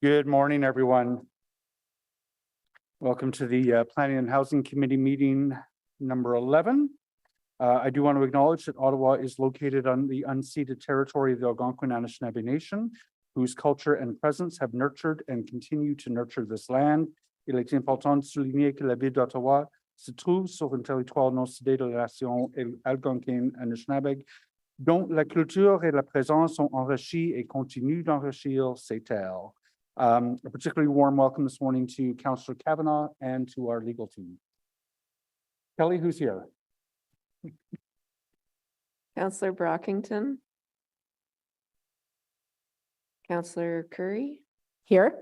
Good morning, everyone. Welcome to the Planning and Housing Committee meeting number 11. I do want to acknowledge that Ottawa is located on the unceded territory of the Algonquin Anishinaabe Nation, whose culture and presence have nurtured and continue to nurture this land. Il est important de souligner que la ville d'Ottawa se trouve sur un territoire non cédé de la nation algonquine Anishinaabe, dont la culture et la présence sont enrichies et continuent d'enrichir ces terres. A particularly warm welcome this morning to Councillor Kavanaugh and to our legal team. Kelly, who's here? Councillor Brockington. Councillor Curry. Here.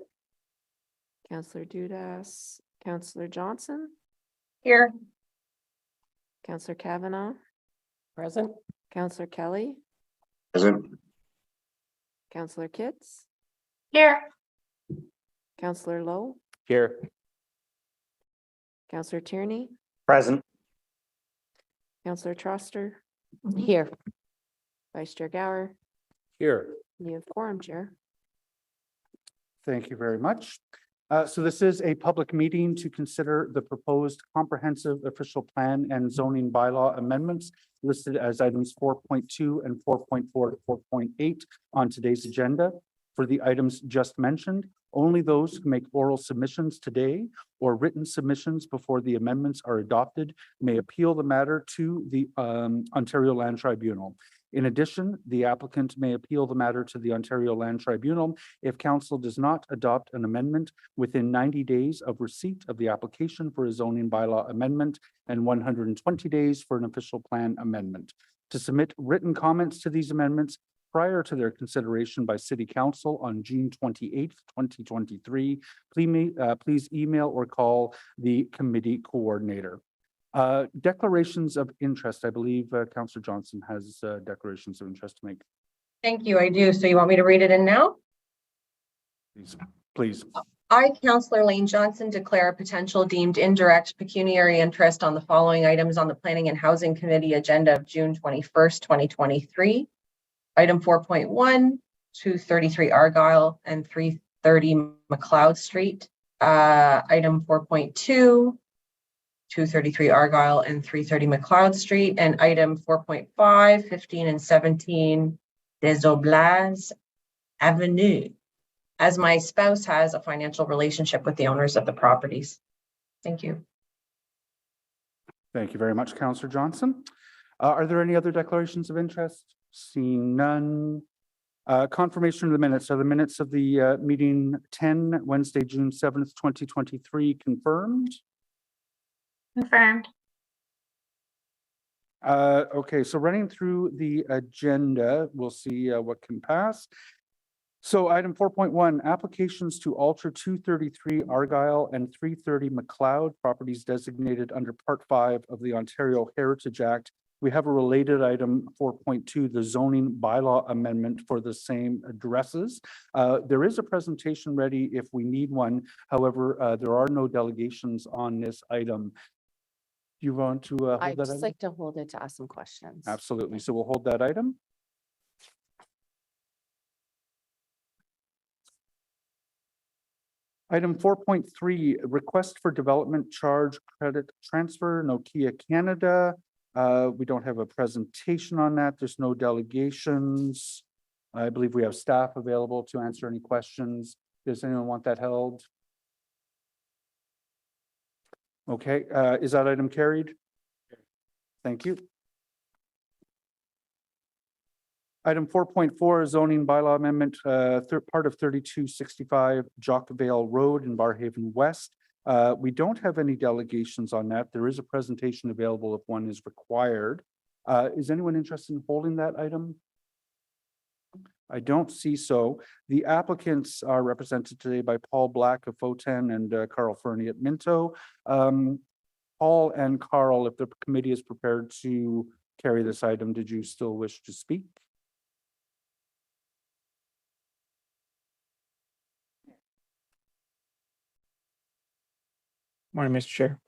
Councillor Dudas. Councillor Johnson. Here. Councillor Kavanaugh. Present. Councillor Kelly. Present. Councillor Kitts. Here. Councillor Lowe. Here. Councillor Tierney. Present. Councillor Troster. Here. Vice Chair Gower. Here. You have quorum, Chair. Thank you very much. So this is a public meeting to consider the proposed comprehensive official plan and zoning bylaw amendments listed as items 4.2 and 4.4 to 4.8 on today's agenda. For the items just mentioned, only those who make oral submissions today or written submissions before the amendments are adopted may appeal the matter to the Ontario Land Tribunal. In addition, the applicant may appeal the matter to the Ontario Land Tribunal if council does not adopt an amendment within 90 days of receipt of the application for a zoning bylaw amendment and 120 days for an official plan amendment. To submit written comments to these amendments prior to their consideration by City Council on June 28th, 2023, please email or call the committee coordinator. Declarations of interest. I believe Councillor Johnson has declarations of interest to make. Thank you. I do. So you want me to read it in now? Please. I, Councillor Lane Johnson, declare a potential deemed indirect pecuniary interest on the following items on the Planning and Housing Committee agenda of June 21st, 2023. Item 4.1, 233 Argyle and 330 McLeod Street. Item 4.2, 233 Argyle and 330 McLeod Street. And item 4.5, 15 and 17 Des Oblats Avenue, as my spouse has a financial relationship with the owners of the properties. Thank you. Thank you very much, Councillor Johnson. Are there any other declarations of interest? Seeing none. Confirmation of the minutes. Are the minutes of the meeting 10 Wednesday, June 7th, 2023 confirmed? Confirmed. Okay, so running through the agenda, we'll see what can pass. So item 4.1, applications to alter 233 Argyle and 330 McLeod, properties designated under Part 5 of the Ontario Heritage Act. We have a related item 4.2, the zoning bylaw amendment for the same addresses. There is a presentation ready if we need one. However, there are no delegations on this item. Do you want to hold I'd that just item? like to hold it to ask some questions. Absolutely. So we'll hold that item. Item 4.3, request for development charge credit transfer, Nokia Canada. We don't have a presentation on that. There's no delegations. I believe we have staff available to answer any questions. Does anyone want that held? Okay, is that item carried? Thank you. Item 4.4, zoning bylaw amendment, part of 3265 Jockvale Road in Barhaven West. We don't have any delegations on that. There is a presentation available if one is required. Is anyone interested in holding that item? I don't see so. The applicants are represented today by Paul Black of Foten and Carl Fernie at Minto. Paul and Carl, if the committee is prepared to carry this item, did you still wish to speak? Morning, Mr. Chair.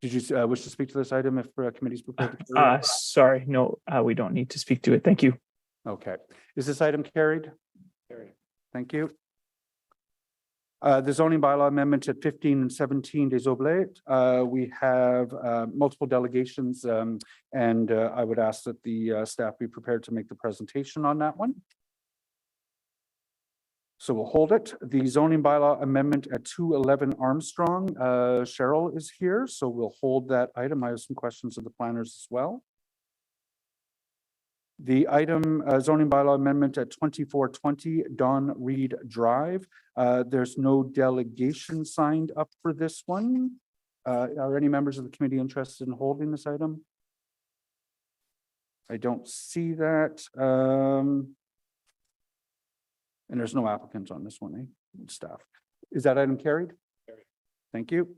Did you wish to speak to this item if committee's prepared to carry it? Sorry, no, we don't need to speak to it. Thank you. Okay. Is this item carried? Carried. Thank you. The zoning bylaw amendment at 15 and 17 des Oblates. We have multiple delegations, and I would ask that the staff be prepared to make the presentation on that one. So we'll hold it. The zoning bylaw amendment at 211 Armstrong. Cheryl is here, so we'll hold that item. I have some questions of the planners as well. The item zoning bylaw amendment at 2420 Don Reed Drive. There's no delegation signed up for this one. Are any members of the committee interested in holding this item? I don't see that. And there's no applicant on this one, eh? Staff. Is that item carried? Carried. Thank you.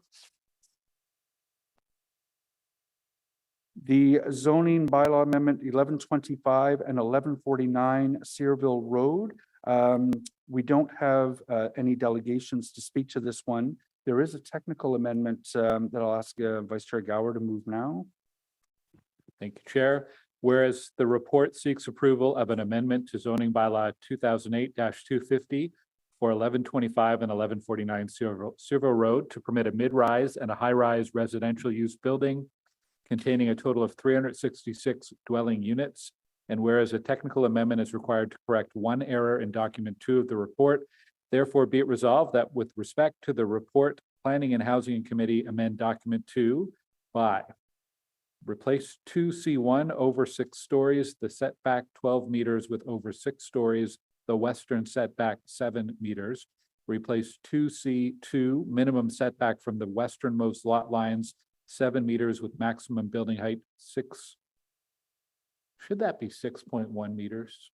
The zoning bylaw amendment 1125 and 1149 Searville Road. We don't have any delegations to speak to this one. There is a technical amendment that I'll ask Vice Chair Gower to move now. Thank you, Chair. Whereas the report seeks approval of an amendment to zoning bylaw 2008-250 for 1125 and 1149 Searville Road to permit a mid-rise and a high-rise residential use building containing a total of 366 dwelling units. And whereas a technical amendment is required to correct one error in document 2 of the report, therefore be it resolved that with respect to the report, Planning and Housing Committee amend document 2 by replace 2C1 over 6 stories, the setback 12 meters with over 6 stories, the western setback 7 meters. Replace 2C2 minimum setback from the westernmost lot lines 7 meters with maximum building height 6. Should that be 6.1 meters?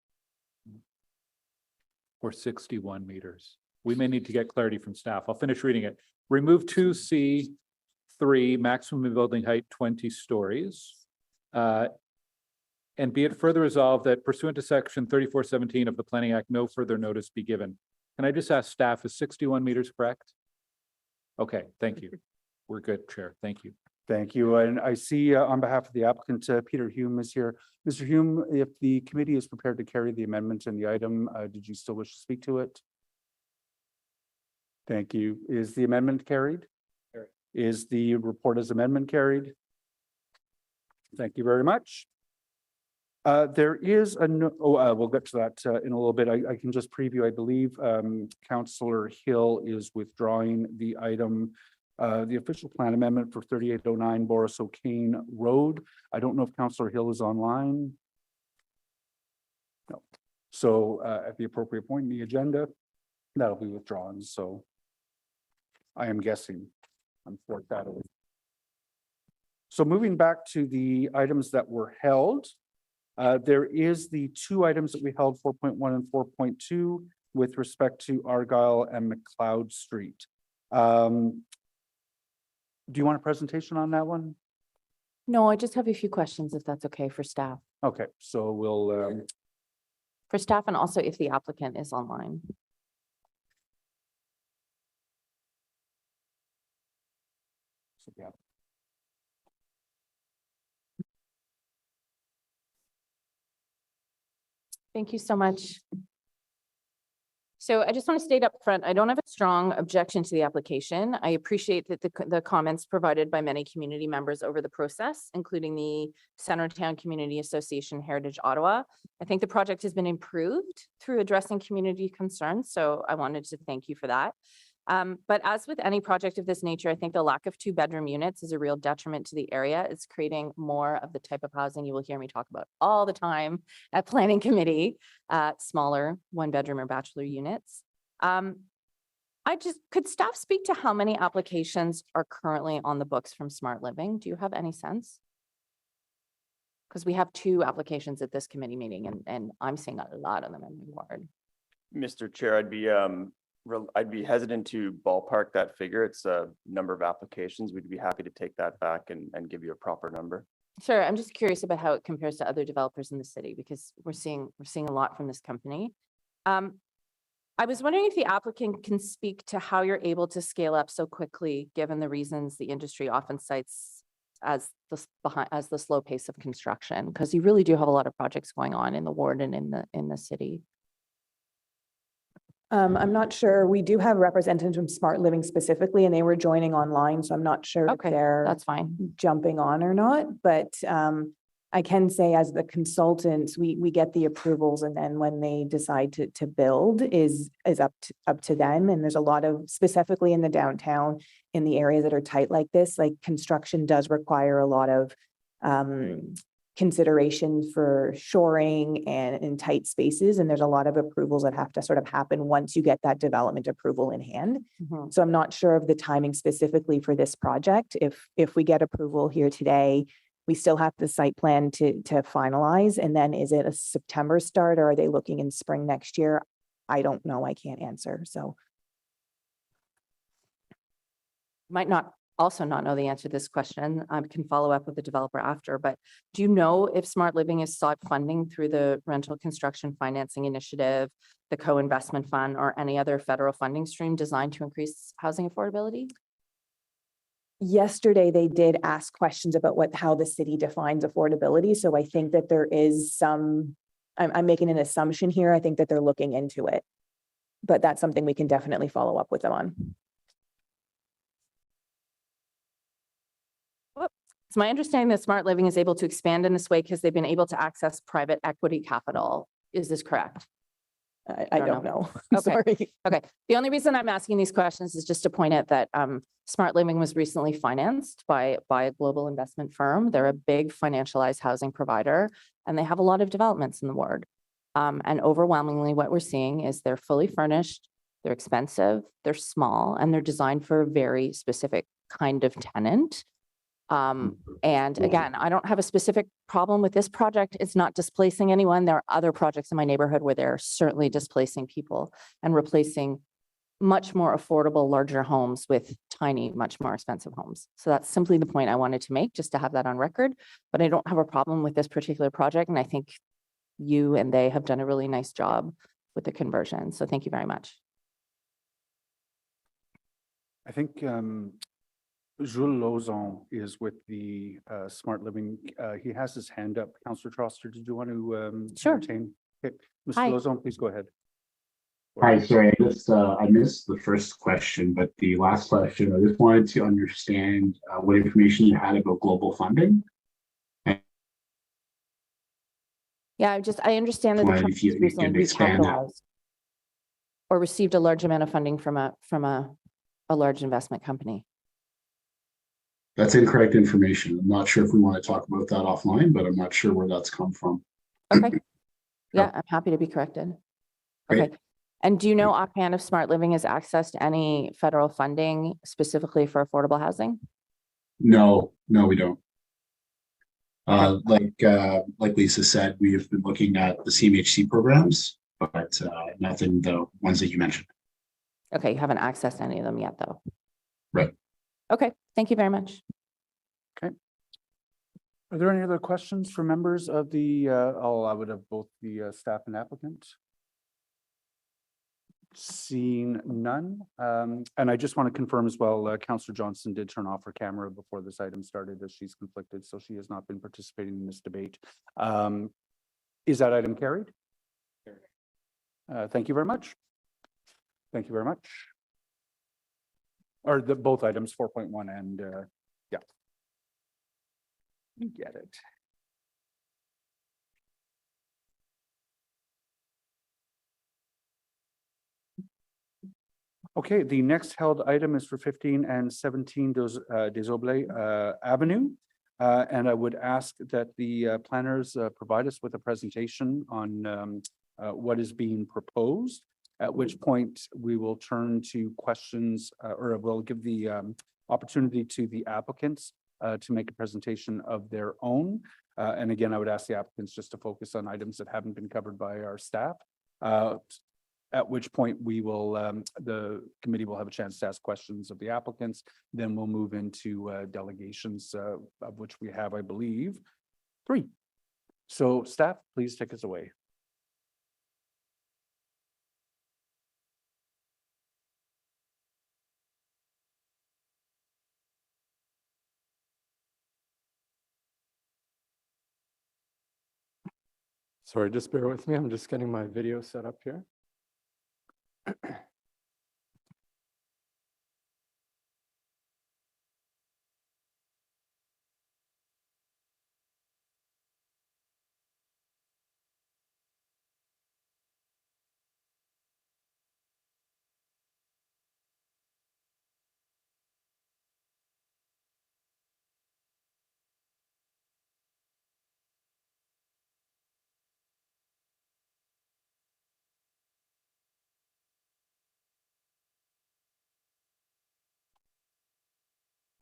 Or 61 meters? We may need to get clarity from staff. I'll finish reading it. Remove 2C3 maximum building height 20 stories. And be it further resolved that pursuant to section 3417 of the Planning Act, no further notice be given. Can I just ask staff, is 61 meters correct? Okay, thank you. We're good, Chair. Thank you. Thank you. And I see on behalf of the applicant, Peter Hume is here. Mr. Hume, if the committee is prepared to carry the amendment in the item, did you still wish to speak to it? Thank you. Is the amendment carried? Carried. Is the report as amendment carried? Thank you very much. There is a we'll get to that in a little bit. I can just preview. I believe Councillor Hill is withdrawing the item, the official plan amendment for 3809 Boris O'Kane Road. I don't know if Councillor Hill is online. No. So at the appropriate point in the agenda, that'll be withdrawn. So I am guessing I'm foreshadowing. So moving back to the items that were held. There is the 2 items that we held, 4.1 and 4.2, with respect to Argyle and McLeod Street. Do you want a presentation on that one? No, I just have a few questions if that's okay for staff. Okay, so we'll For staff and also if the applicant is online. yeah. Thank you so much. So I just want to state up front, I don't have a strong objection to the application. I appreciate that the comments provided by many community members over the process, including the Centertown Community Association Heritage Ottawa. I think the project has been improved through addressing community concerns, so I wanted to thank you for that. But as with any project of this nature, I think the lack of 2-bedroom units is a real detriment to the area. It's creating more of the type of housing you will hear me talk about all the time at Planning Committee, smaller 1-bedroom or bachelor units. Could staff speak to how many applications are currently on the books from Smart Living? Do you have any sense? Because we have 2 applications at this committee meeting and I'm seeing a lot of them in the ward. Mr. Chair, I'd be hesitant to ballpark that figure. It's a number of applications. We'd be happy to take that back and give you a proper number. Sure. I'm just curious about how it compares to other developers in the city because we're seeing a lot from this company. I was wondering if the applicant can speak to how you're able to scale up so quickly, given the reasons the industry often cites as the slow pace of construction, because you really do have a lot of projects going on in the ward and in the city. I'm not sure. We do have representatives from Smart Living specifically, and they were joining online, so I'm not sure if Okay, they're that's fine. jumping on or not, but I can say as the consultants, we get the approvals, and then when they decide to build is up to them. And there's a lot of, specifically in the downtown, in the areas that are tight like this, like construction does require a lot of consideration for shoring and in tight spaces. And there's a lot of approvals that have to sort of happen once you get that development approval in hand. Mhm. So I'm not sure of the timing specifically for this project. If we get approval here today, we still have the site plan to finalize. And then is it a September start, or are they looking in spring next year? I don't know. I can't answer. So Might not, also not know the answer to this question. I can follow up with the developer after, but do you know if Smart Living has sought funding through the Rental Construction Financing Initiative, the Co-Investment Fund, or any other federal funding stream designed to increase housing affordability? yesterday they did ask questions about how the city defines affordability. So I think that there is some, I'm making an assumption here. I think that they're looking into it, but that's something we can definitely follow up with them on. It's my understanding that Smart Living is able to expand in this way because they've been able to access private equity capital. Is this correct? I don't know. I'm Okay. sorry. Okay. The only reason I'm asking these questions is just to point out that Smart Living was recently financed by a global investment firm. They're a big financialized housing provider, and they have a lot of developments in the ward. And overwhelmingly, what we're seeing is they're fully furnished, they're expensive, they're small, and they're designed for a very specific kind of tenant. And again, I don't have a specific problem with this project. It's not displacing anyone. There are other projects in my neighborhood where they're certainly displacing people and replacing much more affordable, larger homes with tiny, much more expensive homes. So that's simply the point I wanted to make, just to have that on record. But I don't have a problem with this particular project. And I think you and they have done a really nice job with the conversion. So thank you very much. I think Jules Lozon is with the Smart Living. He has his hand up. Councillor Troster, did you want to Sure. entertain? Okay, Hi. Mr. Lozon, please go ahead. Hi, sorry, I missed the first question, but the last question, I just wanted to understand what information you had about global funding. Yeah, I understand that the Wondering if company you recently can expand that. recapitalized or received a large amount of funding from a large investment company. That's incorrect information. I'm not sure if we want to talk about that offline, but I'm not sure where that's come from. Okay. Yeah, I'm happy to be corrected. Great. Okay. And do you know offhand if Smart Living has accessed any federal funding specifically for affordable housing? No, we don't. Like Lisa said, we have been looking at the CMHC programs, but nothing the ones that you mentioned. Okay, you haven't accessed any of them yet, though. Right. Okay, thank you very much. Are there any other questions for members of the, I would have both the staff and applicant? Seeing none. And I just want to confirm as well, Councillor Johnson did turn off her camera before this item started as she's conflicted, so she has not been participating in this debate. Is that item carried? Thank you very much. Thank you very much. Or both items, 4.1 and yeah. You get it. Okay, the next held item is for 15 and 17 des Oblats Avenue. And I would ask that the planners provide us with a presentation on what is being proposed, at which point we will turn to questions or we'll give the opportunity to the applicants to make a presentation of their own. And again, I would ask the applicants just to focus on items that haven't been covered by our staff. At which point we will, the committee will have a chance to ask questions of the applicants. Then we'll move into delegations of which we have, I believe, 3. So staff, please take us away. Sorry, just bear with me. I'm just getting my video set up here.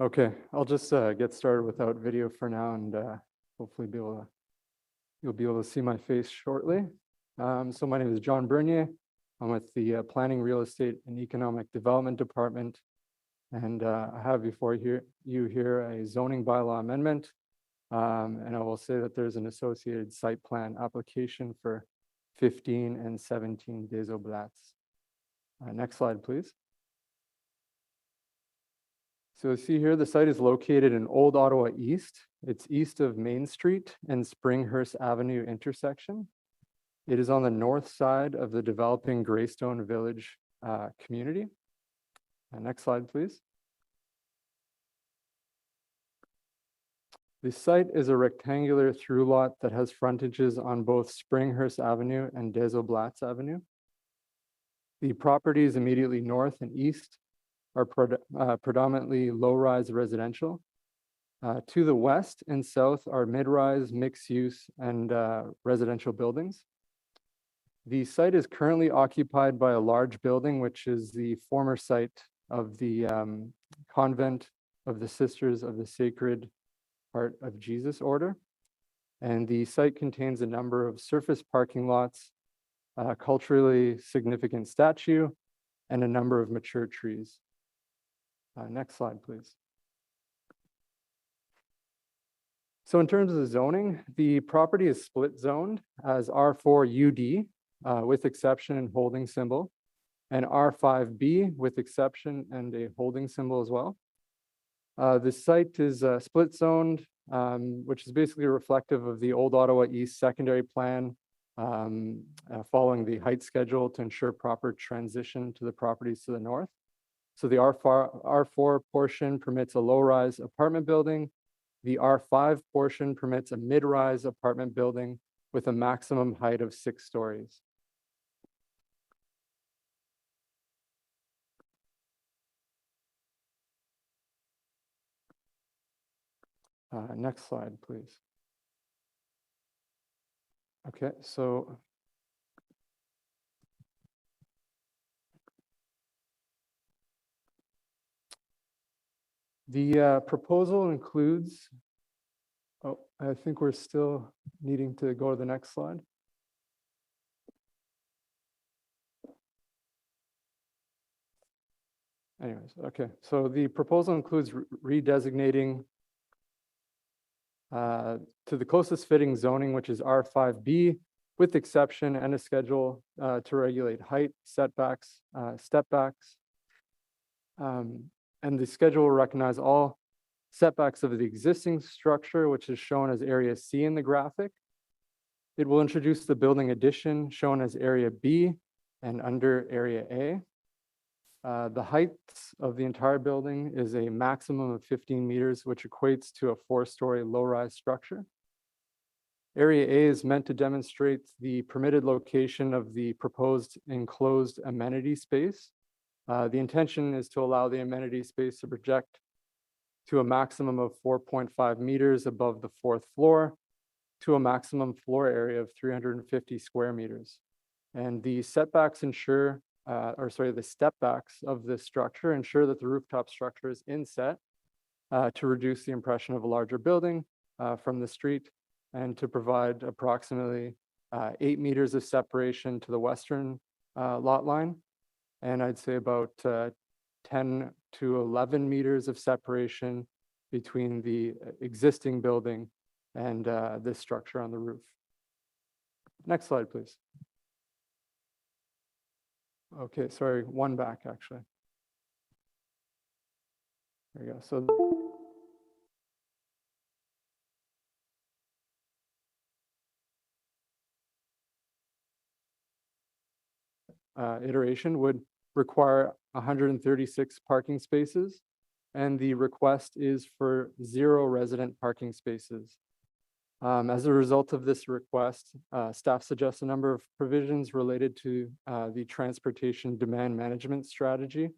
Okay, I'll just get started without video for now and hopefully you'll be able to see my face shortly. So my name is John Bernier. I'm with the Planning, Real Estate and Economic Development Department. And I have before you here a zoning bylaw amendment. And I will say that there's an associated site plan application for 15 and 17 des Oblats. Next slide, please. So see here, the site is located in Old Ottawa East. It's east of Main Street and Springhurst Avenue intersection. It is on the north side of the developing Greystone Village community. Next slide, please. The site is a rectangular through lot that has frontages on both Springhurst Avenue and des Oblats Avenue. The properties immediately north and east are predominantly low-rise residential. To the west and south are mid-rise, mixed-use, and residential buildings. The site is currently occupied by a large building, which is the former site of the Convent of the Sisters of the Sacred Heart of Jesus Order. And the site contains a number of surface parking lots, a culturally significant statue, and a number of mature trees. Next slide, please. So in terms of the zoning, the property is split zoned as R4 UD with exception and holding symbol, and R5B with exception and a holding symbol as well. The site is split zoned, which is basically reflective of the Old Ottawa East secondary plan following the height schedule to ensure proper transition to the properties to the north. So the R4 portion permits a low-rise apartment building. The R5 portion permits a mid-rise apartment building with a maximum height of 6 stories. Next slide, please. Okay, so the proposal includes, oh, I think we're still needing to go to the next slide. Anyways, okay, so the proposal includes redesignating to the closest fitting zoning, which is R5B, with exception and a schedule to regulate height, setbacks, stepbacks. And the schedule will recognize all setbacks of the existing structure, which is shown as area C in the graphic. It will introduce the building addition shown as area B and under area A. The height of the entire building is a maximum of 15 meters, which equates to a 4-story low-rise structure. Area A is meant to demonstrate the permitted location of the proposed enclosed amenity space. The intention is to allow the amenity space to project to a maximum of 4.5 meters above the 4th floor to a maximum floor area of 350 square meters. And the setbacks ensure the step backs of this structure ensure that the rooftop structure is inset to reduce the impression of a larger building from the street and to provide approximately 8 meters of separation to the western lot line. And I'd say about 10 to 11 meters of separation between the existing building and this structure on the roof. Next slide, please. Okay, sorry, one back actually. There you go. So iteration would require 136 parking spaces, and the request is for 0 resident parking spaces. As a result of this request, staff suggests a number of provisions related to the transportation demand management strategy,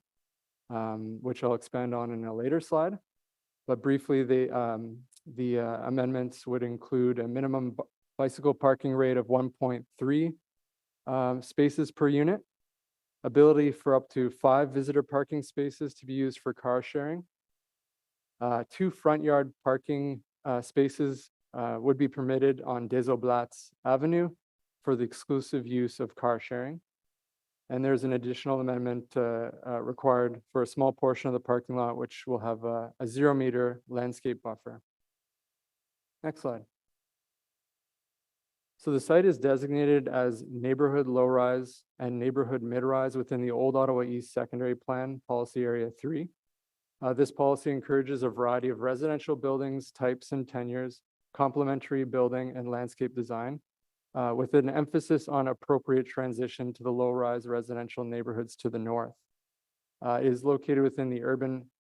which I'll expand on in a later slide. But briefly, the amendments would include a minimum bicycle parking rate of 1.3 spaces per unit, ability for up to 5 visitor parking spaces to be used for car sharing, 2 front yard parking spaces would be permitted on Desoblatz Avenue for the exclusive use of car sharing. And there's an additional amendment required for a small portion of the parking lot, which will have a 0-meter landscape buffer. Next slide. So the site is designated as neighborhood low-rise and neighborhood mid-rise within the Old Ottawa East Secondary Plan, Policy Area 3. This policy encourages a variety of residential buildings, types and tenures, complementary building and landscape design, with an emphasis on appropriate transition to the low-rise residential neighborhoods to the north. It is located within the urban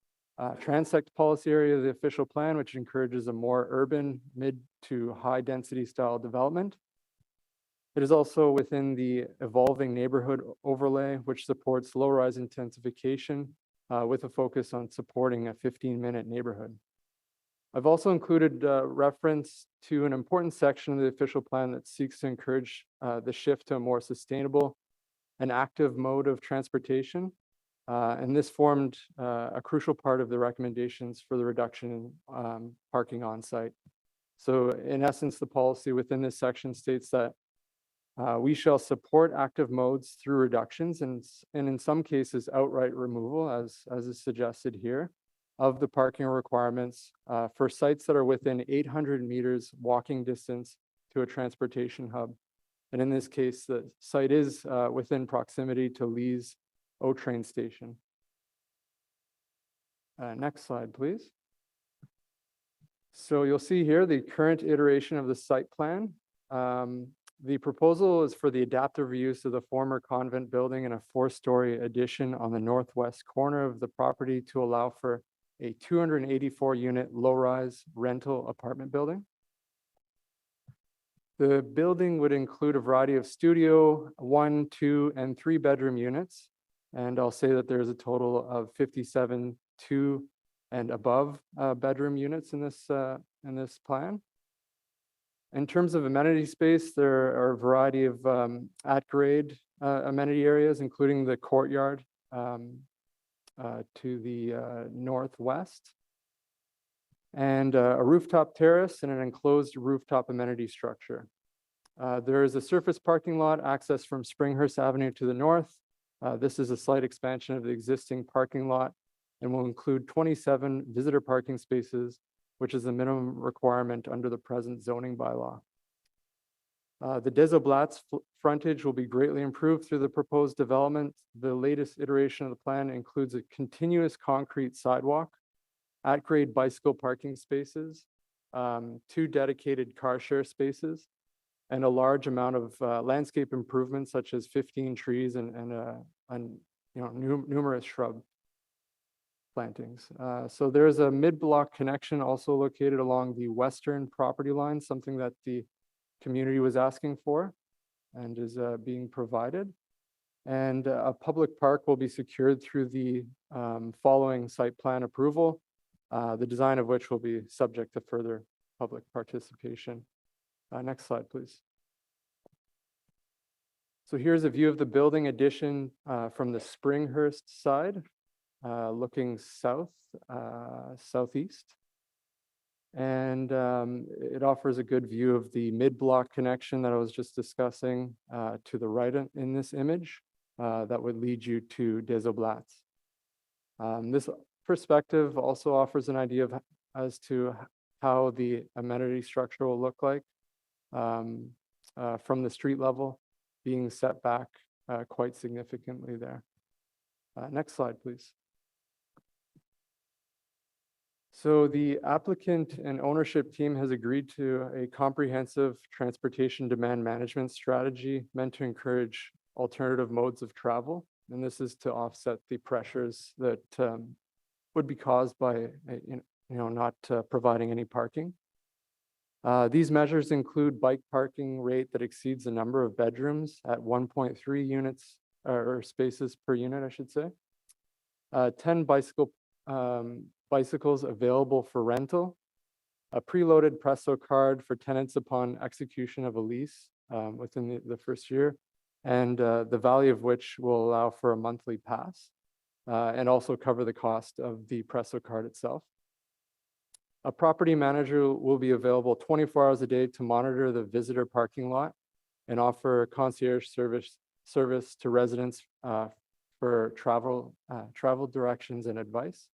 transect policy area of the official plan, which encourages a more urban, mid to high density style development. It is also within the evolving neighborhood overlay, which supports low-rise intensification with a focus on supporting a 15-minute neighborhood. I've also included reference to an important section of the official plan that seeks to encourage the shift to a more sustainable and active mode of transportation. And this formed a crucial part of the recommendations for the reduction in parking on site. So in essence, the policy within this section states that we shall support active modes through reductions and in some cases outright removal, as is suggested here, of the parking requirements for sites that are within 800 meters walking distance to a transportation hub. And in this case, the site is within proximity to Lee's O train station. Next slide, please. So you'll see here the current iteration of the site plan. The proposal is for the adaptive reuse of the former convent building and a 4-story addition on the northwest corner of the property to allow for a 284-unit low-rise rental apartment building. The building would include a variety of studio, 1, 2, and 3-bedroom units. And I'll say that there's a total of 57 2 and above bedroom units in this plan. In terms of amenity space, there are a variety of at-grade amenity areas, including the courtyard to the northwest, and a rooftop terrace and an enclosed rooftop amenity structure. There is a surface parking lot accessed from Springhurst Avenue to the north. This is a slight expansion of the existing parking lot and will include 27 visitor parking spaces, which is the minimum requirement under the present zoning bylaw. The Desoblatz frontage will be greatly improved through the proposed development. The latest iteration of the plan includes a continuous concrete sidewalk, at-grade bicycle parking spaces, 2 dedicated car share spaces, and a large amount of landscape improvements such as 15 trees and numerous shrub plantings. So there's a mid-block connection also located along the western property line, something that the community was asking for and is being provided. And a public park will be secured through the following site plan approval, the design of which will be subject to further public participation. Next slide, please. So here's a view of the building addition from the Springhurst side, looking south, southeast. And it offers a good view of the mid-block connection that I was just discussing to the right in this image that would lead you to Desoblatz. This perspective also offers an idea of as to how the amenity structure will look like from the street level, being set back quite significantly there. Next slide, please. So the applicant and ownership team has agreed to a comprehensive transportation demand management strategy meant to encourage alternative modes of travel. And this is to offset the pressures that would be caused by not providing any parking. These measures include bike parking rate that exceeds the number of bedrooms at 1.3 units or spaces per unit, I should say. 10 bicycles available for rental, a preloaded Presto card for tenants upon execution of a lease within the first year, and the value of which will allow for a monthly pass and also cover the cost of the Presto card itself. A property manager will be available 24 hours a day to monitor the visitor parking lot and offer concierge service to residents for travel directions and advice.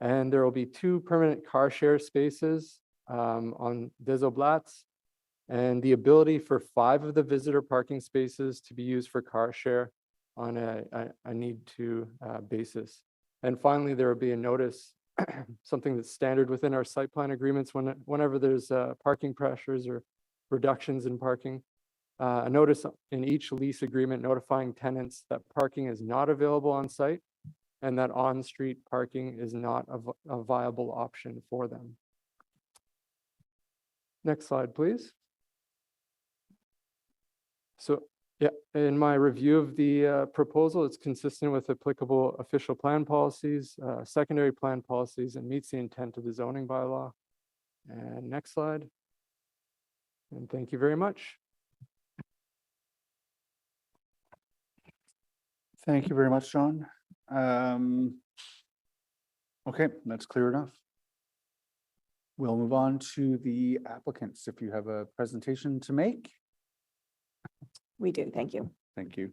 And there will be 2 permanent car share spaces on Desoblatz, and the ability for 5 of the visitor parking spaces to be used for car share on a need-to basis. And finally, there will be a notice, something that's standard within our site plan agreements whenever there's parking pressures or reductions in parking. A notice in each lease agreement notifying tenants that parking is not available on site and that on-street parking is not a viable option for them. Next slide, please. So, yeah, in my review of the proposal, it's consistent with applicable official plan policies, secondary plan policies, and meets the intent of the zoning bylaw. And next slide. And thank you very much. Thank you very much, John. Okay, that's clear enough. We'll move on to the applicants. If you have a presentation to make. We do, thank you. Thank you.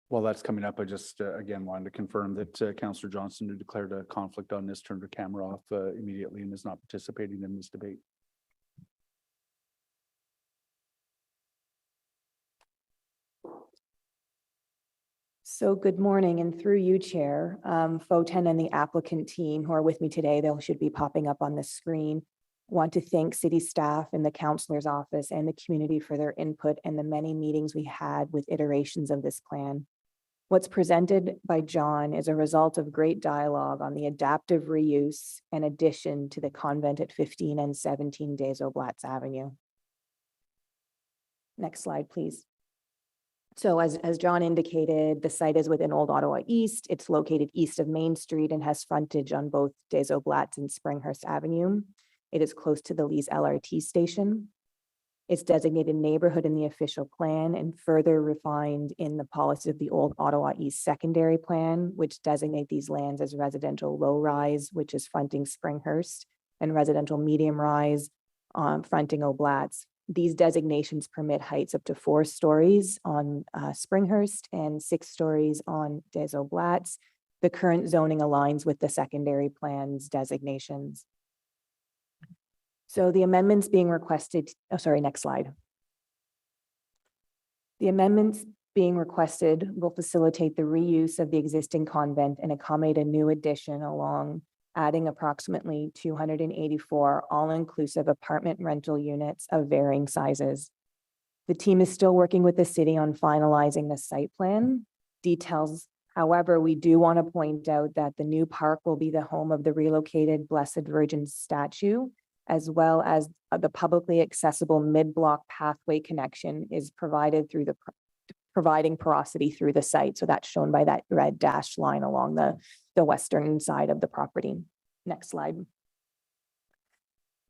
While that's coming up, I just again wanted to confirm that Councillor Johnson, who declared a conflict on this, turned her camera off immediately and is not participating in this debate. So good morning, and through you, Chair, Foten and the applicant team who are with me today, they should be popping up on the screen. Want to thank city staff and the councillor's office and the community for their input and the many meetings we had with iterations of this plan. What's presented by John is a result of great dialogue on the adaptive reuse and addition to the convent at 15 and 17 Desoblatz Avenue. Next slide, please. So as John indicated, the site is within Old Ottawa East. It's located east of Main Street and has frontage on both Desoblatz and Springhurst Avenue. It is close to the Lees LRT station. It's designated neighborhood in the official plan and further refined in the policy of the Old Ottawa East secondary plan, which designate these lands as residential low rise, which is fronting Springhurst, and residential medium rise fronting Oblatz. These designations permit heights up to 4 stories on Springhurst and 6 stories on Desoblatz. The current zoning aligns with the secondary plan's designations. So the amendments being requested, next slide. The amendments being requested will facilitate the reuse of the existing convent and accommodate a new addition along adding approximately 284 all-inclusive apartment rental units of varying sizes. The team is still working with the city on finalizing the site plan details. However, we do want to point out that the new park will be the home of the relocated Blessed Virgin statue, as well as the publicly accessible mid-block pathway connection is provided through the providing porosity through the site. So that's shown by that red dashed line along the western side of the property. Next slide.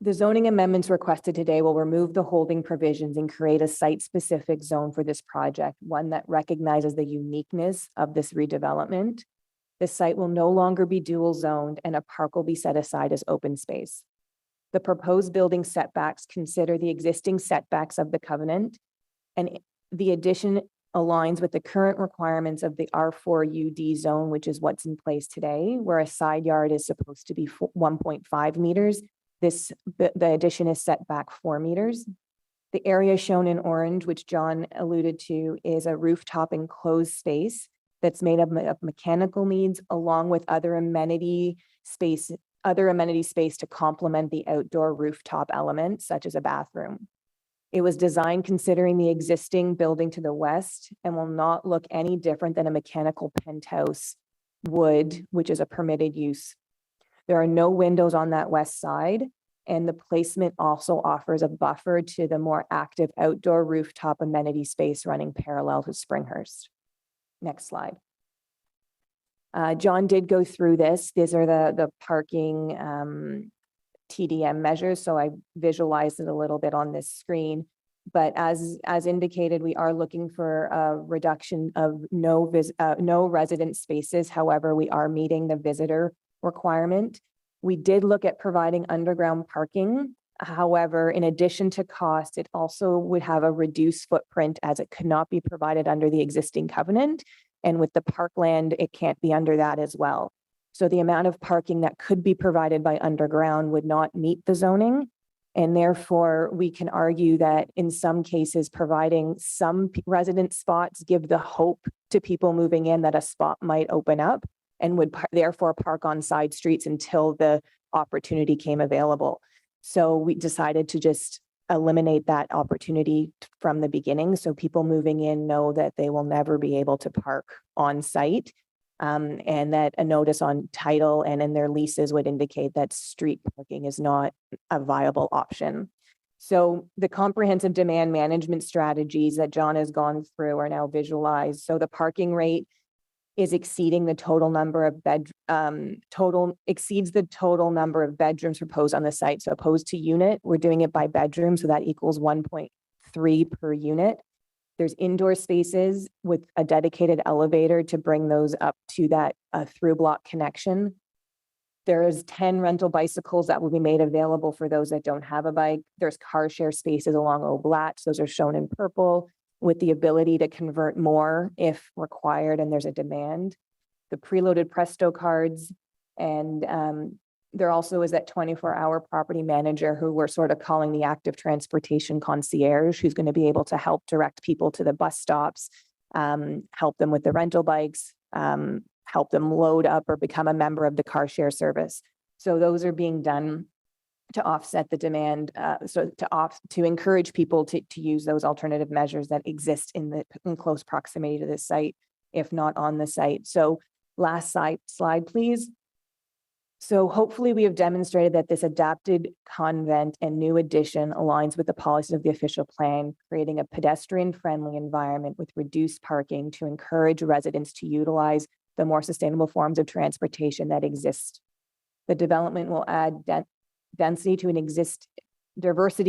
The zoning amendments requested today will remove the holding provisions and create a site-specific zone for this project, one that recognizes the uniqueness of this redevelopment. The site will no longer be dual zoned and a park will be set aside as open space. The proposed building setbacks consider the existing setbacks of the covenant, and the addition aligns with the current requirements of the R4 UD zone, which is what's in place today, where a side yard is supposed to be 1.5 meters. The addition is set back 4 meters. The area shown in orange, which John alluded to, is a rooftop enclosed space that's made up of mechanical needs along with other amenity space to complement the outdoor rooftop elements, such as a bathroom. It was designed considering the existing building to the west and will not look any different than a mechanical penthouse would, which is a permitted use. There are no windows on that west side, and the placement also offers a buffer to the more active outdoor rooftop amenity space running parallel to Springhurst. Next slide. John did go through this. These are the parking TDM measures, so I visualized it a little bit on this screen. But as indicated, we are looking for a reduction of no resident spaces. However, we are meeting the visitor requirement. We did look at providing underground parking. However, in addition to cost, it also would have a reduced footprint as it could not be provided under the existing covenant. And with the parkland, it can't be under that as well. So the amount of parking that could be provided by underground would not meet the zoning. And therefore, we can argue that in some cases, providing some resident spots give the hope to people moving in that a spot might open up and would therefore park on side streets until the opportunity came available. So we decided to just eliminate that opportunity from the beginning. So people moving in know that they will never be able to park on site. And that a notice on title and in their leases would indicate that street parking is not a viable option. So the comprehensive demand management strategies that John has gone through are now visualized. So the parking rate is exceeding the total number of exceeds the total number of bedrooms proposed on the site. So opposed to unit, we're doing it by bedroom. So that equals 1.3 per unit. There's indoor spaces with a dedicated elevator to bring those up to that through block connection. There is 10 rental bicycles that will be made available for those that don't have a bike. There's car share spaces along Oblats. Those are shown in purple with the ability to convert more if required and there's a demand. The preloaded Presto cards, and there also is that 24-hour property manager who we're sort of calling the active transportation concierge, who's going to be able to help direct people to the bus stops, help them with the rental bikes, help them load up or become a member of the car share service. So those are being done to offset the demand, to encourage people to use those alternative measures that exist in close proximity to this site, if not on the site. So last slide, please. So hopefully we have demonstrated that this adapted convent and new addition aligns with the policies of the official plan, creating a pedestrian-friendly environment with reduced parking to encourage residents to utilize the more sustainable forms of transportation that exist. The development will add diversity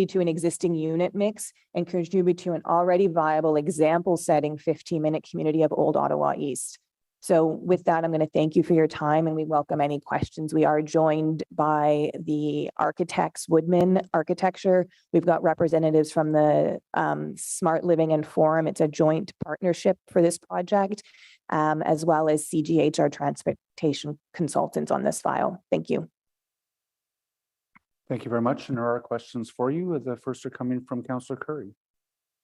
to an existing unit mix and contribute to an already viable example-setting 15-minute community of Old Ottawa East. So with that, I'm going to thank you for your time and we welcome any questions. We are joined by the architects, Woodman Architecture. We've got representatives from the Smart Living and Forum. It's a joint partnership for this project, as well as CGH, our transportation consultants on this file. Thank you. Thank you very much. And there are questions for you. The first are coming from Councillor Curry.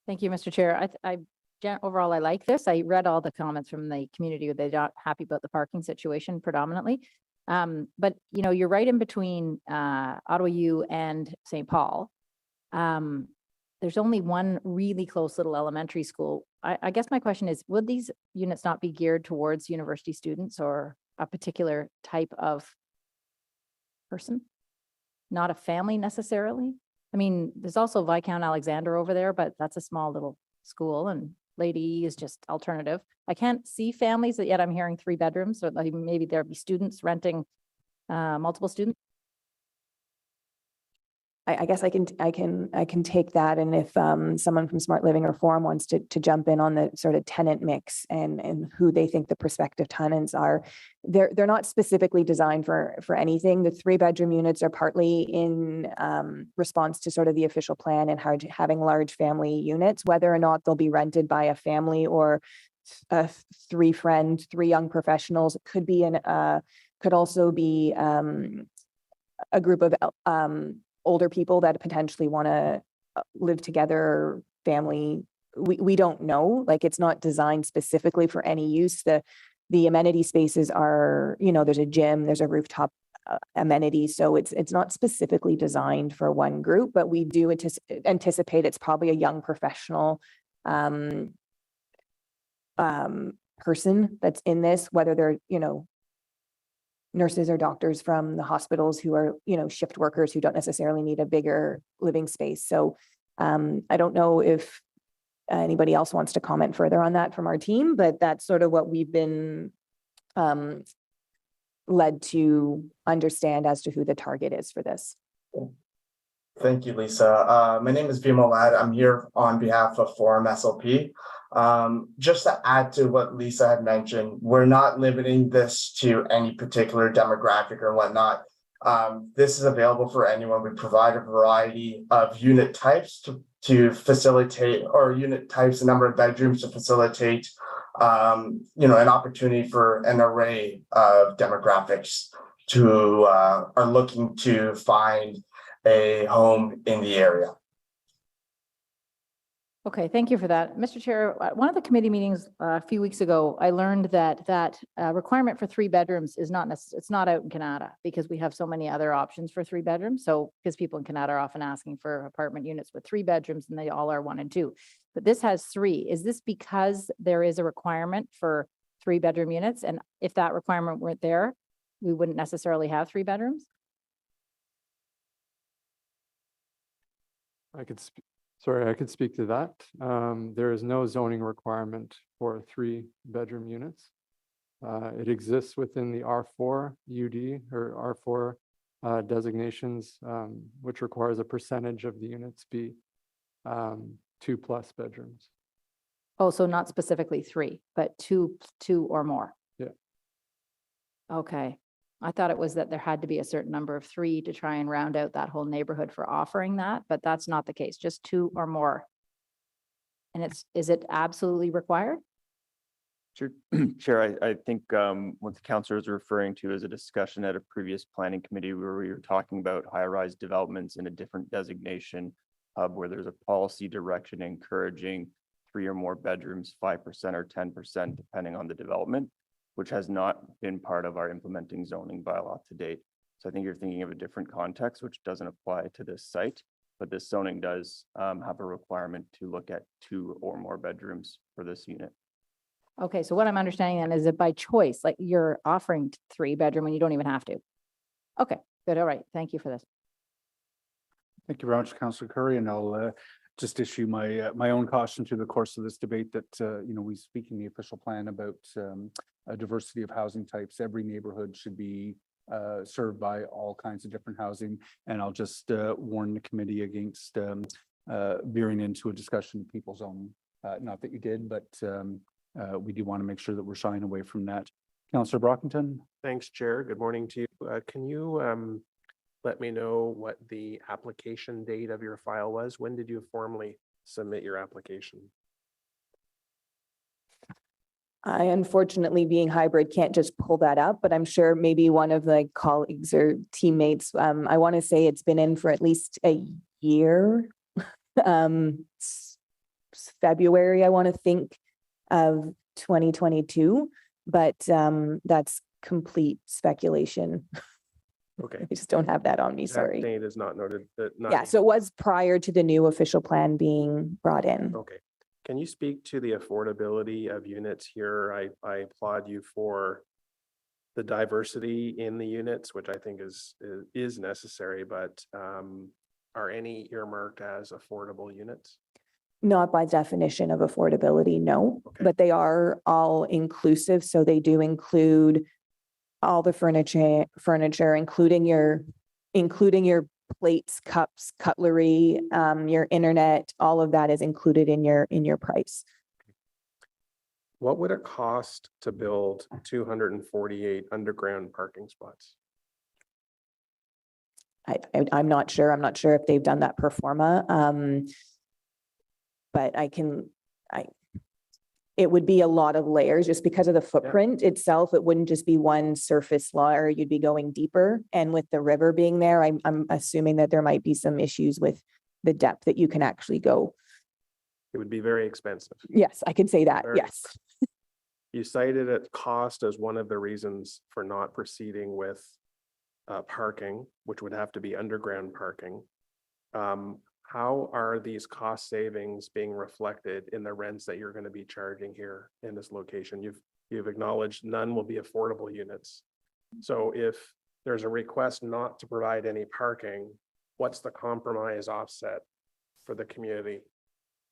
Thank you, Mr. Chair. Overall, I like this. I read all the comments from the community. They're not happy about the parking situation predominantly. But, you know, you're right in between Ottawa U and St. Paul. There's only one really close little elementary school. I guess my question is, would these units not be geared towards university students or a particular type of person? Not a family necessarily? I mean, there's also Viscount Alexander over there, but that's a small little school and Lady is just alternative. I can't see families, yet I'm hearing 3 bedrooms, so like maybe there'll be students renting multiple students. I guess I can take that, and if someone from Smart Living or Forum wants to jump in on the sort of tenant mix and who they think the prospective tenants are, they're not specifically designed for anything. The 3-bedroom units are partly in response to sort of the official plan and having large family units. Whether or not they'll be rented by a family or 3 friends, 3 young professionals, could also be a group of older people that potentially want to live together, family. We don't know. Like, it's not designed specifically for any use. The amenity spaces are, you know, there's a gym, there's a rooftop amenity, so it's not specifically designed for one group. But we do anticipate it's probably a young professional person that's in this, whether they're, you know, nurses or doctors from the hospitals who are, you know, shift workers who don't necessarily need a bigger living space. So I don't know if anybody else wants to comment further on that from our team, but that's sort of what we've been led to understand as to who the target is for this. Thank you, Lisa. My name is Vimal Lad. I'm here on behalf of Forum SLP. Just to add to what Lisa had mentioned, we're not limiting this to any particular demographic or whatnot. This is available for anyone. We provide a variety of unit types to facilitate, or unit types, a number of bedrooms to facilitate, an opportunity for an array of demographics who are looking to find a home in the area. Okay, thank you for that. Mr. Chair, one of the committee meetings a few weeks ago, I learned that requirement for 3 bedrooms is not it's not out in Canada because we have so many other options for 3 bedrooms. So because people in Canada are often asking for apartment units with 3 bedrooms and they all are 1 and 2. But this has 3. Is this because there is a requirement for 3 bedroom units? And if that requirement weren't there, we wouldn't necessarily have 3 bedrooms? I could speak to that. There is no zoning requirement for 3 bedroom units. It exists within the R4 UD or R4 designations, which requires a percentage of the units be 2+ bedrooms. Oh, so not specifically 3, but two or more? Yeah. Okay. I thought it was that there had to be a certain number of 3 to try and round out that whole neighborhood for offering that, but that's not the case, just 2 or more. And is it absolutely required? Sure. Chair, I think what the councillor is referring to is a discussion at a previous planning committee where we were talking about high-rise developments in a different designation hub where there's a policy direction encouraging 3 or more bedrooms, 5% or 10%, depending on the development, which has not been part of our implementing zoning bylaw to date. So I think you're thinking of a different context, which doesn't apply to this site, but this zoning does have a requirement to look at 2 or more bedrooms for this unit. Okay, so what I'm understanding then is that by choice, like you're offering 3 bedroom and you don't even have to. Okay, good. All right. Thank you for this. Thank you very much, Councillor Curry, and I'll just issue my own caution through the course of this debate that we speak in the official plan about a diversity of housing types. Every neighborhood should be served by all kinds of different housing, and I'll just warn the committee against veering into a discussion of people's own. Not that you did, but we do want to make sure that we're shying away from that. Councillor Brockington. Thanks, Chair. Good morning to you. Can you let me know what the application date of your file was? When did you formally submit your application? I unfortunately, being hybrid, can't just pull that up, but I'm sure maybe one of the colleagues or teammates, I want to say it's been in for at least a year. February, I want to think, of 2022, but that's complete speculation. Okay. I just don't have that on me, That sorry. date is not noted. Yeah, so it was prior to the new official plan being brought in. Okay. Can you speak to the affordability of units here? I applaud you for the diversity in the units, which I think is necessary, but are any earmarked as affordable units? Not by definition of affordability, no, Okay. but they are all inclusive. So they do include all the furniture, including your plates, cups, cutlery, your internet, all of that is included in your price. What would it cost to build 248 underground parking spots? I'm not sure. I'm not sure if they've done that pro forma. But it would be a lot of layers just because of the footprint itself. It wouldn't just be one surface layer. You'd be going deeper. And with the river being there, I'm assuming that there might be some issues with the depth that you can actually go. It would be very expensive. Yes, I can say that. Very yes. You cited it cost as one of the reasons for not proceeding with parking, which would have to be underground parking. How are these cost savings being reflected in the rents that you're going to be charging here in this location? You've acknowledged none will be affordable units. So if there's a request not to provide any parking, what's the compromise offset for the community,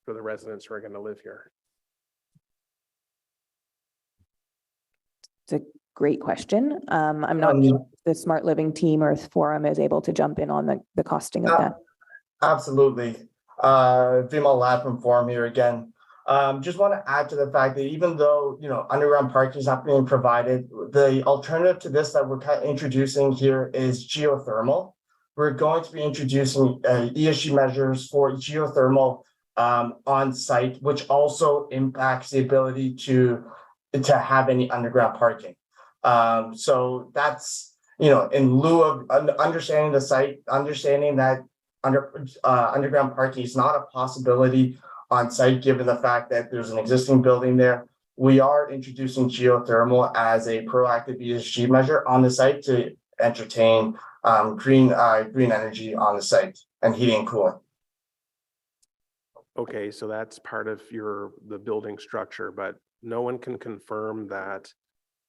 for the residents who are going to live here? It's a great question. I'm not sure if the Smart Living team or Forum is able to jump in on the costing of that. Absolutely. Vimal Lad from Forum here again. Just want to add to the fact that even though, underground parking is not being provided, the alternative to this that we're kind of introducing here is geothermal. We're going to be introducing ESG measures for geothermal on site, which also impacts the ability to have any underground parking. So that's, in lieu of understanding the site, understanding that underground parking is not a possibility on site, given the fact that there's an existing building there. We are introducing geothermal as a proactive ESG measure on the site to entertain green energy on the site and heating and cooling. Okay, so that's part of the building structure, but no one can confirm that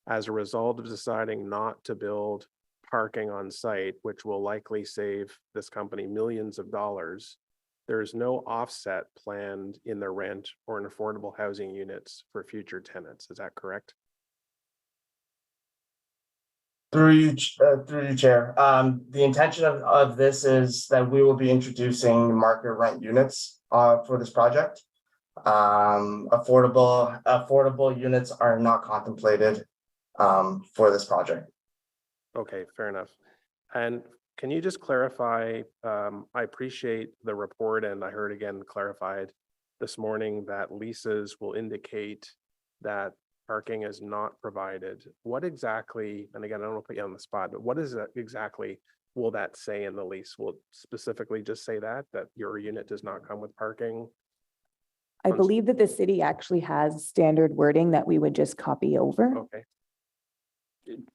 as a result of deciding not to build parking on site, which will likely save this company millions of dollars, there's no offset planned in the rent or in affordable housing units for future tenants. Is that correct? Through you, Chair. The intention of this is that we will be introducing market rent units for this project. Affordable units are not contemplated for this project. Okay, fair enough. And can you just clarify, I appreciate the report, and I heard again clarified this morning that leases will indicate that parking is not provided. What exactly, and again, I don't want to put you on the spot, but what is that exactly will that say in the lease? Will it specifically just say that your unit does not come with parking? I believe that the city actually has standard wording that we would just copy over. Okay.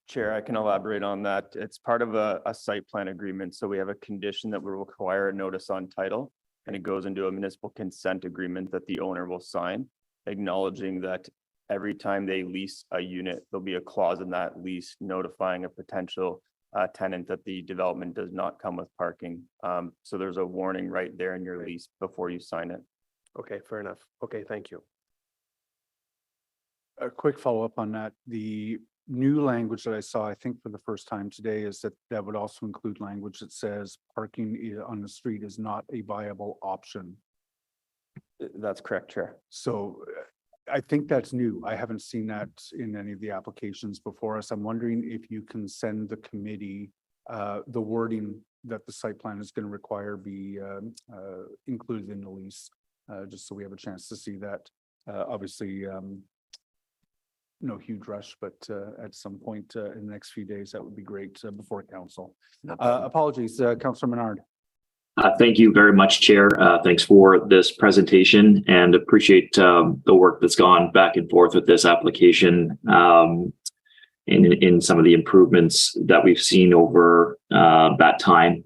Chair, I can elaborate on that. It's part of a site plan agreement. So we have a condition that will require a notice on title, and it goes into a municipal consent agreement that the owner will sign, acknowledging that every time they lease a unit, there'll be a clause in that lease notifying a potential tenant that the development does not come with parking. So there's a warning right there in your lease before you sign it. Okay, fair enough. Okay, thank you. A quick follow-up on that. The new language that I saw, I think for the first time today, is that would also include language that says parking on the street is not a viable option. That's correct, Chair. So I think that's new. I haven't seen that in any of the applications before us. I'm wondering if you can send the committee the wording that the site plan is going to require be included in the lease, just so we have a chance to see that. Obviously, no huge rush, but at some point in the next few days, that would be great before council. Apologies, Councillor Menard. Thank you very much, Chair. Thanks for this presentation and appreciate the work that's gone back and forth with this application in some of the improvements that we've seen over that time.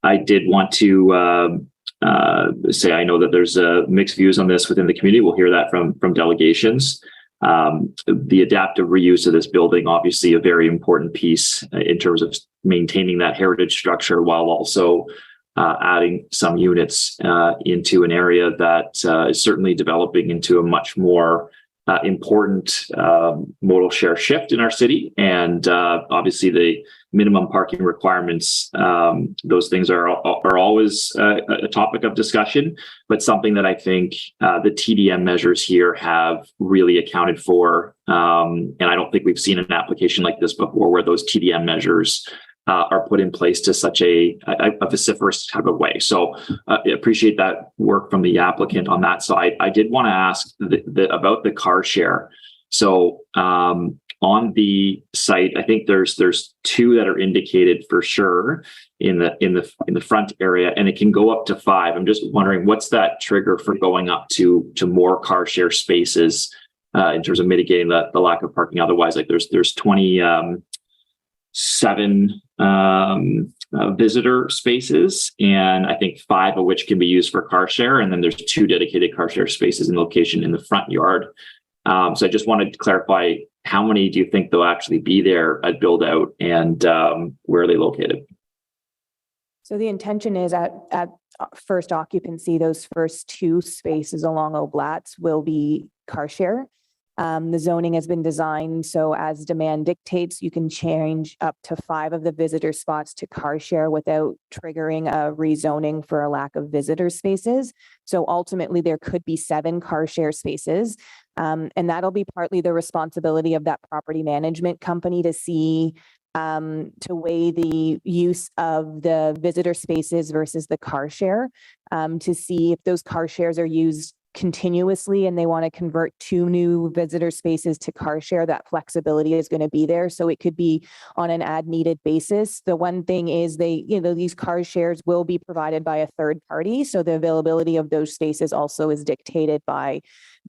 I did want to say I know that there's mixed views on this within the community. We'll hear that from delegations. The adaptive reuse of this building, obviously a very important piece in terms of maintaining that heritage structure while also adding some units into an area that is certainly developing into a much more important modal share shift in our city. And obviously the minimum parking requirements, those things are always a topic of discussion, but something that I think the TDM measures here have really accounted for. And I don't think we've seen an application like this before where those TDM measures are put in place to such a vociferous type of way. So I appreciate that work from the applicant on that side. I did want to ask about the car share. So on the site, I think there's two that are indicated for sure in the front area, and it can go up to 5. I'm just wondering what's that trigger for going up to more car share spaces in terms of mitigating the lack of parking. Otherwise, like there's 27 visitor spaces, and I think 5 of which can be used for car share. And then there's 2 dedicated car share spaces in location in the front yard. So I just wanted to clarify, how many do you think they'll actually be there at build out, and where are they located? So the intention is at first occupancy, those first 2 spaces along Oblat's will be car share. The zoning has been designed so as demand dictates, you can change up to 5 of the visitor spots to car share without triggering a rezoning for a lack of visitor spaces. So ultimately, there could be 7 car share spaces. And that'll be partly the responsibility of that property management company to see, to weigh the use of the visitor spaces versus the car share, to see if those car shares are used continuously and they want to convert 2 new visitor spaces to car share. That flexibility is going to be there. So it could be on an ad needed basis. The one thing is these car shares will be provided by a third party. So the availability of those spaces also is dictated by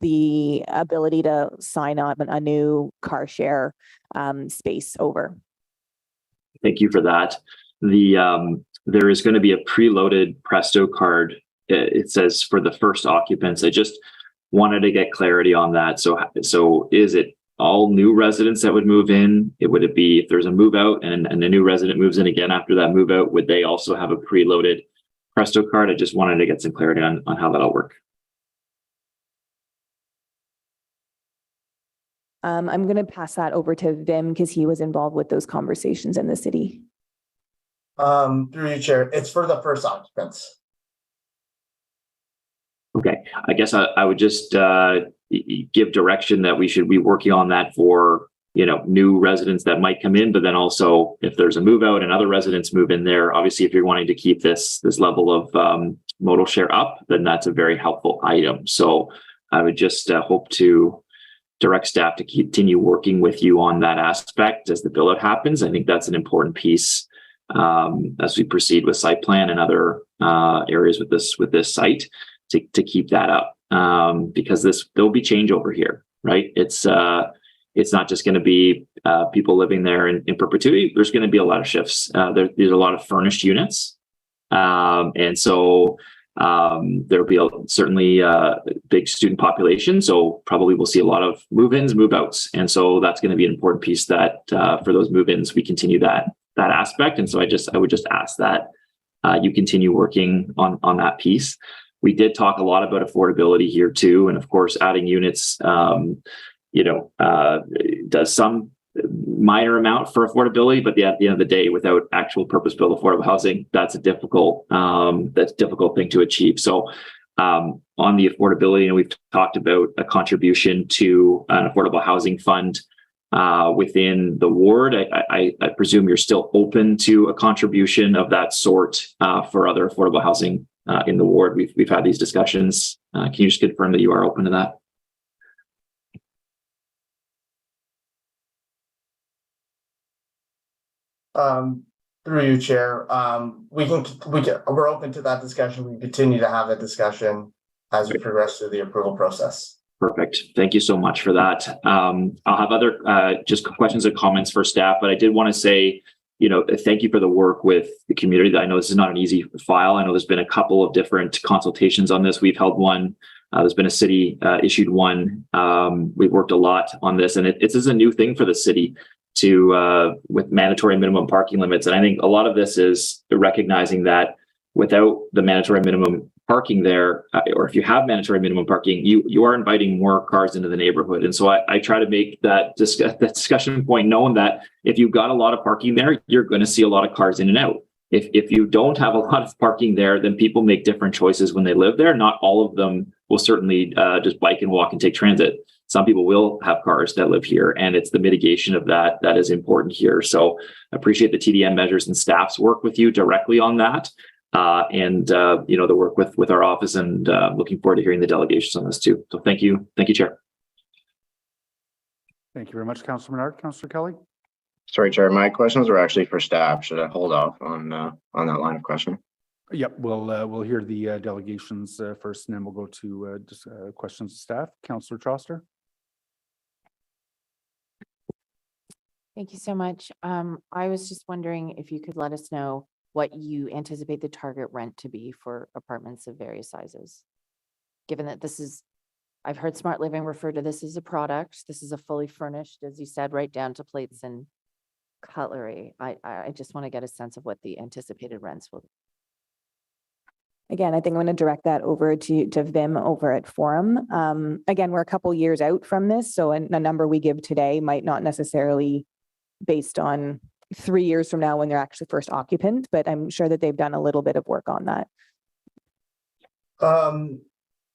the ability to sign up a new car share space over. Thank you for that. There is going to be a preloaded Presto card. It says for the first occupants. I just wanted to get clarity on that. So is it all new residents that would move in? Would it be if there's a move out and a new resident moves in again after that move out, would they also have a preloaded Presto card? I just wanted to get some clarity on how that'll work. I'm going to pass that over to Vim because he was involved with those conversations in the city. Through you, Chair, it's for the first occupants. Okay, I guess I would just give direction that we should be working on that for, new residents that might come in, but then also if there's a move out and other residents move in there, obviously if you're wanting to keep this level of modal share up, then that's a very helpful item. So I would just hope to direct staff to continue working with you on that aspect as the build out happens. I think that's an important piece as we proceed with site plan and other areas with this site. To keep that up, because there'll be changeover here, right? It's not just going to be people living there in perpetuity. There's going to be a lot of shifts. There's a lot of furnished units, and so there'll be certainly a big student population. So probably we'll see a lot of move-ins, move-outs, and so that's going to be an important piece that for those move-ins we continue that aspect. And so I would just ask that you continue working on that piece. We did talk a lot about affordability here too. And of course, adding units, does some minor amount for affordability, but at the end of the day, without actual purpose-built affordable housing, that's a difficult thing to achieve. So on the affordability, we've talked about a contribution to an affordable housing fund within the ward. I presume you're still open to a contribution of that sort for other affordable housing in the ward. We've had these discussions. Can you just confirm that you are open to that? Through you, Chair, we're open to that discussion. We continue to have that discussion as we progress through the approval process. Perfect. Thank you so much for that. I'll have other just questions and comments for staff, but I did want to say, thank you for the work with the community. I know this is not an easy file. I know there's been a couple of different consultations on this. We've held one. There's been a city issued one. We've worked a lot on this, and this is a new thing for the city with mandatory minimum parking limits. And I think a lot of this is recognizing that without the mandatory minimum parking there, or if you have mandatory minimum parking, you are inviting more cars into the neighborhood. And so I try to make that discussion point known that if you've got a lot of parking there, you're going to see a lot of cars in and out. If you don't have a lot of parking there, then people make different choices when they live there. Not all of them will certainly just bike and walk and take transit. Some people will have cars that live here, and it's the mitigation of that is important here. So I appreciate the TDM measures and staff's work with you directly on that. And the work with our office, and looking forward to hearing the delegations on this too. So thank you, Chair. Thank you very much, Councilor Menard. Councilor Kelly. Sorry, Chair. My questions were actually for staff. Should I hold off on that line of questioning? Yep, we'll hear the delegations first, and then we'll go to questions of staff. Councilor Troster. Thank you so much. I was just wondering if you could let us know what you anticipate the target rent to be for apartments of various sizes. Given that I've heard Smart Living refer to this as a product. This is a fully furnished, as you said, right down to plates and cutlery. I just want to get a sense of what the anticipated rents will be. Again, I think I'm going to direct that over to Vim over at Forum. Again, we're a couple years out from this, so a number we give today might not necessarily based on 3 years from now when they're actually first occupant, but I'm sure that they've done a little bit of work on that.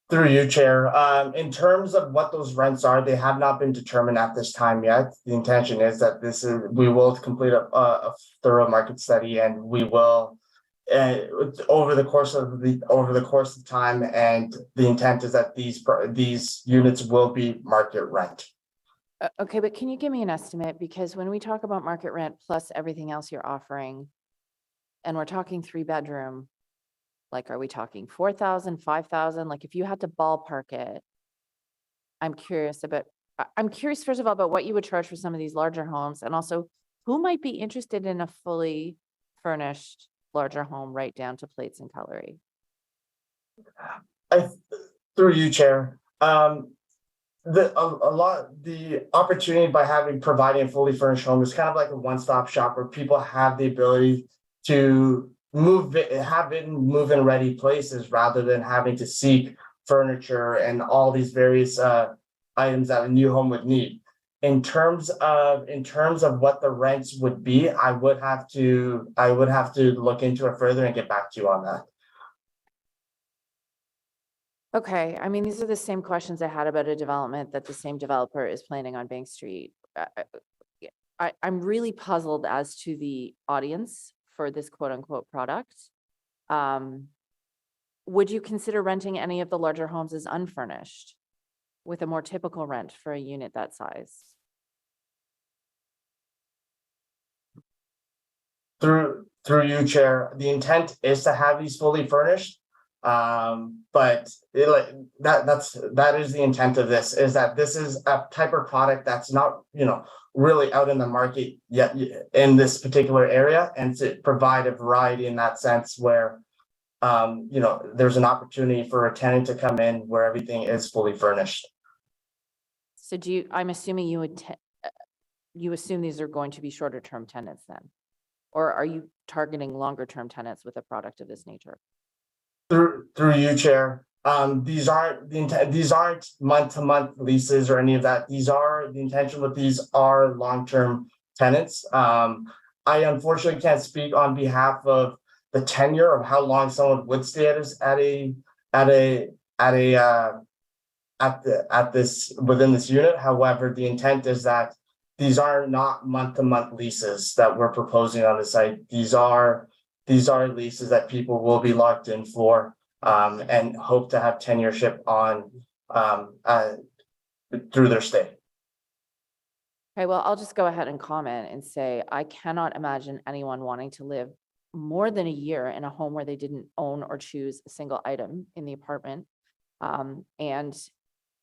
Through you, Chair. In terms of what those rents are, they have not been determined at this time yet. The intention is that we will complete a thorough market study, and we will over the course of time. And the intent is that these units will be market rent. Okay, but can you give me an estimate? Because when we talk about market rent plus everything else you're offering, and we're talking 3-bedroom, like, are we talking 4,000, 5,000? Like, if you had to ballpark it, I'm curious, first of all, about what you would charge for some of these larger homes, and also who might be interested in a fully furnished larger home right down to plates and cutlery. Through you, Chair. The opportunity by providing a fully furnished home is kind of like a one-stop shop where people have the ability to have it in move-in ready places rather than having to seek furniture and all these various items that a new home would need. In terms of what the rents would be, I would have to look into it further and get back to you on that. Okay, I mean, these are the same questions I had about a development that the same developer is planning on Bank Street. I'm really puzzled as to the audience for this quote unquote product. Would you consider renting any of the larger homes as unfurnished with a more typical rent for a unit that size? Through you, Chair, the intent is to have these fully furnished. But that is the intent of this, is that this is a type of product that's not, really out in the market yet in this particular area, and to provide a variety in that sense where, there's an opportunity for a tenant to come in where everything is fully furnished. So I'm assuming you assume these are going to be shorter term tenants then, or are you targeting longer term tenants with a product of this nature? Through you, Chair. These aren't month-to-month leases or any of that. The intention with these are long-term tenants. I unfortunately can't speak on behalf of the tenure of how long someone would stay within this unit. However, the intent is that these are not month-to-month leases that we're proposing on the site. These are leases that people will be locked in for, and hope to have tenureship on through their stay. Okay, well, I'll just go ahead and comment and say, I cannot imagine anyone wanting to live more than a year in a home where they didn't own or choose a single item in the apartment. And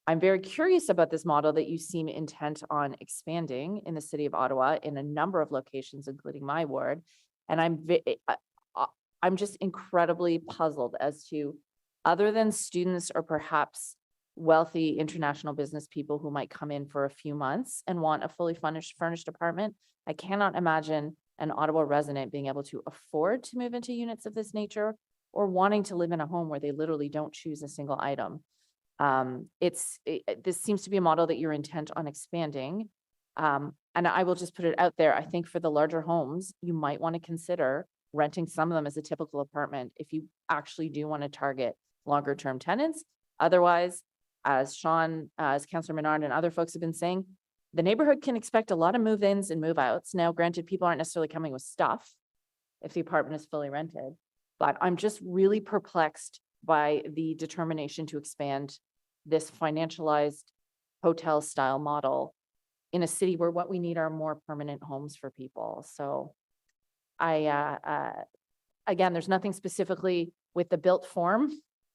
I'm very curious about this model that you seem intent on expanding in the city of Ottawa in a number of locations, including my ward. And I'm just incredibly puzzled as to, other than students or perhaps wealthy international business people who might come in for a few months and want a fully furnished apartment, I cannot imagine an Ottawa resident being able to afford to move into units of this nature or wanting to live in a home where they literally don't choose a single item. This seems to be a model that you're intent on expanding. And I will just put it out there. I think for the larger homes, you might want to consider renting some of them as a typical apartment if you actually do want to target longer term tenants. Otherwise, as Councillor Menard and other folks have been saying, the neighborhood can expect a lot of move-ins and move-outs. Now, granted, people aren't necessarily coming with stuff if the apartment is fully rented, but I'm just really perplexed by the determination to expand this financialized hotel style model in a city where what we need are more permanent homes for people. So again, there's nothing specifically with the built form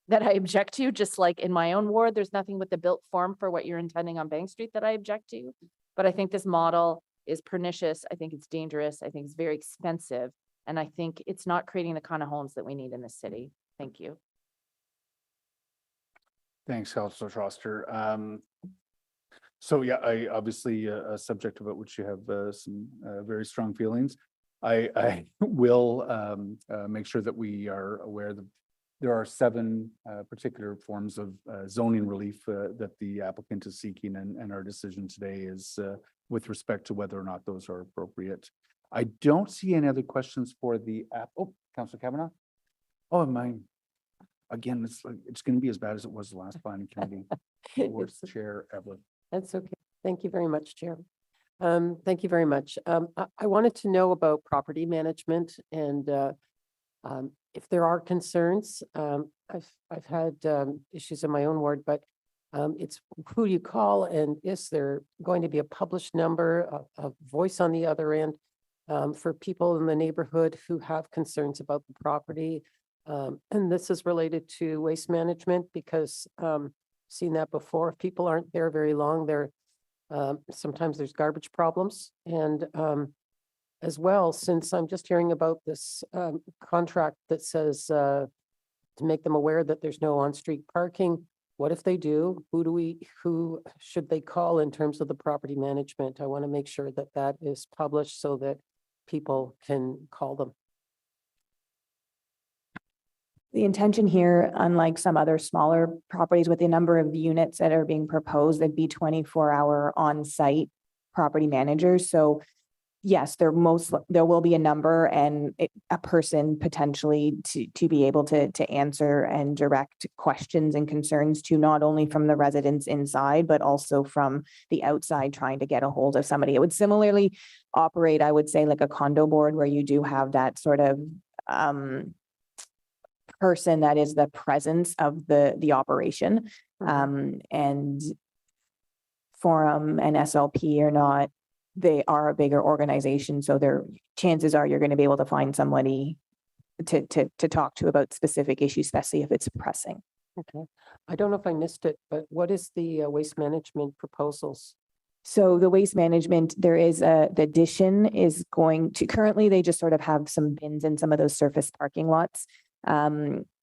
that I object to, just like in my own ward, there's nothing with the built form for what you're intending on Bank Street that I object to. But I think this model is pernicious. I think it's dangerous. I think it's very expensive. And I think it's not creating the kind of homes that we need in this city. Thank you. Thanks, Councillor Troster. So yeah, I obviously a subject about which you have some very strong feelings. I will make sure that we are aware there are 7 particular forms of zoning relief that the applicant is seeking, and our decision today is with respect to whether or not those are appropriate. I don't see any other questions for the app. Oh, Councillor Kavanaugh. Oh, mine. Again, it's going to be as bad as it was the last planning committee. Worst chair ever. That's okay. Thank you very much, Chair. Thank you very much. I wanted to know about property management and if there are concerns. I've had issues in my own ward, but it's who you call, and is there going to be a published number, a voice on the other end for people in the neighborhood who have concerns about the property? And this is related to waste management because seen that before. If people aren't there very long, sometimes there's garbage problems. And as well, since I'm just hearing about this contract that says to make them aware that there's no on-street parking, what if they do? Who should they call in terms of the property management? I want to make sure that that is published so that people can call them. The intention here, unlike some other smaller properties with the number of units that are being proposed, that'd be 24-hour on-site property managers. So yes, there will be a number and a person potentially to be able to answer and direct questions and concerns to not only from the residents inside, but also from the outside trying to get a hold of somebody. It would similarly operate, I would say, like a condo board where you do have that sort of person that is the presence of the operation. And Forum and SLP are not, they are a bigger organization. So chances are you're going to be able to find somebody to talk to about specific issues, especially if it's pressing. Okay. I don't know if I missed it, but what is the waste management proposals? So the waste management, there is the addition is going to, currently they just sort of have some bins in some of those surface parking lots.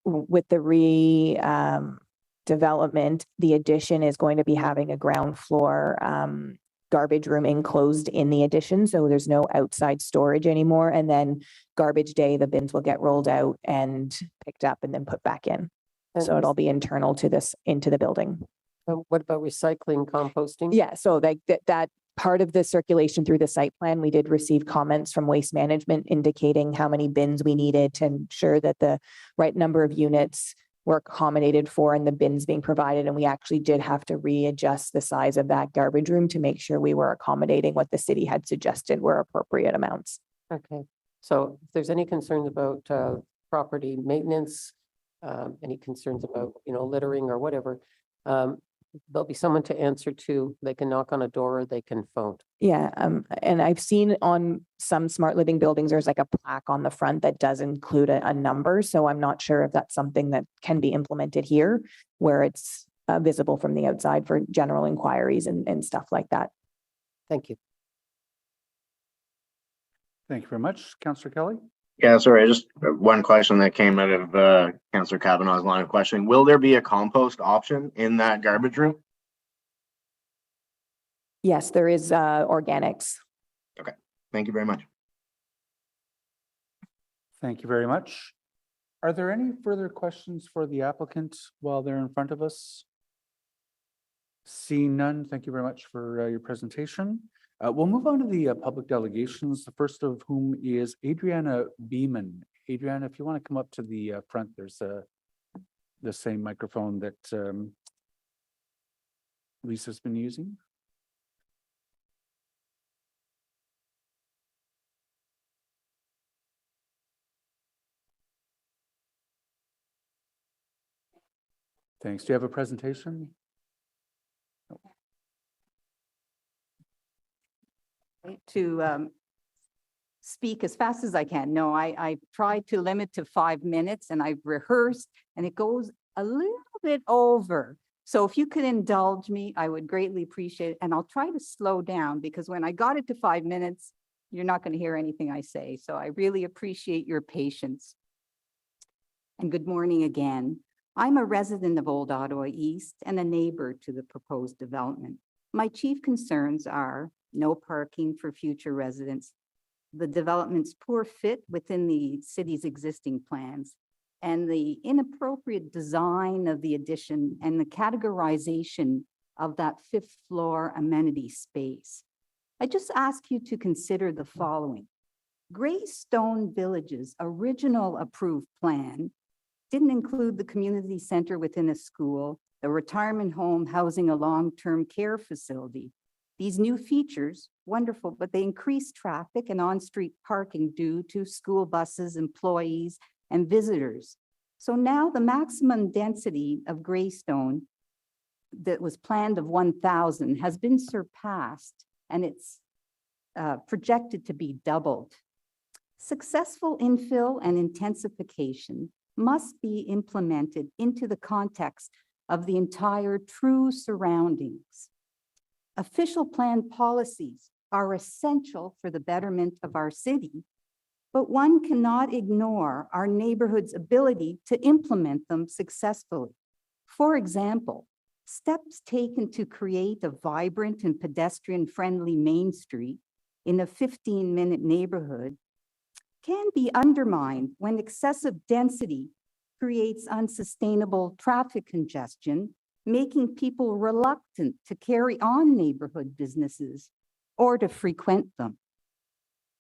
With the development, the addition is going to be having a ground floor garbage room enclosed in the addition. So there's no outside storage anymore. And then garbage day, the bins will get rolled out and picked up and then put back in. So it'll be internal to into the building. What about recycling, composting? Yeah, so that part of the circulation through the site plan, we did receive comments from Waste Management indicating how many bins we needed to ensure that the right number of units were accommodated for and the bins being provided. And we actually did have to readjust the size of that garbage room to make sure we were accommodating what the city had suggested were appropriate amounts. Okay. So if there's any concerns about property maintenance, any concerns about, littering or whatever, there'll be someone to answer to. They can knock on a door or they can phone. Yeah, and I've seen on some smart living buildings, there's like a plaque on the front that does include a number. So I'm not sure if that's something that can be implemented here where it's visible from the outside for general inquiries and stuff like that. Thank you. Thank you very much. Councillor Kelly? Yeah, sorry, just one question that came out of Councillor Kavanaugh's line of questioning. Will there be a compost option in that garbage room? Yes, there is organics. Okay, thank you very much. Thank you very much. Are there any further questions for the applicant while they're in front of us? Seeing none, thank you very much for your presentation. We'll move on to the public delegations, the first of whom is Adriana Beeman. Adriana, if you want to come up to the front, there's the same microphone that Lisa's been using. Thanks. Do you have a presentation? To speak as fast as I can. No, I tried to limit to 5 minutes and I've rehearsed and it goes a little bit over. So if you could indulge me, I would greatly appreciate it. And I'll try to slow down because when I got it to 5 minutes, you're not going to hear anything I say. So I really appreciate your patience. And good morning again. I'm a resident of Old Ottawa East and a neighbor to the proposed development. My chief concerns are no parking for future residents, the development's poor fit within the city's existing plans, and the inappropriate design of the addition and the categorization of that fifth floor amenity space. I just ask you to consider the following. Greystone Village's original approved plan didn't include the community center within a school, the retirement home housing a long-term care facility. These new features, wonderful, but they increase traffic and on-street parking due to school buses, employees, and visitors. So now the maximum density of Greystone that was planned of 1,000 has been surpassed, and it's projected to be doubled. Successful infill and intensification must be implemented into the context of the entire true surroundings. Official plan policies are essential for the betterment of our city, but one cannot ignore our neighborhood's ability to implement them successfully. For example, steps taken to create a vibrant and pedestrian-friendly Main Street in a 15-minute neighborhood can be undermined when excessive density creates unsustainable traffic congestion, making people reluctant to carry on neighborhood businesses or to frequent them.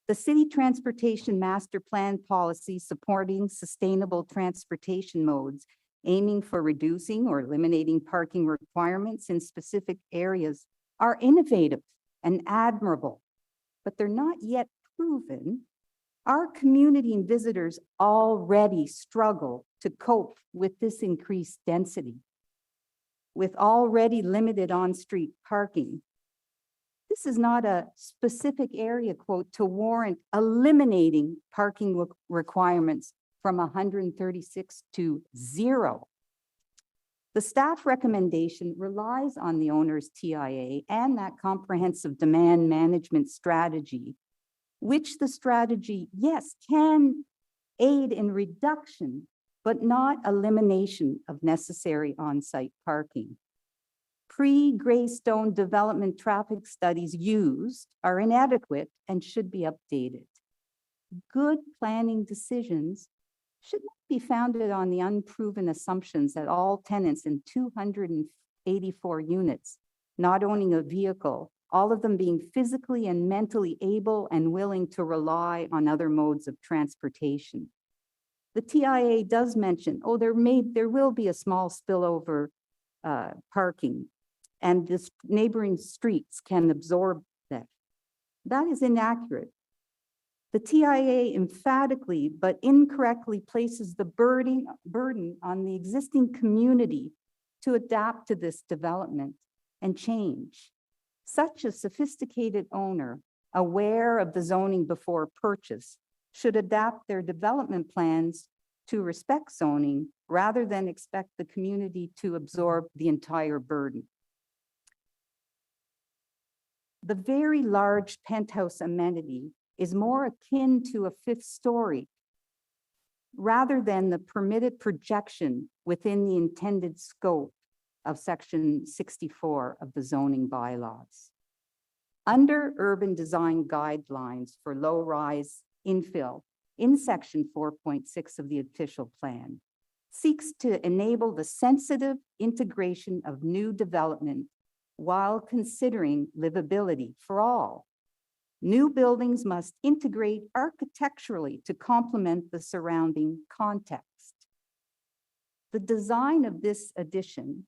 The City Transportation Master Plan policy supporting sustainable transportation modes, aiming for reducing or eliminating parking requirements in specific areas, are innovative and admirable, but they're not yet proven. Our community and visitors already struggle to cope with this increased density. With already limited on-street parking, this is not a specific area quote to warrant eliminating parking requirements from 136 to 0. The staff recommendation relies on the owner's TIA and that comprehensive demand management strategy, which the strategy, yes, can aid in reduction, but not elimination of necessary on-site parking. Pre-Greystone development traffic studies used are inadequate and should be updated. Good planning decisions should not be founded on the unproven assumptions that all tenants in 284 units not owning a vehicle, all of them being physically and mentally able and willing to rely on other modes of transportation. The TIA does mention, oh, there will be a small spillover parking, and this neighboring streets can absorb that. That is inaccurate. The TIA emphatically but incorrectly places the burden on the existing community to adapt to this development and change. Such a sophisticated owner, aware of the zoning before purchase, should adapt their development plans to respect zoning rather than expect the community to absorb the entire burden. The very large penthouse amenity is more akin to a fifth story rather than the permitted projection within the intended scope of Section 64 of the zoning bylaws. Under urban design guidelines for low-rise infill in Section 4.6 of the official plan, seeks to enable the sensitive integration of new development while considering livability for all. New buildings must integrate architecturally to complement the surrounding context. The design of this addition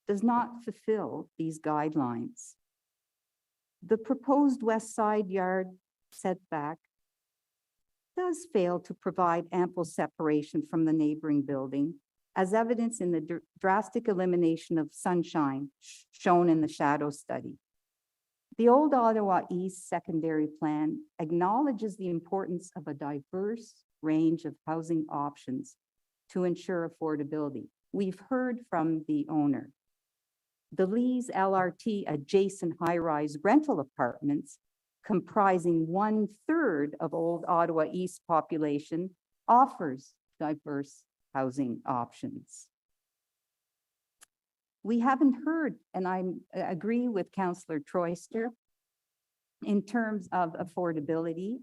does not fulfill these guidelines. The proposed west side yard setback does fail to provide ample separation from the neighboring building, as evidenced in the drastic elimination of sunshine shown in the shadow study. The Old Ottawa East Secondary Plan acknowledges the importance of a diverse range of housing options to ensure affordability. We've heard from the owner. The Lee's LRT adjacent high-rise rental apartments, comprising 1/3 of Old Ottawa East population, offers diverse housing options. We haven't heard, and I agree with Councillor Troyster in terms of affordability,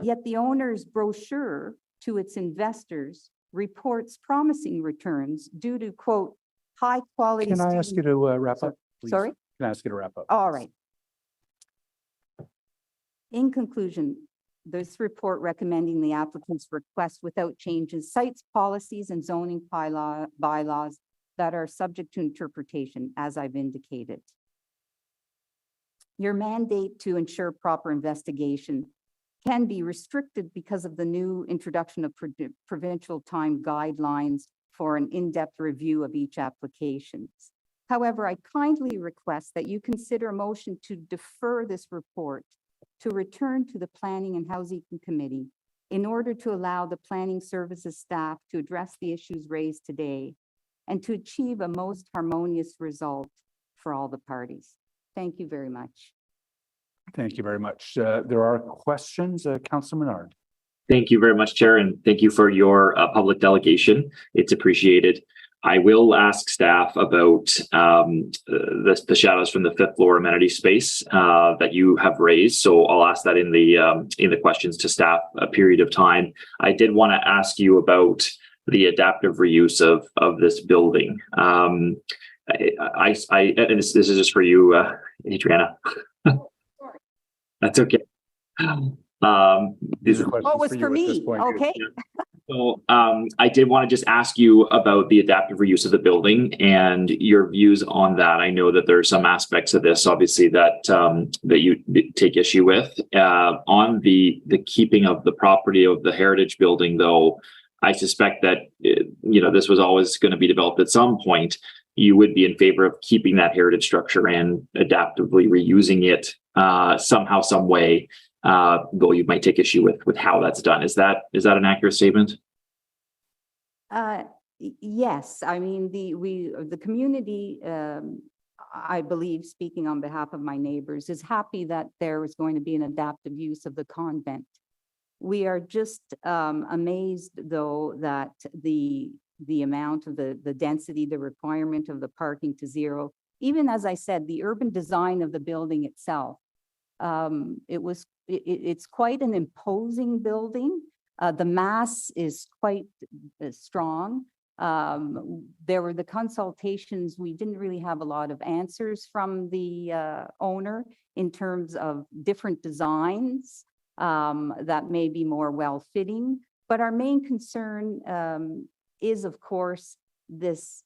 yet the owner's brochure to its investors reports promising returns due to, quote, high quality. Can I ask you to wrap up, please? Sorry? Can I ask you to wrap up? All right. In conclusion, this report recommending the applicant's request without changes cites policies and zoning bylaws that are subject to interpretation, as I've indicated. Your mandate to ensure proper investigation can be restricted because of the new introduction of provincial time guidelines for an in-depth review of each application. However, I kindly request that you consider a motion to defer this report to return to the Planning and Housing Committee in order to allow the planning services staff to address the issues raised today and to achieve a most harmonious result for all the parties. Thank you very much. Thank you very much. There are questions, Councilor Menard. Thank you very much, Chair, and thank you for your public delegation. It's appreciated. I will ask staff about the shadows from the fifth floor amenity space that you have raised. So I'll ask that in the questions to staff a period of time. I did want to ask you about the adaptive reuse of this building. And this is just for you, Adriana. That's okay. These are questions Oh, it was for me. Okay. So I did want to just ask you about the adaptive reuse of the building and your views on that. I know that there are some aspects of this, obviously, that that you take issue with. On the keeping of the property of the heritage building, though, I suspect that this was always going to be developed at some point. You would be in favor of keeping that heritage structure and adaptively reusing it somehow, some way. Though you might take issue with how that's done. Is that an accurate statement? Yes, I mean, the community, I believe, speaking on behalf of my neighbors, is happy that there is going to be an adaptive use of the convent. We are just amazed, though, that the amount of the density, the requirement of the parking to zero, even as I said, the urban design of the building itself, it's quite an imposing building. The mass is quite strong. There were the consultations. We didn't really have a lot of answers from the owner in terms of different designs that may be more well-fitting. But our main concern is, of course, this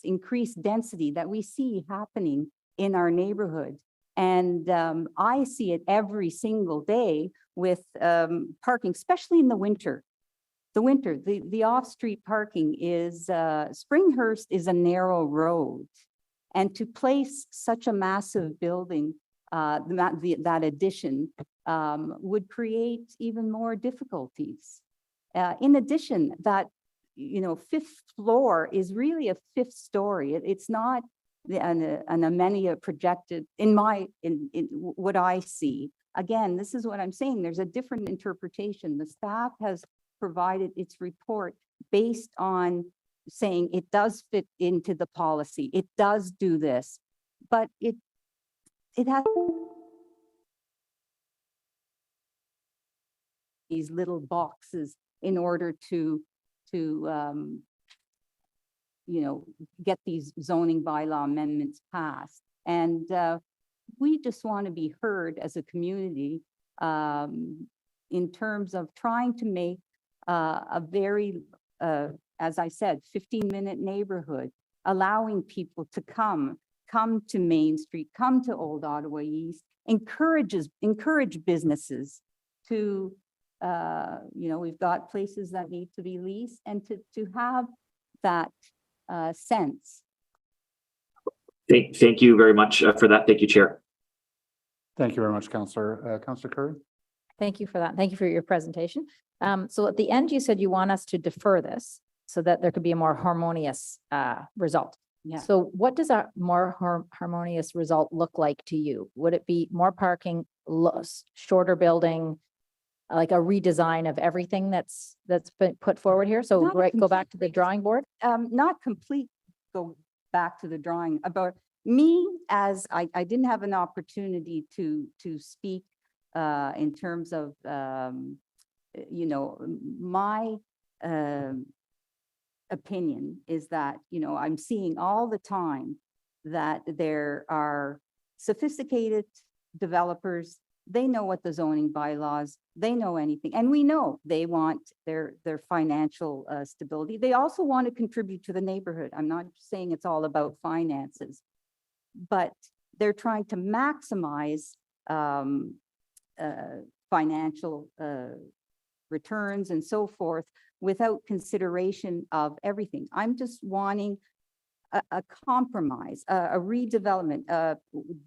increased density that we see happening in our neighborhood. And I see it every single day with parking, especially in the winter. The off-street parking is, Springhurst is a narrow road. And to place such a massive building, that addition would create even more difficulties. In addition, that, fifth floor is really a fifth story. It's not an amenity projected in what I see. Again, this is what I'm saying. There's a different interpretation. The staff has provided its report based on saying it does fit into the policy. It does do this, but it has these little boxes in order to get these zoning bylaw amendments passed. And we just want to be heard as a community in terms of trying to make a very, as I said, 15-minute neighborhood, allowing people to come to Main Street, come to Old Ottawa East, encourage businesses to, we've got places that need to be leased, and to have that sense. Thank you very much for that. Thank you, Chair. Thank you very much, Councillor. Councillor Curry. Thank you for that. Thank you for your presentation. So at the end, you said you want us to defer this so that there could be a more harmonious result. Yeah. So what does a more harmonious result look like to you? Would it be more parking, shorter building, like a redesign of everything that's been put forward here? So go back to the drawing board? Not complete, go back to the drawing. About me, as I didn't have an opportunity to speak in terms of you know, my opinion is that, you know, I'm seeing all the time that there are sophisticated developers. They know what the zoning bylaws, they know anything, and we know they want their financial stability. They also want to contribute to the neighborhood. I'm not saying it's all about finances, but they're trying to maximize financial returns and so forth without consideration of everything. I'm just wanting a compromise, a redevelopment.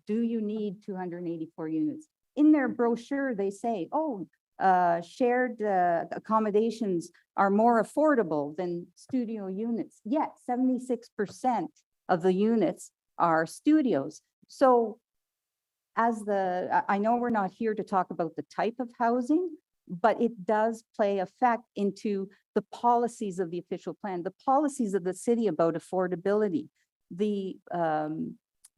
Do you need 284 units? In their brochure, they say, oh, shared accommodations are more affordable than studio units. Yet 76% of the units are studios. So I know we're not here to talk about the type of housing, but it does play effect into the policies of the official plan, the policies of the city about affordability, the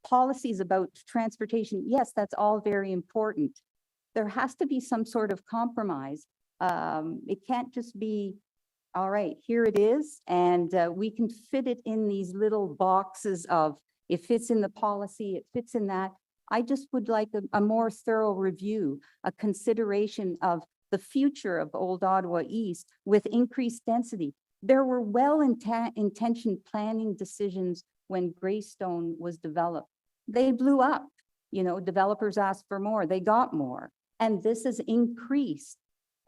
policies about transportation. Yes, that's all very important. There has to be some sort of compromise. It can't just be, all right, here it is, and we can fit it in these little boxes of, it fits in the policy, it fits in that. I just would like a more thorough review, a consideration of the future of Old Ottawa East with increased density. There were well-intentioned planning decisions when Greystone was developed. They blew up. You know, developers asked for more, they got more. And this has increased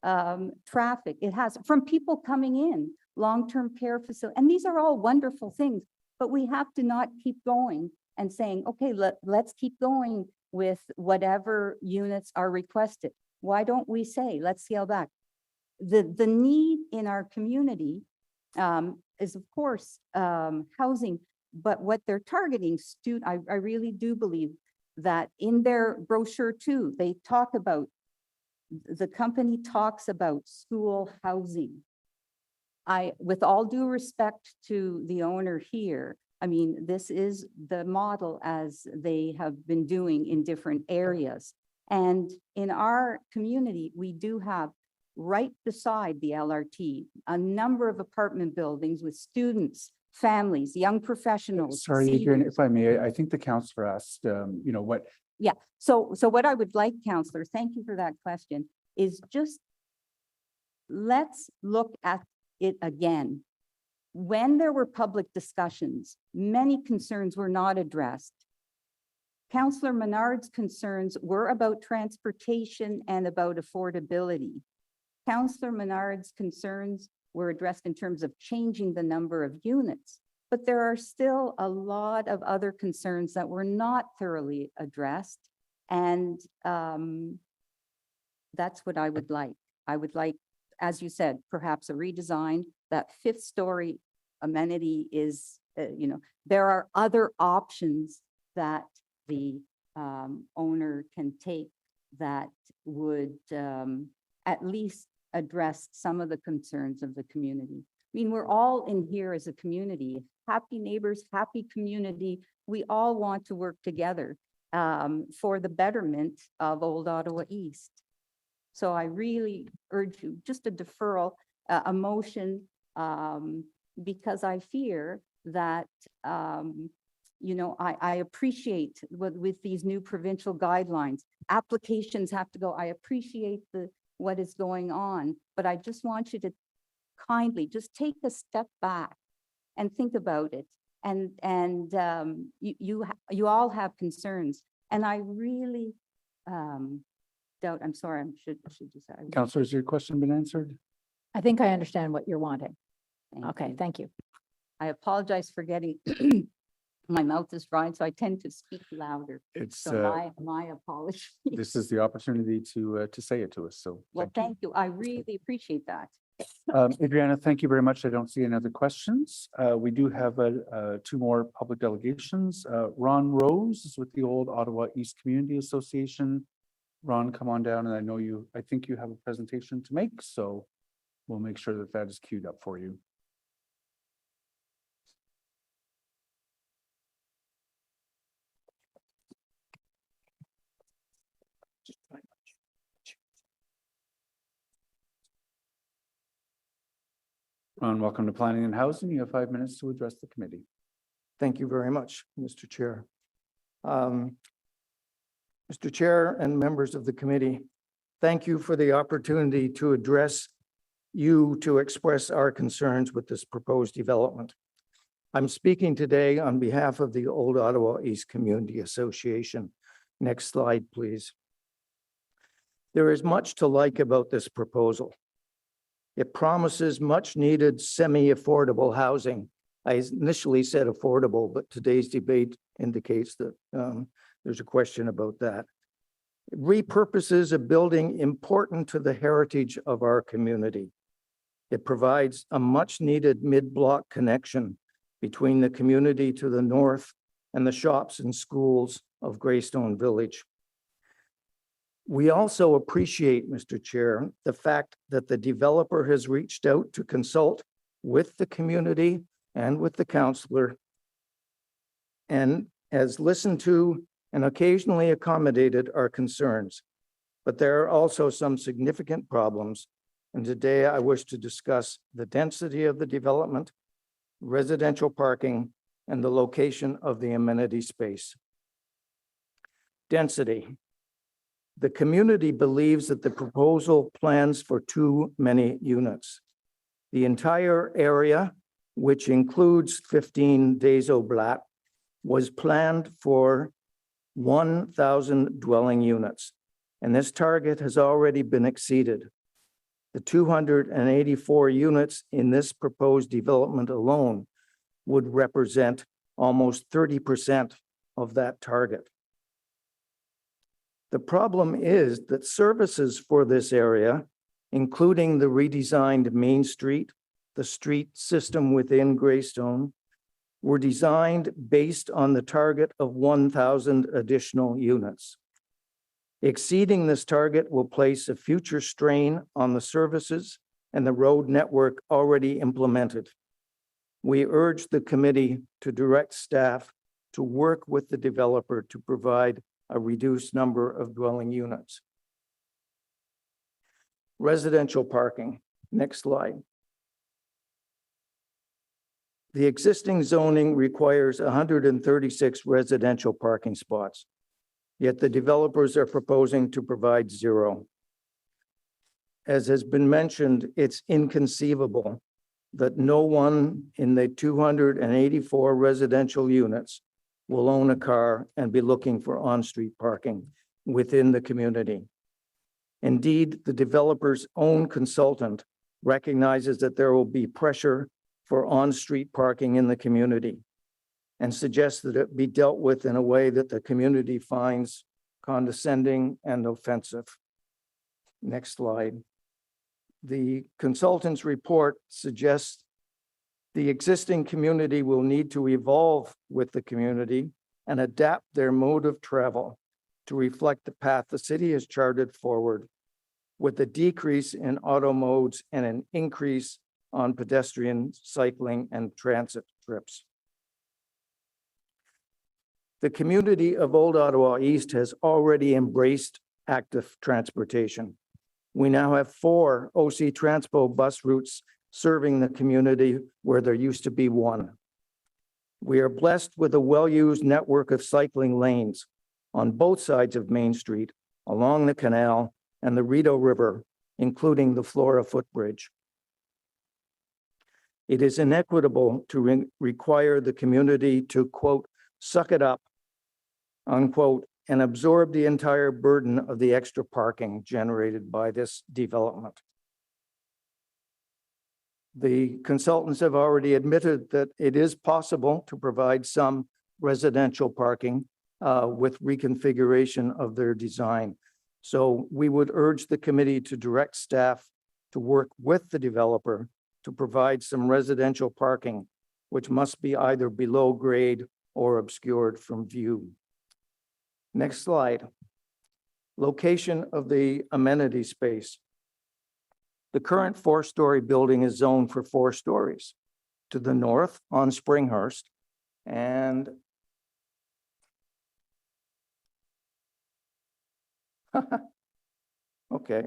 traffic. It has, from people coming in, long-term care facility, and these are all wonderful things, but we have to not keep going and saying, okay, let's keep going with whatever units are requested. Why don't we say, let's scale back? The need in our community is, of course, housing, but what they're targeting, I really do believe that in their brochure too, they talk about, the company talks about school housing. With all due respect to the owner here, I mean, this is the model as they have been doing in different areas. And in our community, we do have right beside the LRT, a number of apartment buildings with students, families, young professionals. Sorry, Adrian, seniors. if I may, I think the counselor asked, you know, what. Yeah, so what I would like, Counselor, thank you for that question, is just let's look at it again. When there were public discussions, many concerns were not addressed. Councillor Menard's concerns were about transportation and about affordability. Councillor Menard's concerns were addressed in terms of changing the number of units, but there are still a lot of other concerns that were not thoroughly addressed. And that's what I would like. I would like, as you said, perhaps a redesign. That fifth story amenity is, you know, there are other options that the owner can take that would at least address some of the concerns of the community. I mean, we're all in here as a community, happy neighbors, happy community. We all want to work together for the betterment of Old Ottawa East. So I really urge you, just a deferral, a motion, because I fear that, you know, I appreciate with these new provincial guidelines, applications have to go. I appreciate what is going on, but I just want you to kindly just take a step back and think about it. And you all have concerns, and I really doubt. I'm sorry. I should just say. Counselor, has your question been answered? I think I understand what you're wanting. Okay, thank you. I apologize for getting my mouth is dry, so I tend to speak louder. It's So my apologies. this is the opportunity to say it to us. So Well, thank you. I really appreciate that. Adriana, thank you very much. I don't see any other questions. We do have two more public delegations. Ron Rose is with the Old Ottawa East Community Association. Ron, come on down, and I think you have a presentation to make, so we'll make sure that that is queued up for you. Ron, welcome to Planning and Housing. You have 5 minutes to address the committee. Thank you very much, Mr. Chair. Mr. Chair and members of the committee, thank you for the opportunity to address you to express our concerns with this proposed development. I'm speaking today on behalf of the Old Ottawa East Community Association. Next slide, please. There is much to like about this proposal. It promises much needed semi-affordable housing. I initially said affordable, but today's debate indicates that there's a question about that. It repurposes a building important to the heritage of our community. It provides a much needed mid-block connection between the community to the north and the shops and schools of Greystone Village. We also appreciate, Mr. Chair, the fact that the developer has reached out to consult with the community and with the councillor and has listened to and occasionally accommodated our concerns. But there are also some significant problems. And today I wish to discuss the density of the development, residential parking, and the location of the amenity space. Density. The community believes that the proposal plans for too many units. The entire area, which includes 15 Des Oblat, was planned for 1,000 dwelling units, and this target has already been exceeded. The 284 units in this proposed development alone would represent almost 30% of that target. The problem is that services for this area, including the redesigned Main Street, the street system within Greystone, were designed based on the target of 1,000 additional units. Exceeding this target will place a future strain on the services and the road network already implemented. We urge the committee to direct staff to work with the developer to provide a reduced number of dwelling units. Residential parking. Next slide. The existing zoning requires 136 residential parking spots, yet the developers are proposing to provide 0. As has been mentioned, it's inconceivable that no one in the 284 residential units will own a car and be looking for on-street parking within the community. Indeed, the developer's own consultant recognizes that there will be pressure for on-street parking in the community and suggests that it be dealt with in a way that the community finds condescending and offensive. Next slide. The consultant's report suggests the existing community will need to evolve with the community and adapt their mode of travel to reflect the path the city has charted forward, with a decrease in auto modes and an increase on pedestrian, cycling, and transit trips. The community of Old Ottawa East has already embraced active transportation. We now have 4 OC Transpo bus routes serving the community where there used to be 1. We are blessed with a well-used network of cycling lanes on both sides of Main Street, along the canal and the Rideau River, including the Flora footbridge. It is inequitable to require the community to, quote, suck it up, unquote, and absorb the entire burden of the extra parking generated by this development. The consultants have already admitted that it is possible to provide some residential parking with reconfiguration of their design. So we would urge the committee to direct staff to work with the developer to provide some residential parking, which must be either below grade or obscured from view. Next slide. Location of the amenity space. The current 4-story building is zoned for 4 stories. To the north on Springhurst and okay.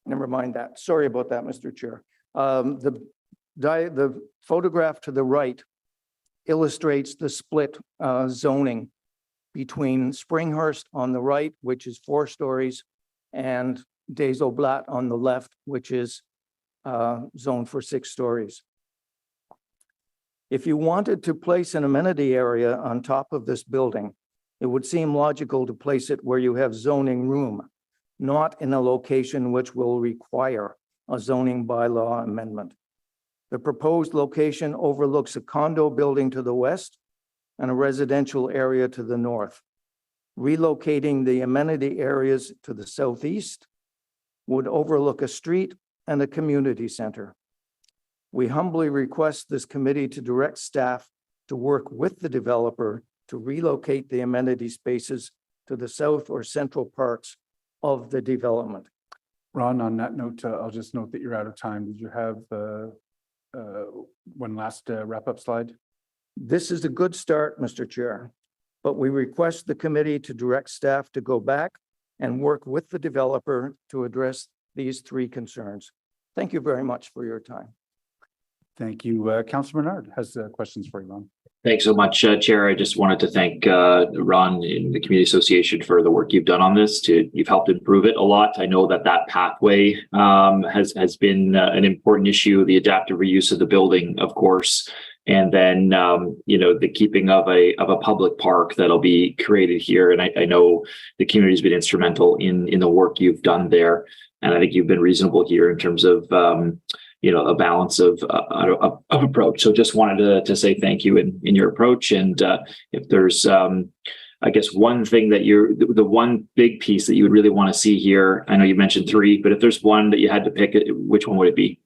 Never mind that. Sorry about that, Mr. Chair. The photograph to the right illustrates the split zoning between Springhurst on the right, which is 4 stories, and Des Oblat on the left, which is zoned for 6 stories. If you wanted to place an amenity area on top of this building, it would seem logical to place it where you have zoning room, not in a location which will require a zoning bylaw amendment. The proposed location overlooks a condo building to the west and a residential area to the north. Relocating the amenity areas to the southeast would overlook a street and a community center. We humbly request this committee to direct staff to work with the developer to relocate the amenity spaces to the south or central parts of the development. Ron, on that note, I'll just note that you're out of time. Did you have one last wrap-up slide? This is a good start, Mr. Chair, but we request the committee to direct staff to go back and work with the developer to address these 3 concerns. Thank you very much for your time. Thank you. Councillor Bernard has questions for you, Ron. Thanks so much, Chair. I just wanted to thank Ron and the Community Association for the work you've done on this. You've helped improve it a lot. I know that pathway has been an important issue, the adaptive reuse of the building, of course, and then the keeping of a public park that'll be created here. And I know the community's been instrumental in the work you've done there, and I think you've been reasonable here in terms of a balance of approach. So just wanted to say thank you in your approach. And if there's, I guess, one thing that the one big piece that you would really want to see here, I know you mentioned 3, but if there's one that you had to pick, which one would it be?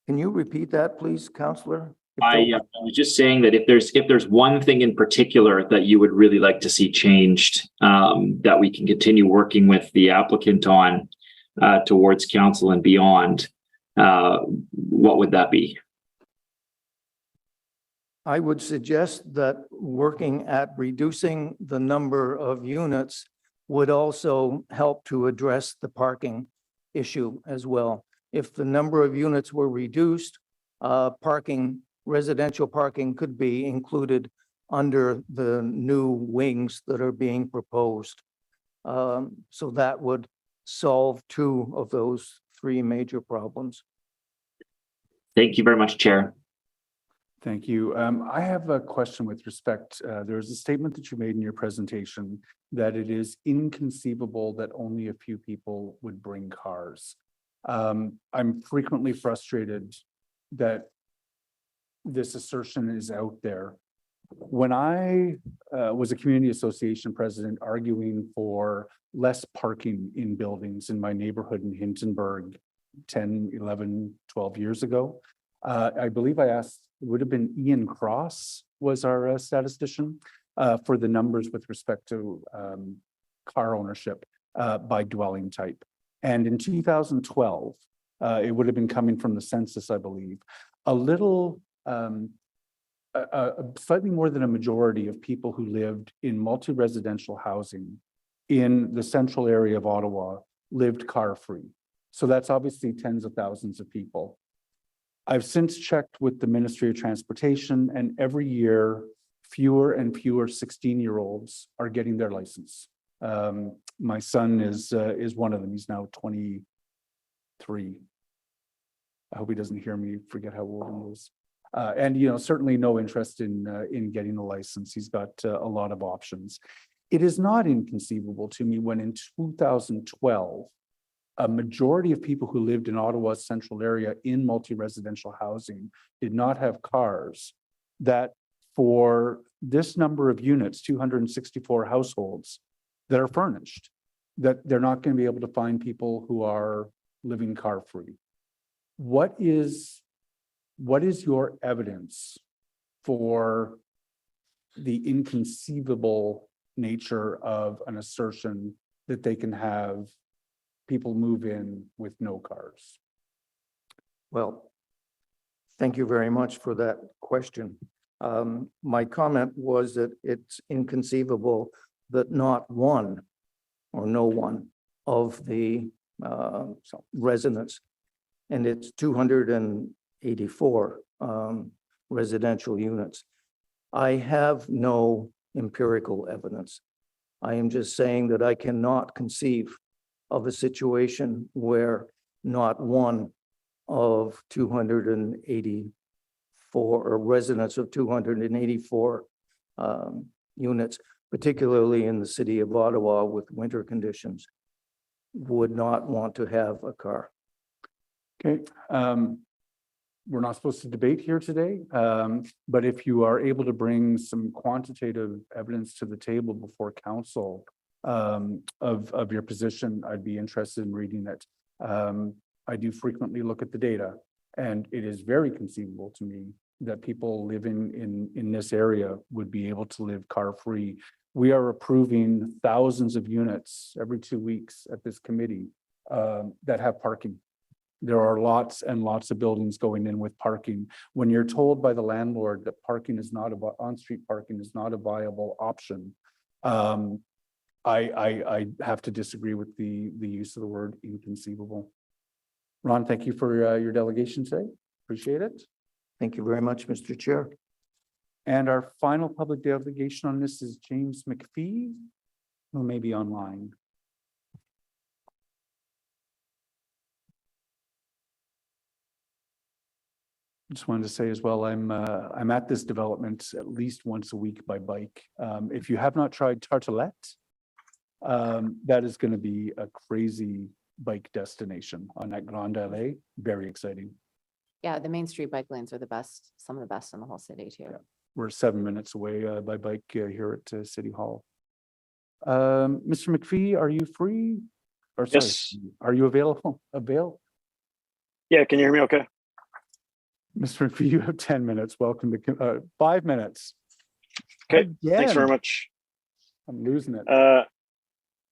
Can you repeat that, please, Councillor? I was just saying that if there's one thing in particular that you would really like to see changed, that we can continue working with the applicant on towards council and beyond, what would that be? I would suggest that working at reducing the number of units would also help to address the parking issue as well. If the number of units were reduced, residential parking could be included under the new wings that are being proposed. So that would solve 2 of those 3 major problems. Thank you very much, Chair. Thank you. I have a question with respect. There's a statement that you made in your presentation that it is inconceivable that only a few people would bring cars. I'm frequently frustrated that this assertion is out there. When I was a community association president arguing for less parking in buildings in my neighborhood in Hintonburg 10, 11, 12 years ago, I believe I asked, it would have been Ian Cross was our statistician for the numbers with respect to car ownership by dwelling type. And in 2012, it would have been coming from the census, I believe, slightly more than a majority of people who lived in multi-residential housing in the central area of Ottawa lived car-free. So that's obviously tens of thousands of people. I've since checked with the Ministry of Transportation, and every year, fewer and fewer 16-year-olds are getting their license. My son is one of them. He's now 23. I hope he doesn't hear me forget how old he is. And certainly no interest in getting a license. He's got a lot of options. It is not inconceivable to me when in 2012, a majority of people who lived in Ottawa's central area in multi-residential housing did not have cars, that for this number of units, 264 households that are furnished, that they're not going to be able to find people who are living car-free. What is your evidence for the inconceivable nature of an assertion that they can have people move in with no cars? Well, thank you very much for that question. My comment was that it's inconceivable that not one or no one of the residents. And it's 284 residential units. I have no empirical evidence. I am just saying that I cannot conceive of a situation where not one of 284 or residents of 284 units, particularly in the city of Ottawa with winter conditions, would not want to have a car. Okay, we're not supposed to debate here today, but if you are able to bring some quantitative evidence to the table before council of your position, I'd be interested in reading it. I do frequently look at the data, and it is very conceivable to me that people living in this area would be able to live car-free. We are approving thousands of units every 2 weeks at this committee that have parking. There are lots and lots of buildings going in with parking. When you're told by the landlord that parking is not on-street parking is not a viable option, I have to disagree with the use of the word inconceivable. Ron, thank you for your delegation today. Appreciate it. Thank you very much, Mr. Chair. And our final public delegation on this is James McPhee, who may be online. Just wanted to say as well, I'm at this development at least once a week by bike. If you have not tried Tartelette, that is going to be a crazy bike destination on that Grande Allée. Very exciting. Yeah, the Main Street bike lanes are the best, some of the best in the whole city too. Yeah. We're 7 minutes away by bike here at City Hall. Mr. McPhee, are you free? Or sorry, Yes. Are you available? Yeah, can you hear me okay? Mr. McPhee, you have 10 minutes. Welcome to 5 minutes. Okay, thanks very Again. much. I'm losing it.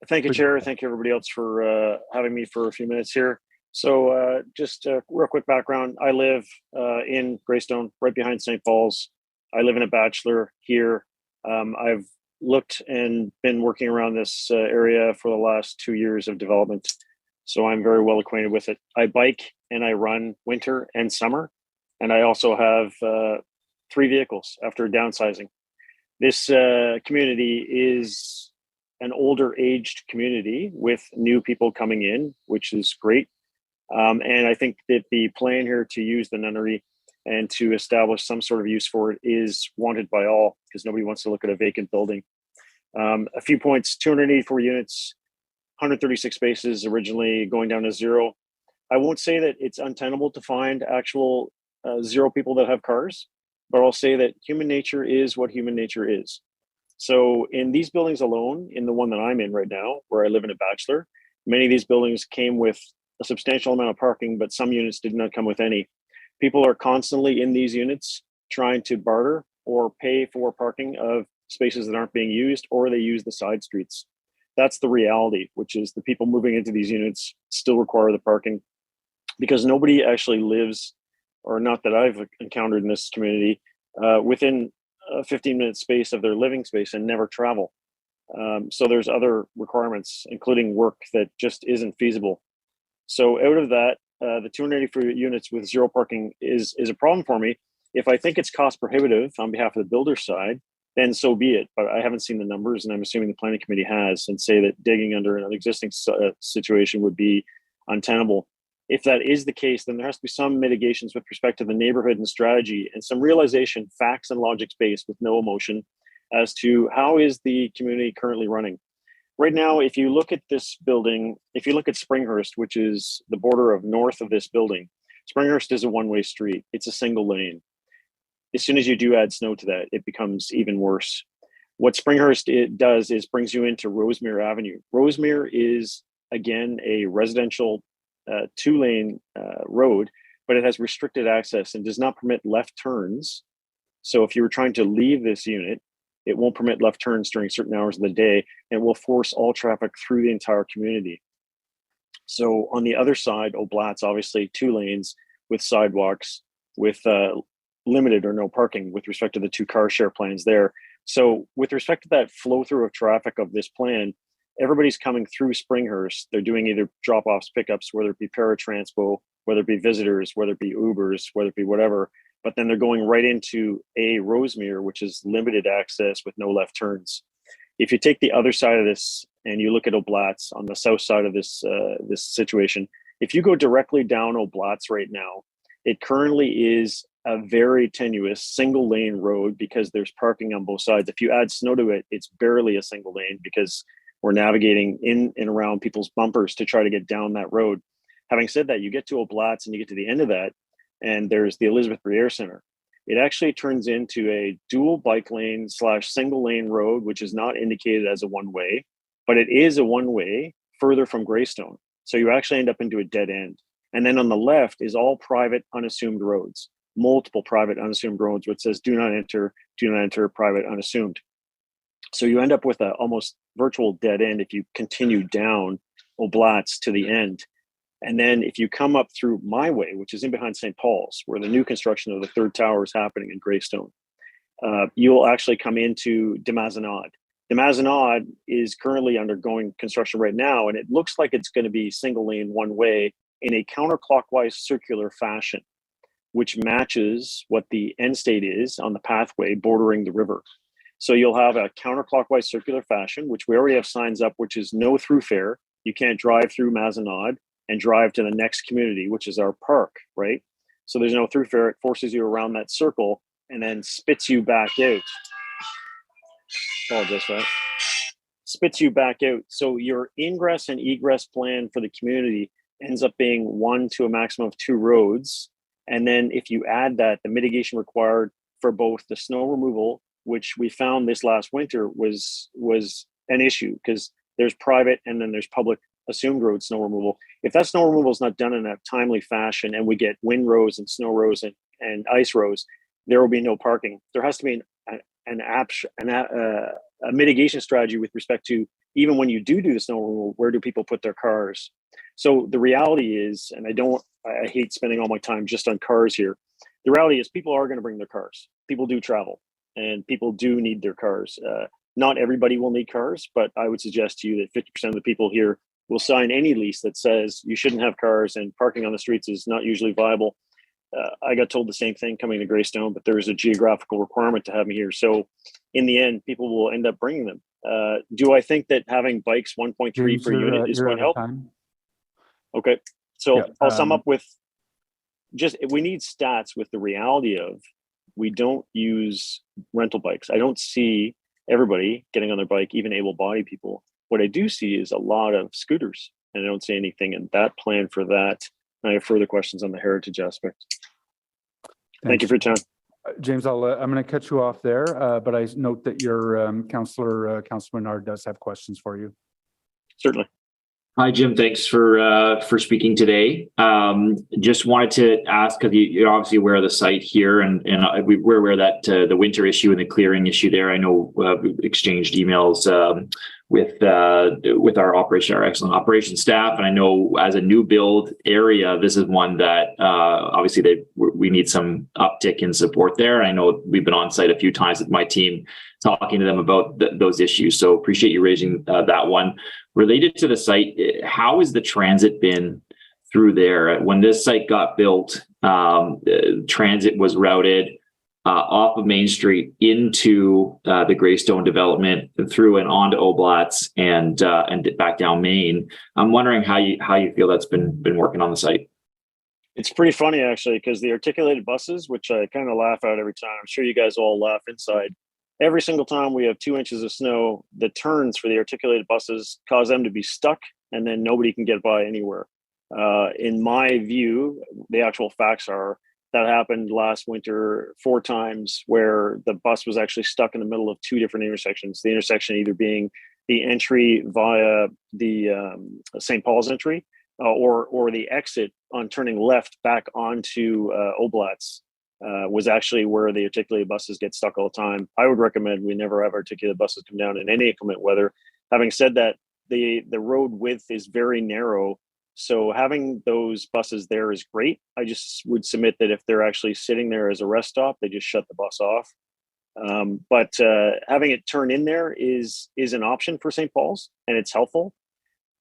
Thank you, Good. Chair. Thank you, everybody else, for having me for a few minutes here. So just a real quick background. I live in Greystone, right behind St. Paul's. I live in a bachelor here. I've looked and been working around this area for the last 2 years of development. So I'm very well acquainted with it. I bike and I run winter and summer. And I also have 3 vehicles after downsizing. This community is an older aged community with new people coming in, which is great. And I think that the plan here to use the nunnery and to establish some sort of use for it is wanted by all, because nobody wants to look at a vacant building. A few points: 284 units, 136 spaces originally, going down to 0. I won't say that it's untenable to find actual 0 people that have cars, but I'll say that human nature is what human nature is. So in these buildings alone, in the one that I'm in right now, where I live in a bachelor, many of these buildings came with a substantial amount of parking, but some units did not come with any. People are constantly in these units trying to barter or pay for parking of spaces that aren't being used, or they use the side streets. That's the reality, which is the people moving into these units still require the parking, because nobody actually lives, or not that I've encountered in this community, within a 15-minute space of their living space and never travel. So there's other requirements, including work, that just isn't feasible. So out of that, the 284 units with 0 parking is a problem for me. If I think it's cost prohibitive on behalf of the builder side, then so be it. But I haven't seen the numbers, and I'm assuming the planning committee has, and say that digging under an existing situation would be untenable. If that is the case, then there has to be some mitigations with respect to the neighborhood and strategy, and some realization, facts and logic based, with no emotion, as to how is the community currently running. Right now, if you look at this building, if you look at Springhurst, which is the border of north of this building, Springhurst is a one-way street. It's a single lane. As soon as you do add snow to that, it becomes even worse. What Springhurst does is brings you into Rosemere Avenue. Rosemere is, again, a residential 2-lane road, but it has restricted access and does not permit left turns. So if you were trying to leave this unit, it won't permit left turns during certain hours of the day, and will force all traffic through the entire community. So on the other side, Oblat's obviously 2 lanes with sidewalks, with limited or no parking with respect to the 2 car share plans there. So with respect to that flow through of traffic of this plan, everybody's coming through Springhurst. They're doing either drop-offs, pickups, whether it be paratranspo, whether it be visitors, whether it be Ubers, whether it be whatever. But then they're going right into Rosemere, which is limited access with no left turns. If you take the other side of this and you look at Oblatz on the south side of this this situation, if you go directly down Oblatz right now, it currently is a very tenuous single lane road because there's parking on both sides. If you add snow to it, it's barely a single lane because we're navigating in and around people's bumpers to try to get down that road. Having said that, you get to Oblatz and you get to the end of that, and there's the Elizabeth Briere Center. It actually turns into a dual bike lane / single lane road, which is not indicated as a one-way, but it is a one-way further from Greystone. So you actually end up into a dead end. And then on the left is all private unassumed roads, multiple private unassumed roads, which says do not enter private unassumed. So you end up with a almost virtual dead end if you continue down Oblatz to the end. And then if you come up through my way, which is in behind St. Paul's, where the new construction of the third tower is happening in Greystone, you'll actually come into de Mazenod. De Mazenod is currently undergoing construction right now, and it looks like it's going to be single lane one way in a counterclockwise circular fashion, which matches what the end state is on the pathway bordering the river. So you'll have a counterclockwise circular fashion, which we already have signs up, which is no throughfare. You can't drive through Mazenod and drive to the next community, which is our park, right? So there's no throughfare. It forces you around that circle and then spits you back out. Apologize for that. Spits you back out. So your ingress and egress plan for the community ends up being 1 to a maximum of 2 roads. And then if you add that, the mitigation required for both the snow removal, which we found this last winter was an issue because there's private and then there's public assumed road snow removal. If that snow removal is not done in a timely fashion and we get wind rows and snow rows and ice rows, there will be no parking. There has to be a mitigation strategy with respect to even when you do the snow removal, where do people put their cars? So the reality is, and I hate spending all my time just on cars here. The reality is people are going to bring their cars. People do travel and people do need their cars. Not everybody will need cars, but I would suggest to you that 50% of the people here will sign any lease that says you shouldn't have cars and parking on the streets is not usually viable. I got told the same thing coming to Greystone, but there is a geographical requirement to have me here. So in the end, people will end up bringing them. Do I think that having bikes 1.3 James, per unit is going to help? Okay. So Yeah, I'll sum up with we need stats with the reality of we don't use rental bikes. I don't see everybody getting on their bike, even able-bodied people. What I do see is a lot of scooters, and I don't see anything in that plan for that. And I have further questions on the heritage aspect. Thank you for your time. James, I'm going to cut you off there, but I note that your Councillor Menard does have questions for you. Certainly. Hi, Jim. Thanks for speaking today. Just wanted to ask, because you're obviously aware of the site here, and we're aware that the winter issue and the clearing issue there. I know we've exchanged emails with our excellent operations staff, and I know as a new build area, this is one that obviously we need some uptick in support there. I know we've been on site a few times with my team talking to them about those issues. So appreciate you raising that one. Related to the site, how has the transit been through there? When this site got built, transit was routed off of Main Street into the Greystone development, through and onto Oblatz and back down Main. I'm wondering how you feel that's been working on the site. It's pretty funny actually, because the articulated buses, which I kind of laugh at every time, I'm sure you guys all laugh inside. Every single time we have 2 inches of snow, the turns for the articulated buses cause them to be stuck, and then nobody can get by anywhere. In my view, the actual facts are that happened last winter 4 times, where the bus was actually stuck in the middle of 2 different intersections. The intersection either being the entry via the St. Paul's entry, or the exit on turning left back onto Oblatz. Was actually where the articulated buses get stuck all the time. I would recommend we never have articulated buses come down in any inclement weather. Having said that, the road width is very narrow, so having those buses there is great. I just would submit that if they're actually sitting there as a rest stop, they just shut the bus off. But having it turn in there is an option for St. Paul's, and it's helpful.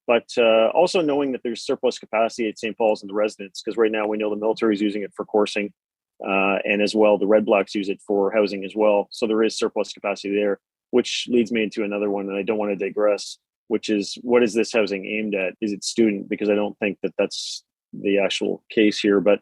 But also knowing that there's surplus capacity at St. Paul's and the residents, because right now we know the military is using it for coursing, and as well the Red Blacks use it for housing as well. So there is surplus capacity there, which leads me into another one, and I don't want to digress, which is, what is this housing aimed at? Is it student? Because I don't think that that's the actual case here, but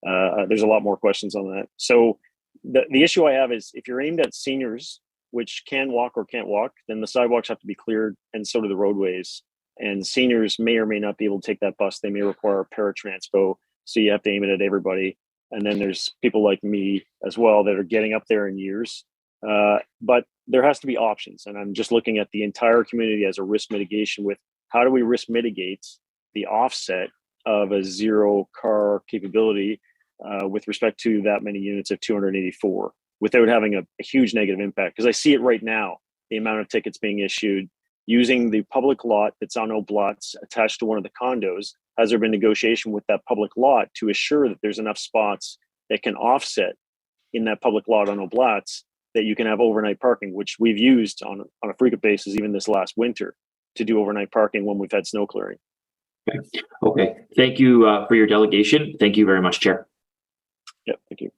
there's a lot more questions on that. So the issue I have is, if you're aimed at seniors, which can walk or can't walk, then the sidewalks have to be cleared, and so do the roadways. And seniors may or may not be able to take that bus. They may require paratranspo, so you have to aim it at everybody. And then there's people like me as well that are getting up there in years. But there has to be options, and I'm just looking at the entire community as a risk mitigation with, how do we risk mitigate the offset of a zero car capability with respect to that many units of 284 without having a huge negative impact? Because I see it right now, the amount of tickets being issued using the public lot that's on Oblats attached to one of the condos. Has there been negotiation with that public lot to assure that there's enough spots that can offset in that public lot on Oblats, that you can have overnight parking, which we've used on a frequent basis, even this last winter, to do overnight parking when we've had snow clearing? Okay. Thank you for your delegation. Thank you very much, Chair. Yeah, thank you.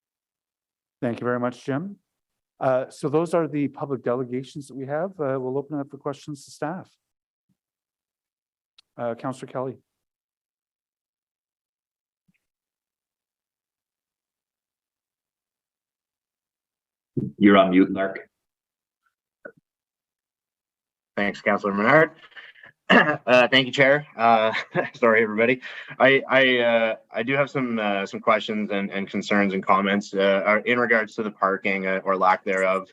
Thank you very much, Jim. So those are the public delegations that we have. We'll open it up for questions to staff. Councillor Kelly. You're on mute, Mark. Thanks, Councillor Menard. Thank you, Chair. Sorry, everybody. I do have some questions and concerns and comments in regards to the parking or lack thereof.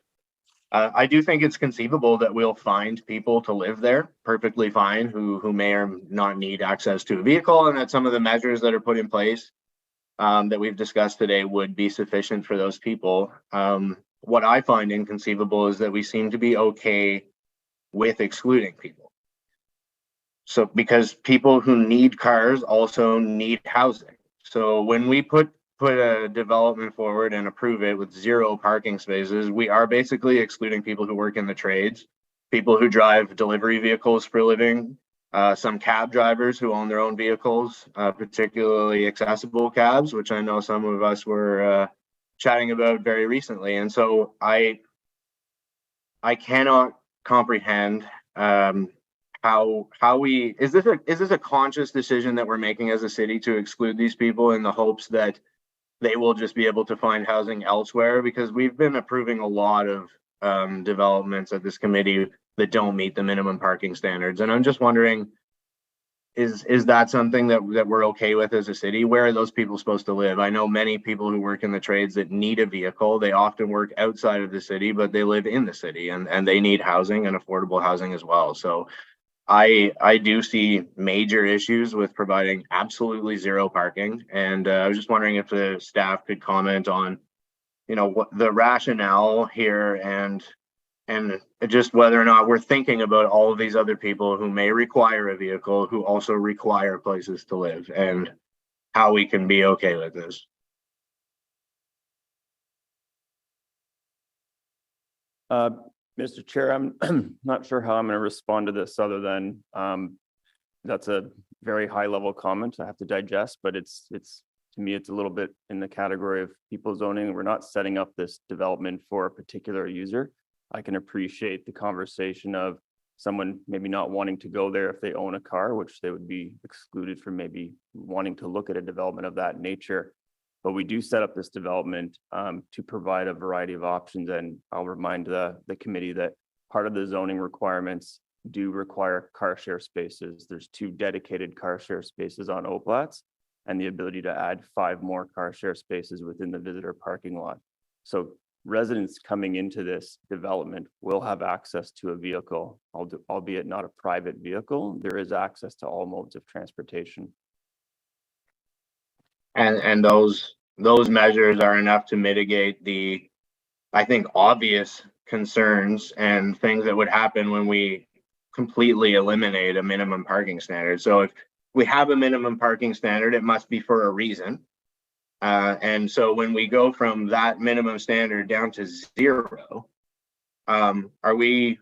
I do think it's conceivable that we'll find people to live there perfectly fine who may or not need access to a vehicle, and that some of the measures that are put in place that we've discussed today would be sufficient for those people. What I find inconceivable is that we seem to be okay with excluding people. So because people who need cars also need housing. So when we put a development forward and approve it with 0 parking spaces, we are basically excluding people who work in the trades, people who drive delivery vehicles for a living, some cab drivers who own their own vehicles, particularly accessible cabs, which I know some of us were chatting about very recently. And so I cannot comprehend how we, is this a conscious decision that we're making as a city to exclude these people in the hopes that they will just be able to find housing elsewhere? Because we've been approving a lot of developments at this committee that don't meet the minimum parking standards. And I'm just wondering, is that something that we're okay with as a city? Where are those people supposed to live? I know many people who work in the trades that need a vehicle. They often work outside of the city, but they live in the city, and they need housing and affordable housing as well. So I do see major issues with providing absolutely 0 parking. And I was just wondering if the staff could comment on, what the rationale here and just whether or not we're thinking about all of these other people who may require a vehicle, who also require places to live, and how we can be okay with this. Mr. Chair, I'm not sure how I'm going to respond to this other than that's a very high level comment I have to digest, but it's to me, it's a little bit in the category of people zoning. We're not setting up this development for a particular user. I can appreciate the conversation of someone maybe not wanting to go there if they own a car, which they would be excluded from maybe wanting to look at a development of that nature. But we do set up this development to provide a variety of options. And I'll remind the committee that part of the zoning requirements do require car share spaces. There's 2 dedicated car share spaces on Oblats and the ability to add 5 more car share spaces within the visitor parking lot. So residents coming into this development will have access to a vehicle, albeit not a private vehicle. There is access to all modes of transportation. And those measures are enough to mitigate the, I think, obvious concerns and things that would happen when we completely eliminate a minimum parking standard. So if we have a minimum parking standard, it must be for a reason. And so when we go from that minimum standard down to 0, are we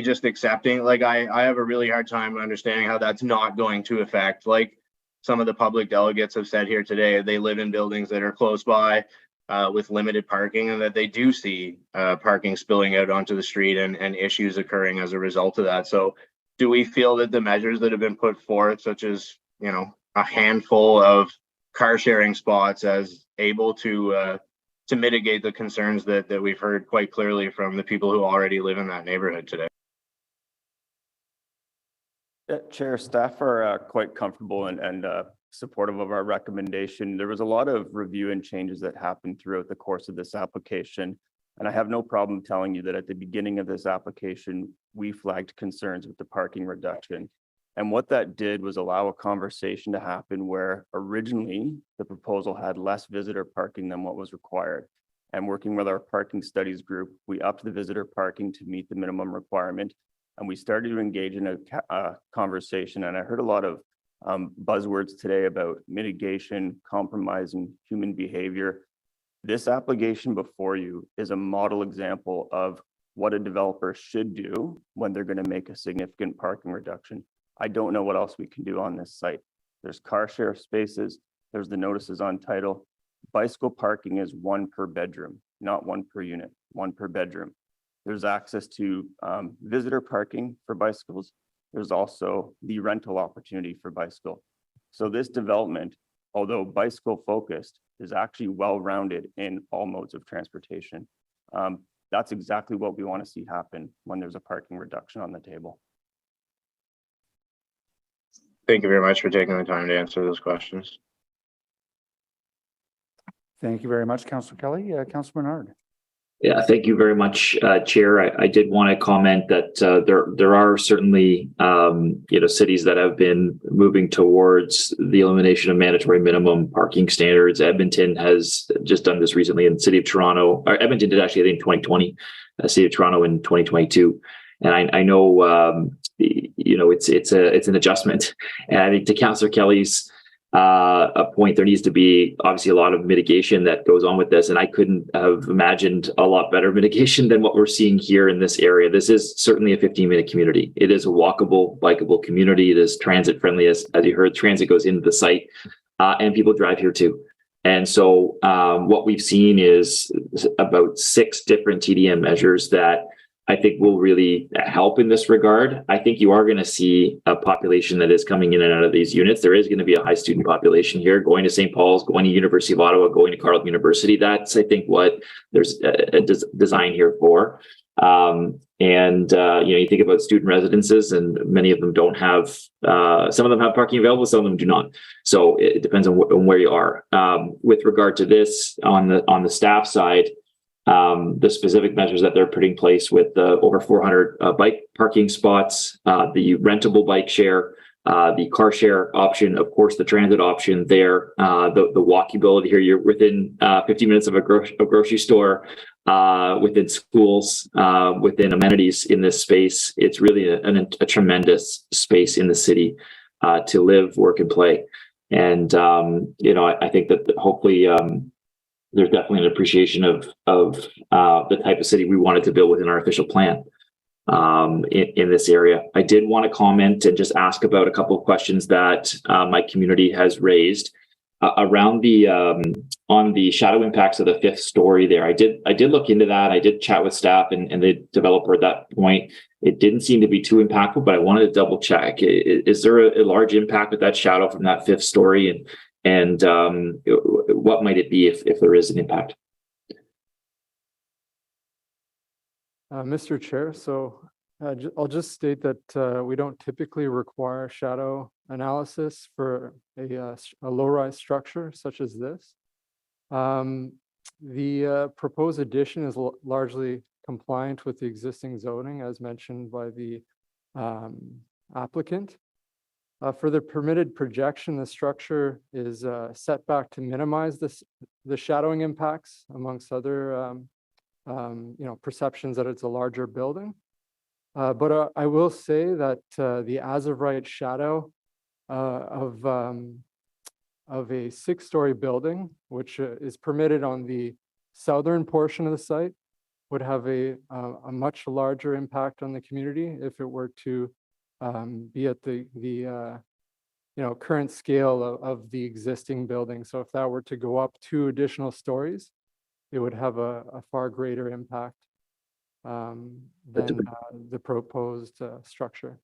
just accepting? Like, I have a really hard time understanding how that's not going to affect, like some of the public delegates have said here today, they live in buildings that are close by with limited parking, and that they do see parking spilling out onto the street and issues occurring as a result of that. So do we feel that the measures that have been put forth, such as, you know, a handful of car sharing spots, as able to mitigate the concerns that we've heard quite clearly from the people who already live in that neighborhood today? Chair, staff are quite comfortable and supportive of our recommendation. There was a lot of review and changes that happened throughout the course of this application. And I have no problem telling you that at the beginning of this application, we flagged concerns with the parking reduction. And what that did was allow a conversation to happen where originally the proposal had less visitor parking than what was required. And working with our parking studies group, we upped the visitor parking to meet the minimum requirement. And we started to engage in a conversation. And I heard a lot of buzzwords today about mitigation, compromise, and human behavior. This application before you is a model example of what a developer should do when they're going to make a significant parking reduction. I don't know what else we can do on this site. There's car share spaces. There's the notices on title. Bicycle parking is 1 per bedroom, not 1 per unit, 1 per bedroom. There's access to visitor parking for bicycles. There's also the rental opportunity for bicycle. So this development, although bicycle focused, is actually well-rounded in all modes of transportation. That's exactly what we want to see happen when there's a parking reduction on the table. Thank you very much for taking the time to answer those questions. Thank you very much, Councillor Kelly. Councillor Bernard. Yeah, thank you very much, Chair. I did want to comment that there are certainly cities that have been moving towards the elimination of mandatory minimum parking standards. Edmonton has just done this recently, in the City of Toronto. Or Edmonton did actually, I think, in 2020. City of Toronto in 2022. And I know it's an adjustment. And I think to Councillor Kelly's a point, there needs to be obviously a lot of mitigation that goes on with this, and I couldn't have imagined a lot better mitigation than what we're seeing here in this area. This is certainly a 15-minute community. It is a walkable, bikeable community. It is transit friendly, as you heard. Transit goes into the site, and people drive here too. And so what we've seen is about 6 different TDM measures that I think will really help in this regard. I think you are going to see a population that is coming in and out of these units. There is going to be a high student population here, going to St. Paul's, going to University of Ottawa, going to Carleton University. That's, I think, what there's a design here for. You think about student residences, and many of them don't have, some of them have parking available, some of them do not. So it depends on where you are. With regard to this, on the staff side, the specific measures that they're putting in place with over 400 bike parking spots, the rentable bike share, the car share option, of course, the transit option there, the walkability here. You're within 15 minutes of a grocery store, within schools, within amenities in this space. It's really a tremendous space in the city to live, work, and play. And I think that hopefully there's definitely an appreciation of the type of city we wanted to build within our official plan in this area. I did want to comment and just ask about a couple of questions that my community has raised around on the shadow impacts of the 5th story there. I did look into that. I did chat with staff and the developer at that point. It didn't seem to be too impactful, but I wanted to double check. Is there a large impact with that shadow from that 5th story? And what might it be if there is an impact? Mr. Chair, so I'll just state that we don't typically require shadow analysis for a low-rise structure such as this. The proposed addition is largely compliant with the existing zoning as mentioned by the applicant. For the permitted projection, the structure is set back to minimize the shadowing impacts, amongst other perceptions that it's a larger building. But I will say that the as of right shadow of of a 6-story building, which is permitted on the southern portion of the site, would have a much larger impact on the community if it were to be at the current scale of the existing building. So if that were to go up 2 additional stories, it would have a far greater impact than the proposed structure.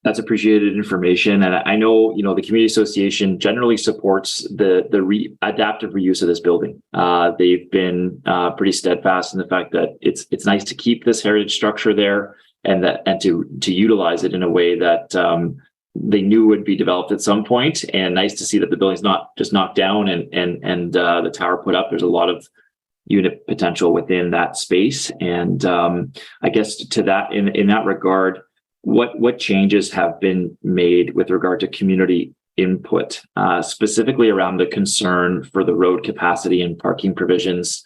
That's appreciated information. And I know, the Community Association generally supports the adaptive reuse of this building. They've been pretty steadfast in the fact that it's nice to keep this heritage structure there and to utilize it in a way that they knew would be developed at some point. And nice to see that the building's not just knocked down and the tower put up. There's a lot of unit potential within that space. And I guess to that, in that regard, what changes have been made with regard to community input, specifically around the concern for the road capacity and parking provisions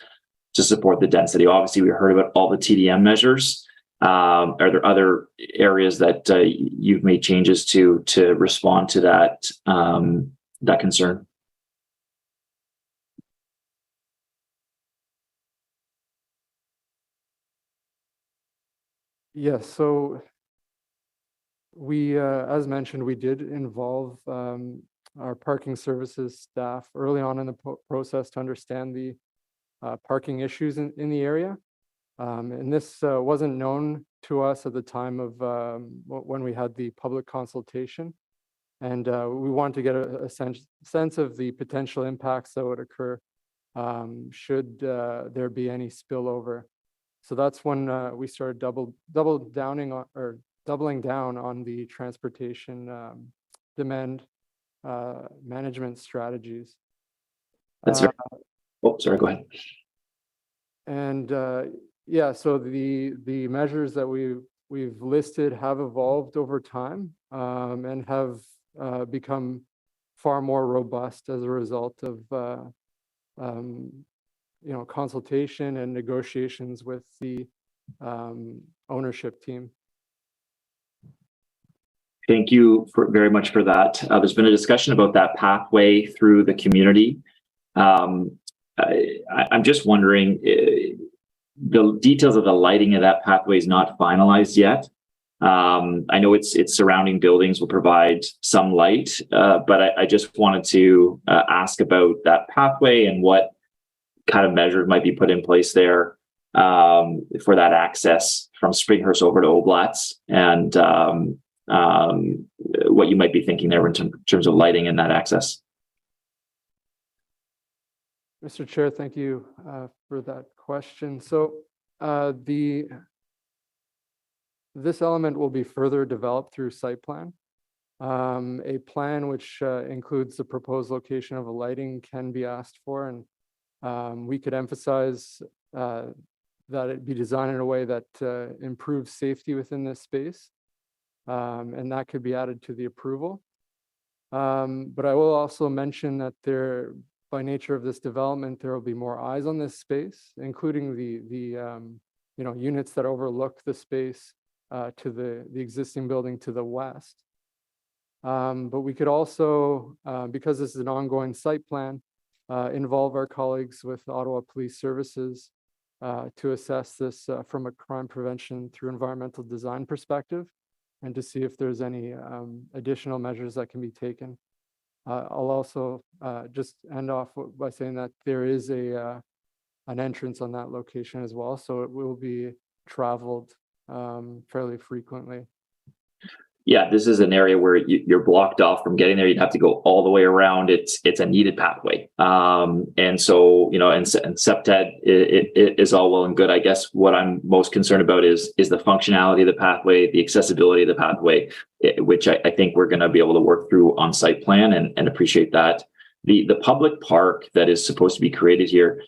to support the density? Obviously, we heard about all the TDM measures. Are there other areas that you've made changes to respond to that concern? Yes, so we, as mentioned, we did involve our parking services staff early on in the process to understand the parking issues in the area. And this wasn't known to us at the time of when we had the public consultation. And we wanted to get a sense of the potential impacts that would occur should there be any spillover. So that's when we started doubling down on the transportation demand management strategies. That's right. Oh, sorry, go ahead. And yeah, so the measures that we've listed have evolved over time and have become far more robust as a result of consultation and negotiations with the ownership team. Thank you very much for that. There's been a discussion about that pathway through the community. I'm just wondering, the details of the lighting of that pathway is not finalized yet. I know its surrounding buildings will provide some light, but I just wanted to ask about that pathway and what kind of measures might be put in place there for that access from Springhurst over to Oblats, and what you might be thinking there in terms of lighting and that access. Mr. Chair, thank you for that question. So this element will be further developed through site plan. A plan which includes the proposed location of a lighting can be asked for, and we could emphasize that it be designed in a way that improves safety within this space, and that could be added to the approval. But I will also mention that by nature of this development, there will be more eyes on this space, including the units that overlook the space to the existing building to the west. But we could also, because this is an ongoing site plan, involve our colleagues with Ottawa Police Services to assess this from a crime prevention through environmental design perspective, and to see if there's any additional measures that can be taken. I'll also just end off by saying that there is an entrance on that location as well, so it will be traveled fairly frequently. Yeah, this is an area where you're blocked off from getting there. You'd have to go all the way around. It's a needed pathway. And so, and SEPTED, it is all well and good. I guess what I'm most concerned about is the functionality of the pathway, the accessibility of the pathway, which I think we're going to be able to work through on site plan and appreciate that. The public park that is supposed to be created here,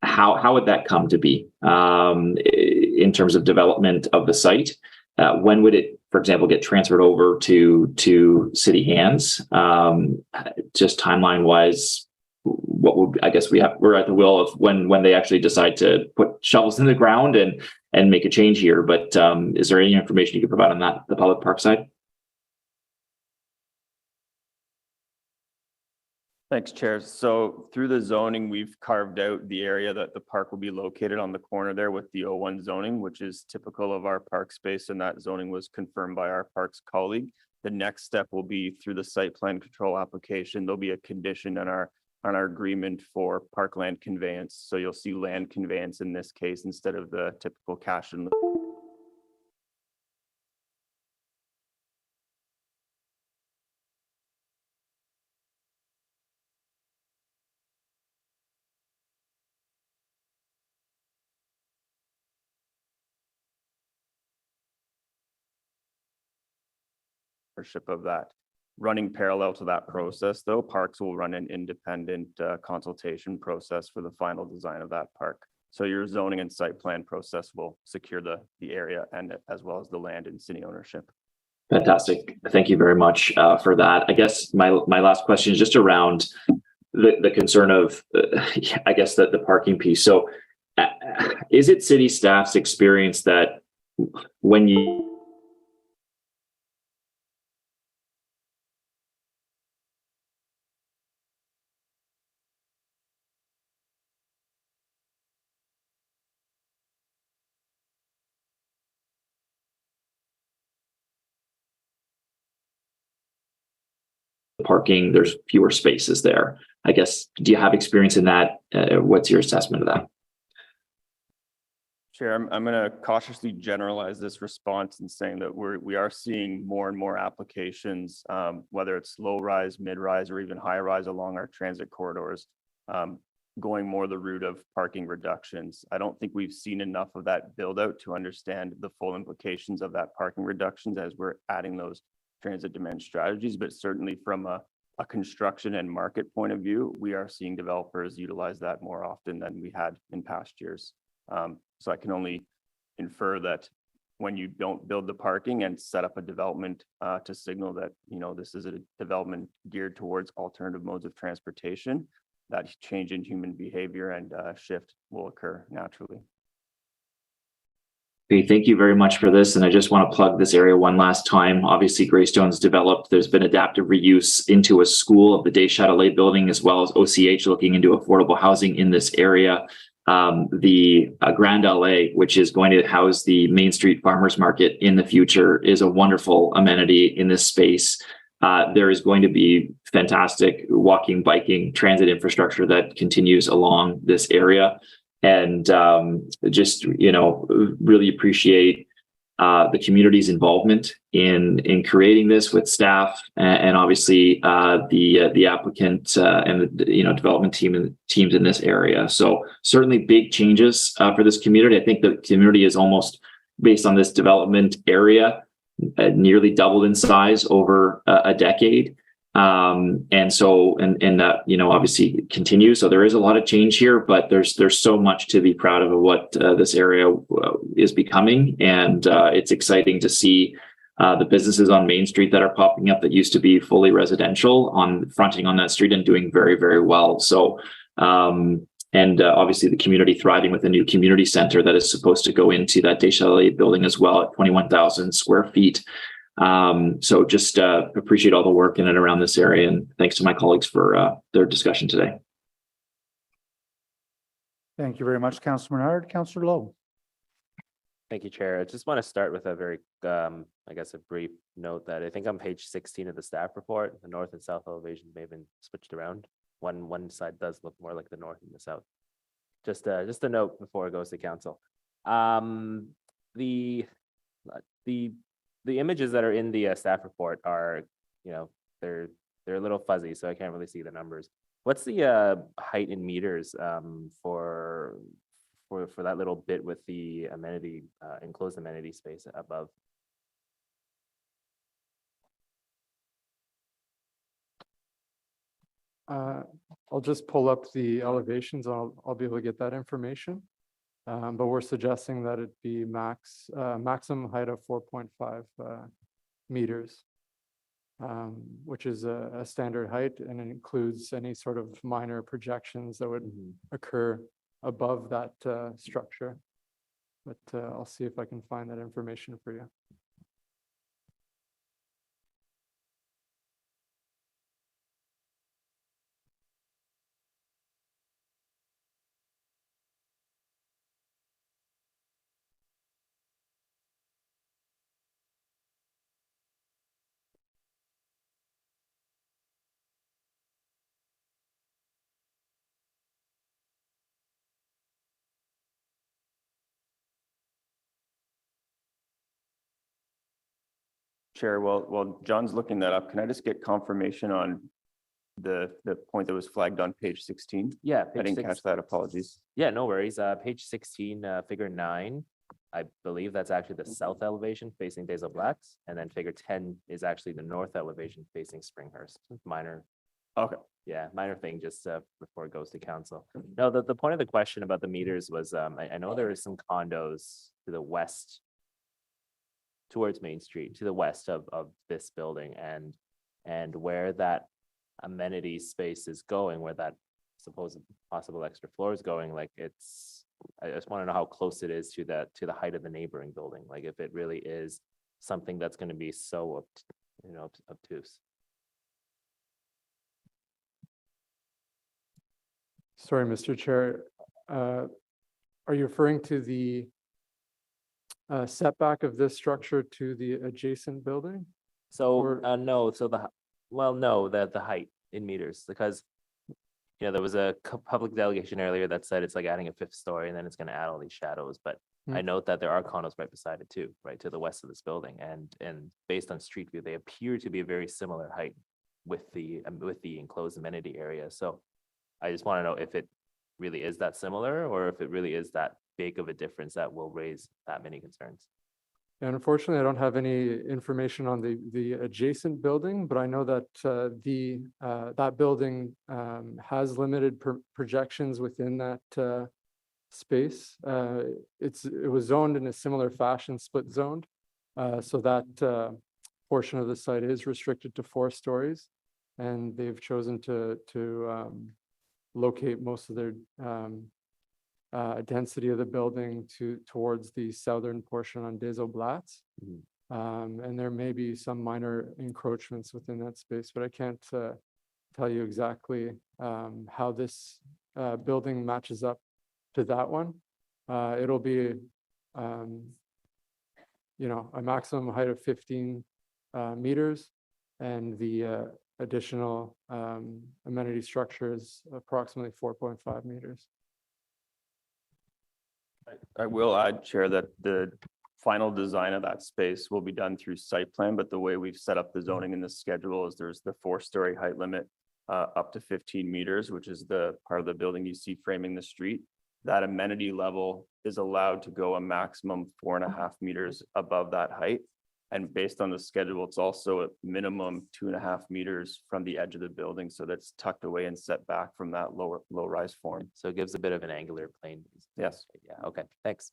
how would that come to be in terms of development of the site? When would it, for example, get transferred over to city hands? Just timeline wise, what would, I guess we're at the will of when they actually decide to put shovels in the ground and make a change here. But is there any information you could provide on that, the public park side? Thanks, Chair. So through the zoning, we've carved out the area that the park will be located on the corner there with the O1 zoning, which is typical of our park space, and that zoning was confirmed by our parks colleague. The next step will be through the site plan control application. There'll be a condition on our agreement for parkland conveyance. So you'll see land conveyance in this case instead of the typical cash and ownership of that. Running parallel to that process, though, parks will run an independent consultation process for the final design of that park. So your zoning and site plan process will secure the area and as well as the land and city ownership. Fantastic. Thank you very much for that. I guess my last question is just around the concern of, I guess, the parking piece. So is it city staff's experience that when you parking, there's fewer spaces there? I guess, do you have experience in that? What's your assessment of that? Chair, I'm going to cautiously generalize this response in saying that we are seeing more and more applications, whether it's low rise, mid rise, or even high rise along our transit corridors, going more the route of parking reductions. I don't think we've seen enough of that build out to understand the full implications of that parking reductions as we're adding those transit demand strategies, but certainly from a construction and market point of view, we are seeing developers utilize that more often than we had in past years. So I can only infer that when you don't build the parking and set up a development to signal that, you know, this is a development geared towards alternative modes of transportation, that change in human behavior and shift will occur naturally. Okay, thank you very much for this. And I just want to plug this area one last time. Obviously, Greystone's developed, there's been adaptive reuse into a school of the Day Chatelet building, as well as OCH looking into affordable housing in this area. The Grand LA, which is going to house the Main Street Farmers Market in the future, is a wonderful amenity in this space. There is going to be fantastic walking, biking, transit infrastructure that continues along this area. And just, you know, really appreciate the community's involvement in creating this with staff and obviously the applicant and the, you know, development teams in this area. So certainly big changes for this community. I think the community is almost, based on this development area, nearly doubled in size over a decade. And so, and that, you know, obviously continues. So there is a lot of change here, but there's so much to be proud of what this area is becoming. And it's exciting to see the businesses on Main Street that are popping up that used to be fully residential fronting on that street and doing very, very well. So, and obviously the community thriving with a new community center that is supposed to go into that Day Chatelet building as well at 21,000 square feet. So just appreciate all the work in and around this area, and thanks to my colleagues for their discussion today. Thank you very much, Councillor Menard. Councillor Lowe. Thank you, Chair. I just want to start with a very, I guess, a brief note that I think on page 16 of the staff report, the north and south elevations may have been switched around. One side does look more like the north and the south. Just a note before it goes to council. The images that are in the staff report are, you know, they're a little fuzzy, so I can't really see the numbers. What's the height in meters for that little bit with the amenity enclosed amenity space above? I'll just pull up the elevations. I'll be able to get that information. But we're suggesting that it be maximum height of 4.5 meters, which is a standard height, and it includes any sort of minor projections that would occur above that structure. But I'll see if I can find that information for you. Chair, while John's looking that up, can I just get confirmation on the point that was flagged on page 16? Yeah. I page didn't six- catch that. Apologies. Yeah, no worries. Page 16, figure 9. I believe that's actually the south elevation facing Days of Blacks, and then figure 10 is actually the north elevation facing Springhurst. Minor. Okay. Yeah, minor thing just before it goes to council. No, the point of the question about the meters was I know there is some condos to the west towards Main Street, to the west of this building, and where that amenity space is going, where that supposed possible extra floor is going, like I just want to know how close it is to the height of the neighboring building, like if it really is something that's going to be so obtuse. Sorry, Mr. Chair. Are you referring to the setback of this structure to the adjacent building? So no, so the height in meters, because there was a public delegation earlier that said it's like adding a 5th story and then it's going to add all these shadows. But I note that there are condos right beside it too, right to the west of this building, and based on street view, they appear to be a very similar height with the enclosed amenity area. So I just want to know if it really is that similar, or if it really is that big of a difference that will raise that many concerns. And unfortunately, I don't have any information on the adjacent building, but I know that that building has limited projections within that space. It was zoned in a similar fashion, split zoned, so that portion of the site is restricted to 4 stories, and they've chosen to locate most of their density of the building towards the southern portion on Des Oblats. And there may be some minor encroachments within that space, but I can't tell you exactly how this building matches up to that one. It'll be, a maximum height of 15 meters, and the additional amenity structure is approximately 4.5 meters. I will add, Chair, that the final design of that space will be done through site plan, but the way we've set up the zoning in the schedule is there's the 4-story height limit up to 15 meters, which is the part of the building you see framing the street. That amenity level is allowed to go a maximum 4.5 meters above that height. And based on the schedule, it's also a minimum 2.5 meters from the edge of the building. So that's tucked away and set back from that low rise form. So it gives a bit of an angular plane. Yes. Yeah, okay, thanks.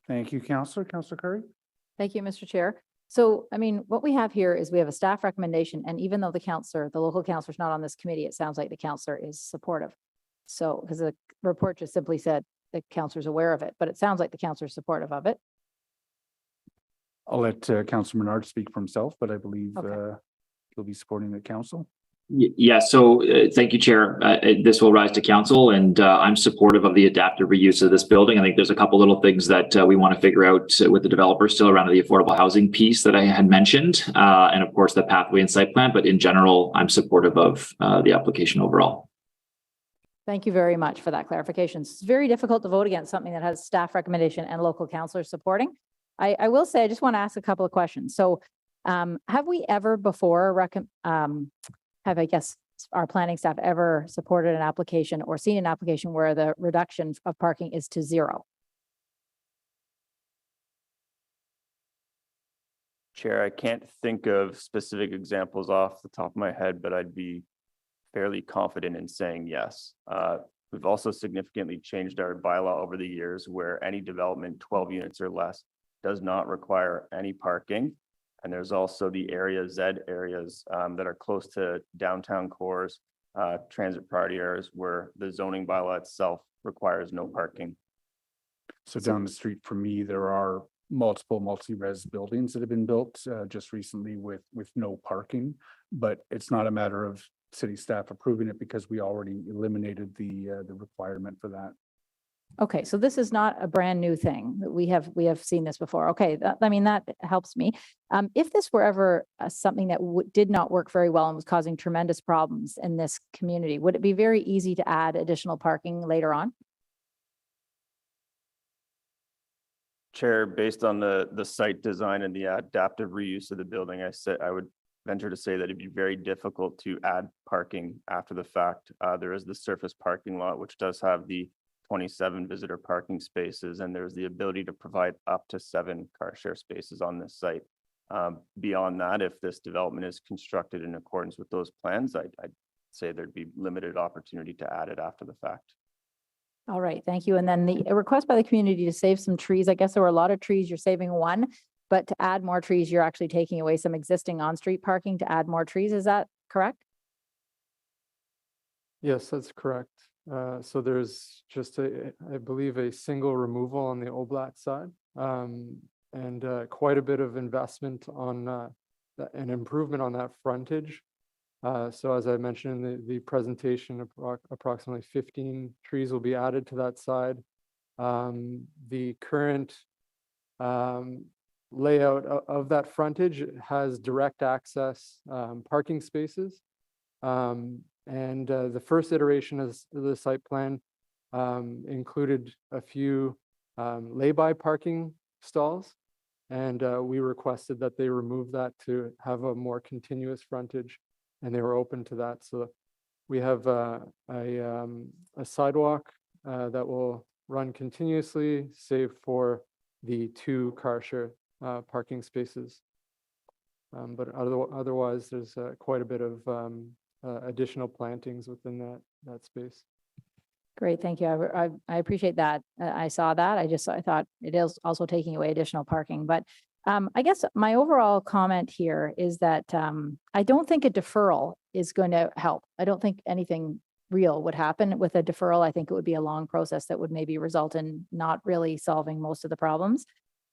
Thank you, Councillor. Councillor Curry? Thank you, Mr. Chair. So, I mean, what we have here is we have a staff recommendation, and even though the local councillor is not on this committee, it sounds like the councillor is supportive. So, because the report just simply said the councillor is aware of it, but it sounds like the councillor is supportive of it. I'll let Councillor Menard speak for himself, but I believe he'll be supporting the council. Yeah, so thank you, Chair. This will rise to council, and I'm supportive of the adaptive reuse of this building. I think there's a couple little things that we want to figure out with the developer still around the affordable housing piece that I had mentioned, and of course the pathway and site plan, but in general, I'm supportive of the application overall. Thank you very much for that clarification. It's very difficult to vote against something that has staff recommendation and local councillors supporting. I will say, I just want to ask a couple of questions. So have we ever before, have, I guess, our planning staff ever supported an application or seen an application where the reduction of parking is to 0? Chair, I can't think of specific examples off the top of my head, but I'd be fairly confident in saying yes. We've also significantly changed our bylaw over the years where any development 12 units or less does not require any parking. And there's also the area Z areas that are close to downtown cores, transit priority areas where the zoning bylaw itself requires no parking. So down the street from me, there are multiple multi-res buildings that have been built just recently with no parking, but it's not a matter of city staff approving it because we already eliminated the requirement for that. Okay, so this is not a brand new thing. We have seen this before. Okay, I mean, that helps me. If this were ever something that did not work very well and was causing tremendous problems in this community, would it be very easy to add additional parking later on? Chair, based on the site design and the adaptive reuse of the building, I would venture to say that it'd be very difficult to add parking after the fact. There is the surface parking lot, which does have the 27 visitor parking spaces, and there's the ability to provide up to 7 car share spaces on this site. Beyond that, if this development is constructed in accordance with those plans, I'd say there'd be limited opportunity to add it after the fact. All right, thank you. And then the request by the community to save some trees. I guess there were a lot of trees, you're saving one, but to add more trees, you're actually taking away some existing on-street parking to add more trees. Is that correct? Yes, that's correct. So there's just I believe a single removal on the Oblat side, and quite a bit of investment on an improvement on that frontage. So as I mentioned in the presentation, approximately 15 trees will be added to that side. The current layout of that frontage has direct access parking spaces. And the first iteration of the site plan included a few lay-by parking stalls. And we requested that they remove that to have a more continuous frontage, and they were open to that. So we have a sidewalk that will run continuously, save for the 2 car share parking spaces. But otherwise, there's quite a bit of additional plantings within that space. Great, thank you. I appreciate that. I saw that. I thought it is also taking away additional parking. But I guess my overall comment here is that I don't think a deferral is going to help. I don't think anything real would happen with a deferral. I think it would be a long process that would maybe result in not really solving most of the problems.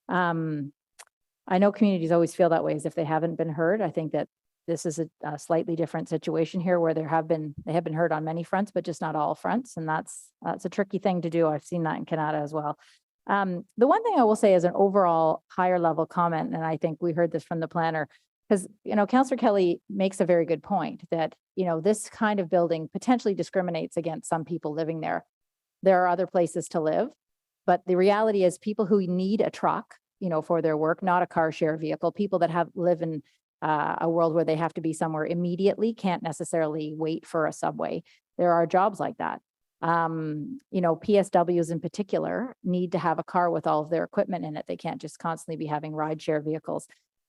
I know communities always feel that way as if they haven't been heard. I think that this is a slightly different situation here where they have been heard on many fronts, but just not all fronts. And that's a tricky thing to do. I've seen that in Canada as well. The one thing I will say is an overall higher level comment, and I think we heard this from the planner, because, Councillor Kelly makes a very good point that, this kind of building potentially discriminates against some people living there. There are other places to live, but the reality is people who need a truck, for their work, not a car share vehicle, people that live in a world where they have to be somewhere immediately, can't necessarily wait for a subway. There are jobs like that. PSWs in particular need to have a car with all of their equipment in it. They can't just constantly be having rideshare vehicles.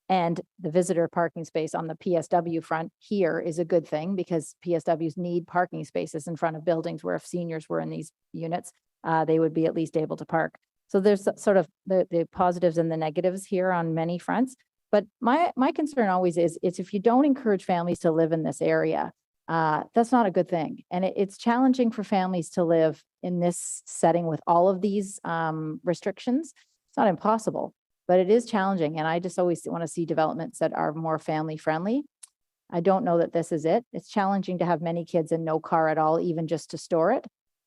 And the visitor parking space on the PSW front here is a good thing because PSWs need parking spaces in front of buildings where if seniors were in these units, they would be at least able to park. So there's sort of the positives and the negatives here on many fronts. But my concern always is if you don't encourage families to live in this area, that's not a good thing. And it's challenging for families to live in this setting with all of these restrictions. It's not impossible, but it is challenging. And I just always want to see developments that are more family friendly. I don't know that this is it. It's challenging to have many kids and no car at all, even just to store it.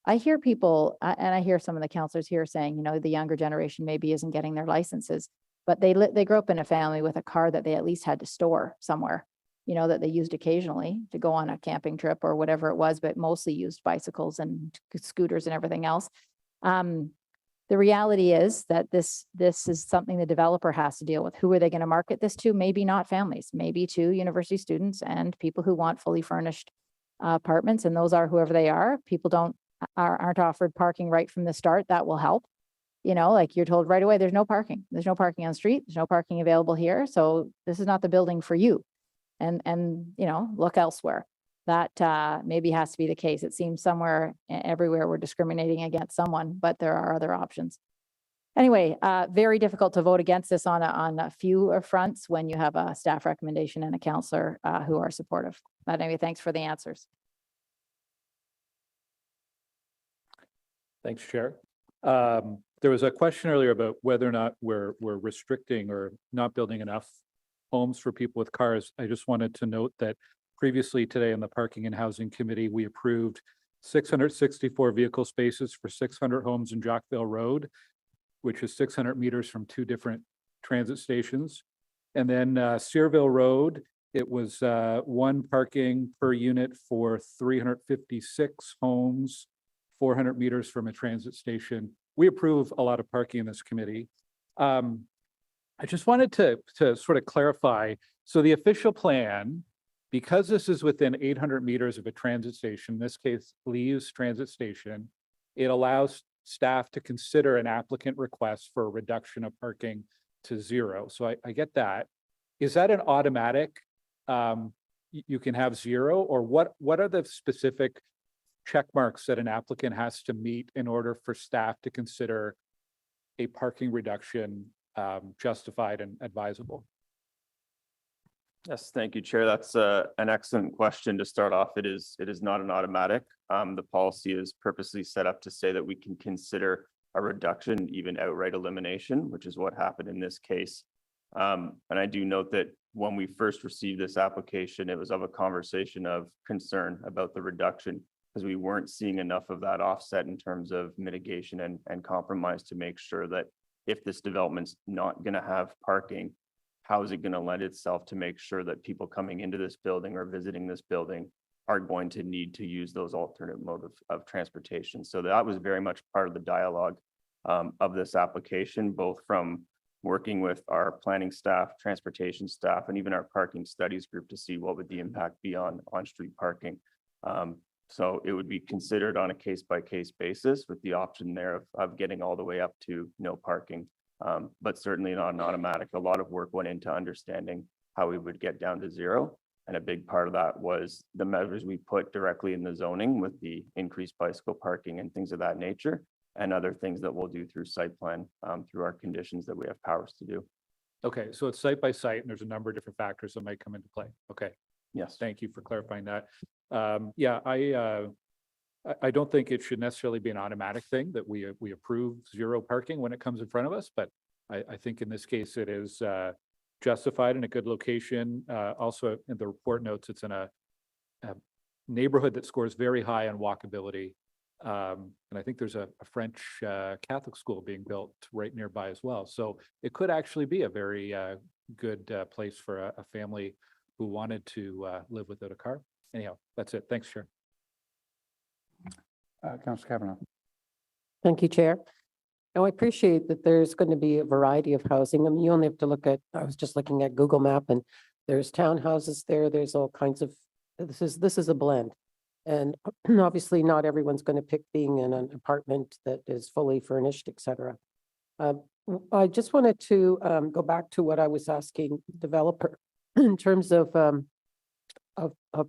I hear people, and I hear some of the counselors here saying, the younger generation maybe isn't getting their licenses, but they grew up in a family with a car that they at least had to store somewhere, that they used occasionally to go on a camping trip or whatever it was, but mostly used bicycles and scooters and everything else. The reality is that this is something the developer has to deal with. Who are they going to market this to? Maybe not families, maybe to university students and people who want fully furnished apartments. And those are whoever they are. People aren't offered parking right from the start. That will help. Like you're told right away, there's no parking. There's no parking on the street. There's no parking available here. So this is not the building for you. And look elsewhere. That maybe has to be the case. It seems everywhere we're discriminating against someone, but there are other options. Anyway, very difficult to vote against this on a few fronts when you have a staff recommendation and a counselor who are supportive. But anyway, thanks for the answers. Thanks, Chair. There was a question earlier about whether or not we're restricting or not building enough homes for people with cars. I just wanted to note that previously today in the Parking and Housing Committee, we approved 664 vehicle spaces for 600 homes in Jockville Road, which is 600 meters from 2 different transit stations. And then Searville Road, it was 1 parking per unit for 356 homes, 400 meters from a transit station. We approve a lot of parking in this committee. I just wanted to sort of clarify. So the official plan, because this is within 800 meters of a transit station, in this case, Lee's Transit Station, it allows staff to consider an applicant request for a reduction of parking to 0. So I get that. Is that an automatic, you can have 0, or what are the specific check marks that an applicant has to meet in order for staff to consider a parking reduction justified and advisable? Yes, thank you, Chair. That's an excellent question to start off. It is not an automatic. The policy is purposely set up to say that we can consider a reduction, even outright elimination, which is what happened in this case. And I do note that when we first received this application, it was of a conversation of concern about the reduction because we weren't seeing enough of that offset in terms of mitigation and compromise to make sure that if this development's not going to have parking, how is it going to lend itself to make sure that people coming into this building or visiting this building are going to need to use those alternate mode of transportation. So that was very much part of the dialogue of this application, both from working with our planning staff, transportation staff, and even our parking studies group to see what would the impact be on street parking. So it would be considered on a case-by-case basis with the option there of getting all the way up to no parking, but certainly not an automatic. A lot of work went into understanding how we would get down to 0. And a big part of that was the measures we put directly in the zoning with the increased bicycle parking and things of that nature, and other things that we'll do through site plan, through our conditions that we have powers to do. Okay, so it's site by site, and there's a number of different factors that might come into play. Okay. Yes. Thank you for clarifying that. Yeah, I don't think it should necessarily be an automatic thing that we approve 0 parking when it comes in front of us, but I think in this case it is justified in a good location. Also in the report notes, it's in a neighborhood that scores very high on walkability. And I think there's a French Catholic school being built right nearby as well. So it could actually be a very good place for a family who wanted to live without a car. Anyhow, that's it. Thanks, Chair. Councilor Kavanaugh. Thank you, Chair. Now, I appreciate that there's going to be a variety of housing. I mean, you only have to look at, I was just looking at Google Map, and there's townhouses there. There's all kinds of, this is a blend. And obviously not everyone's going to pick being in an apartment that is fully furnished, et cetera. I just wanted to go back to what I was asking developer in terms of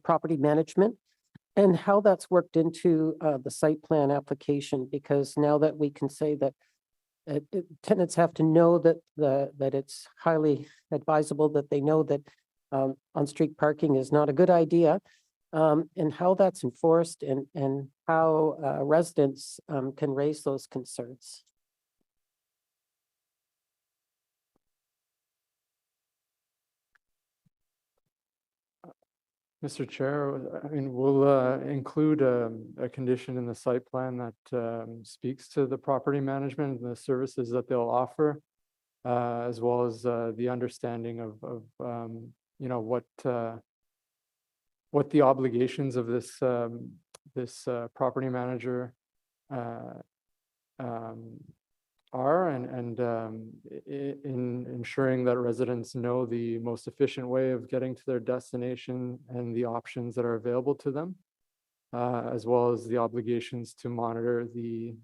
property management and how that's worked into the site plan application, because now that we can say that tenants have to know that that it's highly advisable that they know that on-street parking is not a good idea, and how that's enforced and how residents can raise those concerns. Mr. Chair, I mean, we'll include a condition in the site plan that speaks to the property management and the services that they'll offer, as well as the understanding of you know, what the obligations of this this property manager are, and in ensuring that residents know the most efficient way of getting to their destination and the options that are available to them, as well as the obligations to monitor the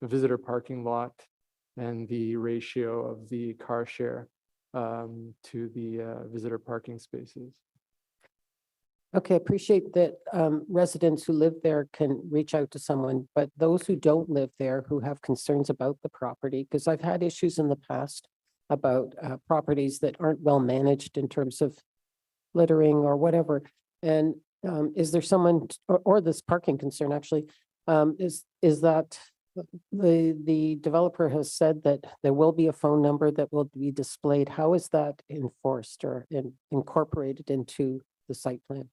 visitor parking lot and the ratio of the car share to the visitor parking spaces. Okay, appreciate that residents who live there can reach out to someone, but those who don't live there, who have concerns about the property, because I've had issues in the past about properties that aren't well managed in terms of littering or whatever. And is there someone, or this parking concern actually, is that the developer has said that there will be a phone number that will be displayed. How is that enforced or incorporated into the site plan?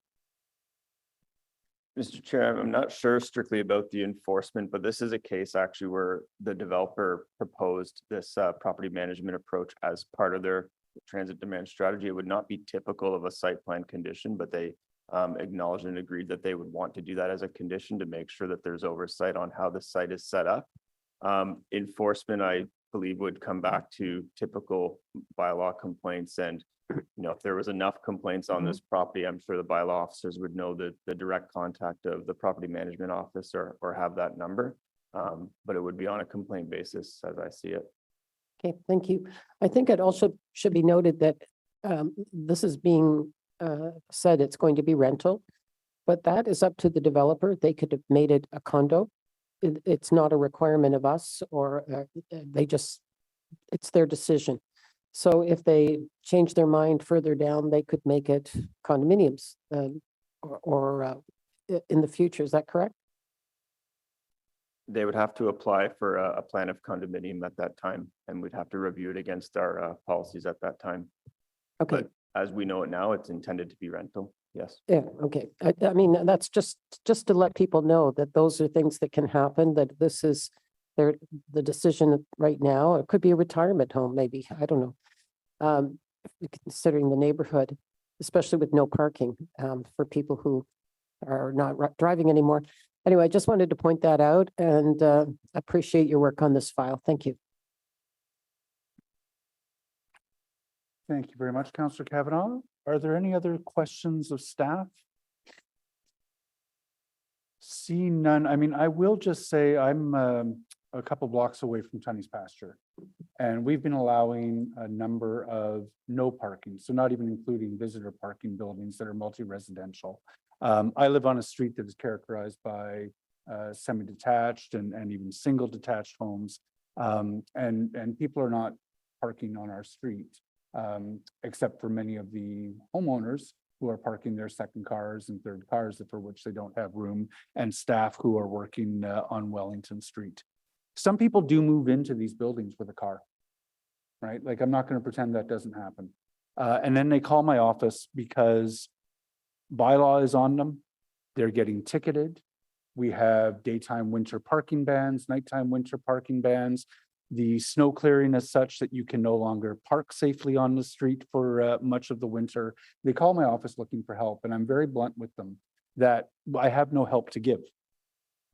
Mr. Chair, I'm not sure strictly about the enforcement, but this is a case actually where the developer proposed this property management approach as part of their transit demand strategy. It would not be typical of a site plan condition, but they acknowledged and agreed that they would want to do that as a condition to make sure that there's oversight on how the site is set up. Enforcement, believe would come back to typical bylaw complaints. And, if there was enough complaints on this property, I'm sure the bylaw officers would know the direct contact of the property management office or have that number. But it would be on a complaint basis as I see it. Okay, thank you. I think it also should be noted that this is being said it's going to be rental, but that is up to the developer. They could have made it a condo. It's not a requirement of us, or it's their decision. So if they change their mind further down, they could make it condominiums or in the future. Is that correct? They would have to apply for a plan of condominium at that time, and we'd have to review it against our policies at that time. Okay. But as we know it now, it's intended to be rental. Yes. Yeah, okay. I mean, that's just to let people know that those are things that can happen, that this is the decision right now. It could be a retirement home, maybe. I don't know. Considering the neighborhood, especially with no parking for people who are not driving anymore. Anyway, I just wanted to point that out and appreciate your work on this file. Thank you. Thank you very much, Councillor Kavanaugh. Are there any other questions of staff? Seeing none, I mean, I will just say I'm a couple blocks away from Tunney's pasture. And we've been allowing a number of no parking, so not even including visitor parking buildings that are multi-residential. I live on a street that is characterized by semi-detached and even single detached homes. And people are not parking on our street, except for many of the homeowners who are parking their second cars and third cars for which they don't have room, and staff who are working on Wellington Street. Some people do move into these buildings with a car, right? Like, I'm not going to pretend that doesn't happen. And then they call my office because bylaw is on them. They're getting ticketed. We have daytime winter parking bans, nighttime winter parking bans. The snow clearing is such that you can no longer park safely on the street for much of the winter. They call my office looking for help, and I'm very blunt with them that I have no help to give.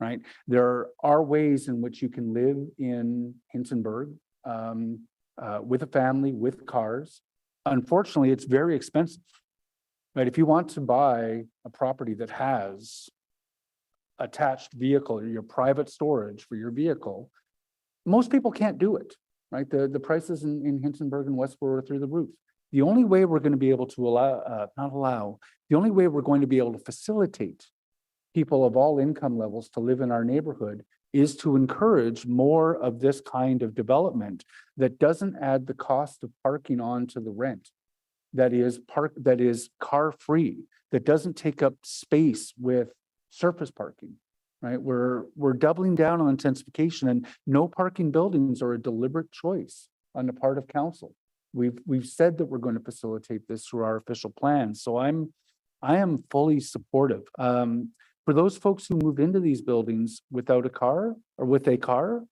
Right? There are ways in which you can live in Hintonburg with a family, with cars. Unfortunately, it's very expensive. Right? If you want to buy a property that has attached vehicle or your private storage for your vehicle, most people can't do it. Right? The prices in Hintonburg and Westboro are through the roof. The only way we're going to be able to the only way we're going to be able to facilitate people of all income levels to live in our neighborhood is to encourage more of this kind of development that doesn't add the cost of parking onto the rent, that is car free, that doesn't take up space with surface parking. Right? We're doubling down on intensification, and no parking buildings are a deliberate choice on the part of council. We've said that we're going to facilitate this through our official plan. So I am fully supportive. For those folks who move into these buildings without a car or with a car,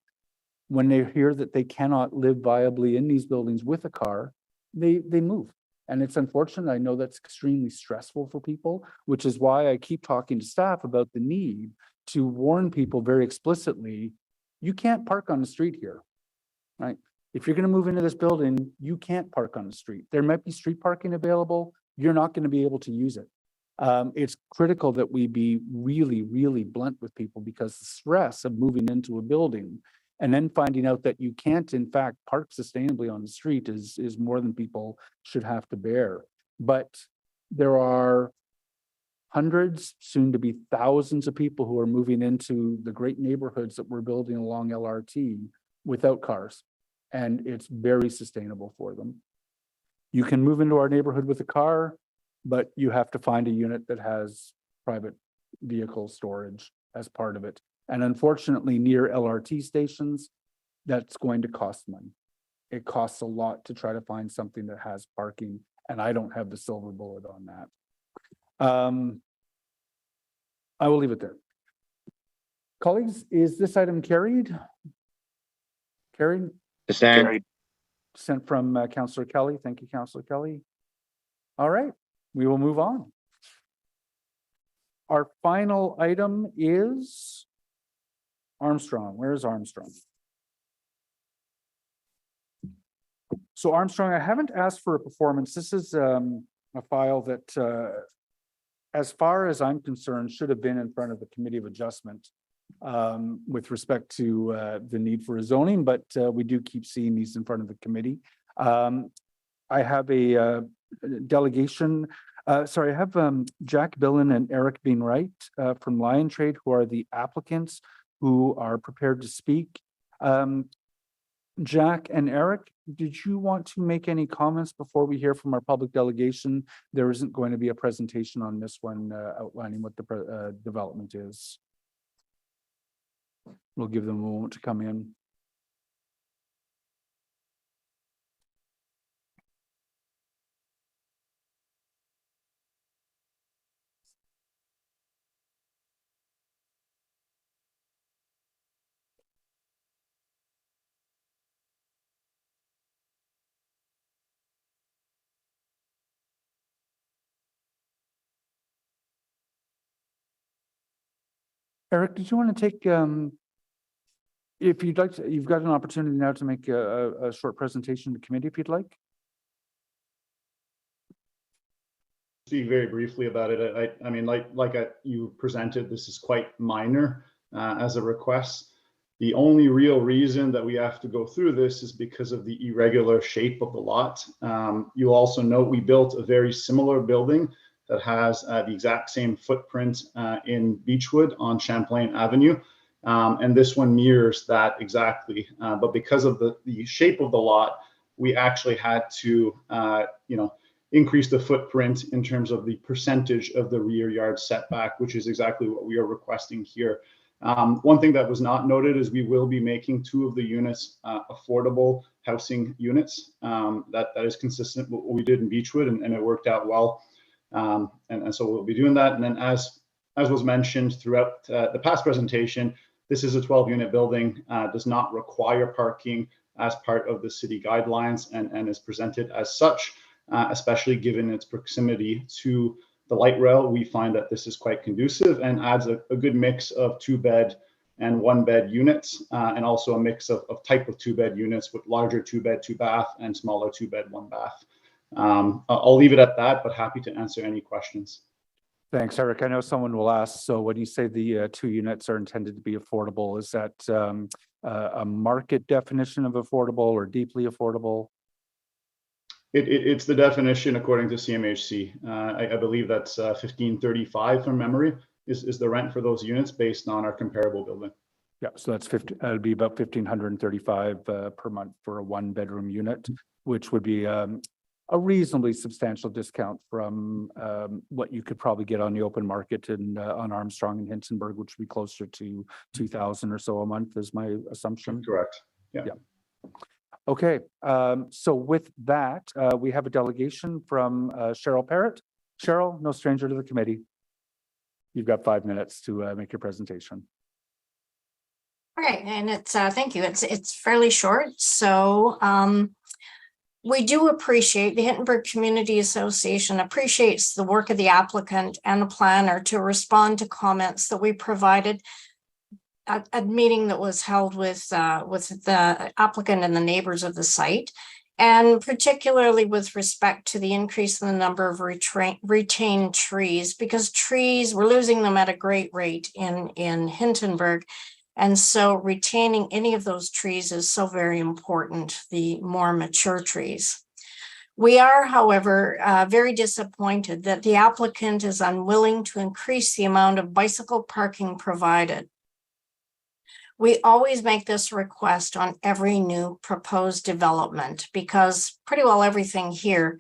when they hear that they cannot live viably in these buildings with a car, they move. And it's unfortunate. I know that's extremely stressful for people, which is why I keep talking to staff about the need to warn people very explicitly, you can't park on the street here, right? If you're going to move into this building, you can't park on the street. There might be street parking available. You're not going to be able to use it. It's critical that we be really, really blunt with people, because the stress of moving into a building and then finding out that you can't, in fact, park sustainably on the street is more than people should have to bear. But there are hundreds, soon to be thousands of people who are moving into the great neighborhoods that we're building along LRT without cars, and it's very sustainable for them. You can move into our neighborhood with a car, but you have to find a unit that has private vehicle storage as part of it. And unfortunately, near LRT stations, that's going to cost money. It costs a lot to try to find something that has parking, and I don't have the silver bullet on that. I will leave it there. Colleagues, is this item carried? Carried? Carried. Sent from Councillor Kelly. Thank you, Councillor Kelly. All right, we will move on. Our final item is Armstrong. Where is Armstrong? So Armstrong, I haven't asked for a performance. This is a file that, as far as I'm concerned, should have been in front of the Committee of Adjustment with respect to the need for a zoning, but we do keep seeing these in front of the committee. I have a delegation. Sorry, I have Jack Billen and Eric Beanwright from Lion Trade, who are the applicants who are prepared to speak. Jack and Eric, did you want to make any comments before we hear from our public delegation? There isn't going to be a presentation on this one outlining what the development is. We'll give them a moment to come in. Eric, did you want to take, if you'd like to, you've got an opportunity now to make a short presentation to the committee if you'd like. Speak very briefly about it. I mean, you presented, this is quite minor as a request. The only real reason that we have to go through this is because of the irregular shape of the lot. You'll also note we built a very similar building that has the exact same footprint in Beechwood on Champlain Avenue. And this one mirrors that exactly. But because of the shape of the lot, we actually had to, increase the footprint in terms of the percentage of the rear yard setback, which is exactly what we are requesting here. One thing that was not noted is we will be making 2 of the units affordable housing units. That is consistent with what we did in Beechwood, and it worked out well. And so we'll be doing that. And then as was mentioned throughout the past presentation, this is a 12-unit building, does not require parking as part of the city guidelines and is presented as such, especially given its proximity to the light rail. We find that this is quite conducive and adds a good mix of 2-bed and 1-bed units, and also a mix of type of 2-bed units with larger 2-bed, 2-bath and smaller 2-bed, 1-bath. I'll leave it at that, but happy to answer any questions. Thanks, Eric. I know someone will ask, so when you say the 2 units are intended to be affordable, is that a market definition of affordable or deeply affordable? It's the definition according to CMHC. I believe that's 1535 from memory is the rent for those units based on our comparable building. Yeah, so that's it'll be about 1,535 per month for a 1-bedroom unit, which would be a reasonably substantial discount from what you could probably get on the open market and on Armstrong and Hintonburg, which would be closer to 2,000 or so a month, is my assumption. Correct. Yeah. Okay, so with that, we have a delegation from Cheryl Parrott. Cheryl, no stranger to the committee. You've got 5 minutes to make your presentation. All right, and it's thank you. It's fairly short. So we do appreciate, the Hintonburg Community Association appreciates the work of the applicant and the planner to respond to comments that we provided at a meeting that was held with the applicant and the neighbors of the site, and particularly with respect to the increase in the number of retained trees, because trees, we're losing them at a great rate in Hintonburg. And so retaining any of those trees is so very important, the more mature trees. We are, however, very disappointed that the applicant is unwilling to increase the amount of bicycle parking provided. We always make this request on every new proposed development because pretty well everything here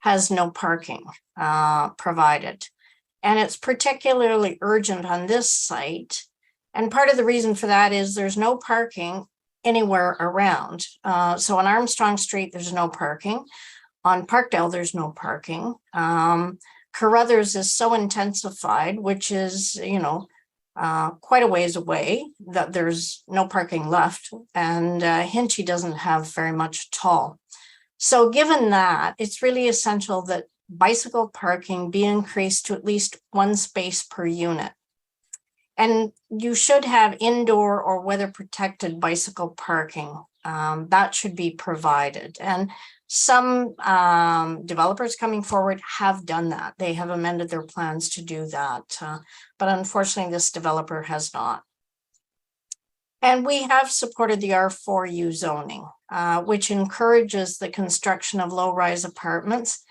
has no parking provided. And it's particularly urgent on this site. And part of the reason for that is there's no parking anywhere around. So on Armstrong Street, there's no parking. On Parkdale, there's no parking. Carruthers is so intensified, which is, quite a ways away, that there's no parking left. And Hinchy doesn't have very much at all. So given that, it's really essential that bicycle parking be increased to at least 1 space per unit. And you should have indoor or weather protected bicycle parking. That should be provided. And Some developers coming forward have done that. They have amended their plans to do that. But unfortunately, this developer has not. And we have supported the R4U zoning, which encourages the construction of low-rise apartments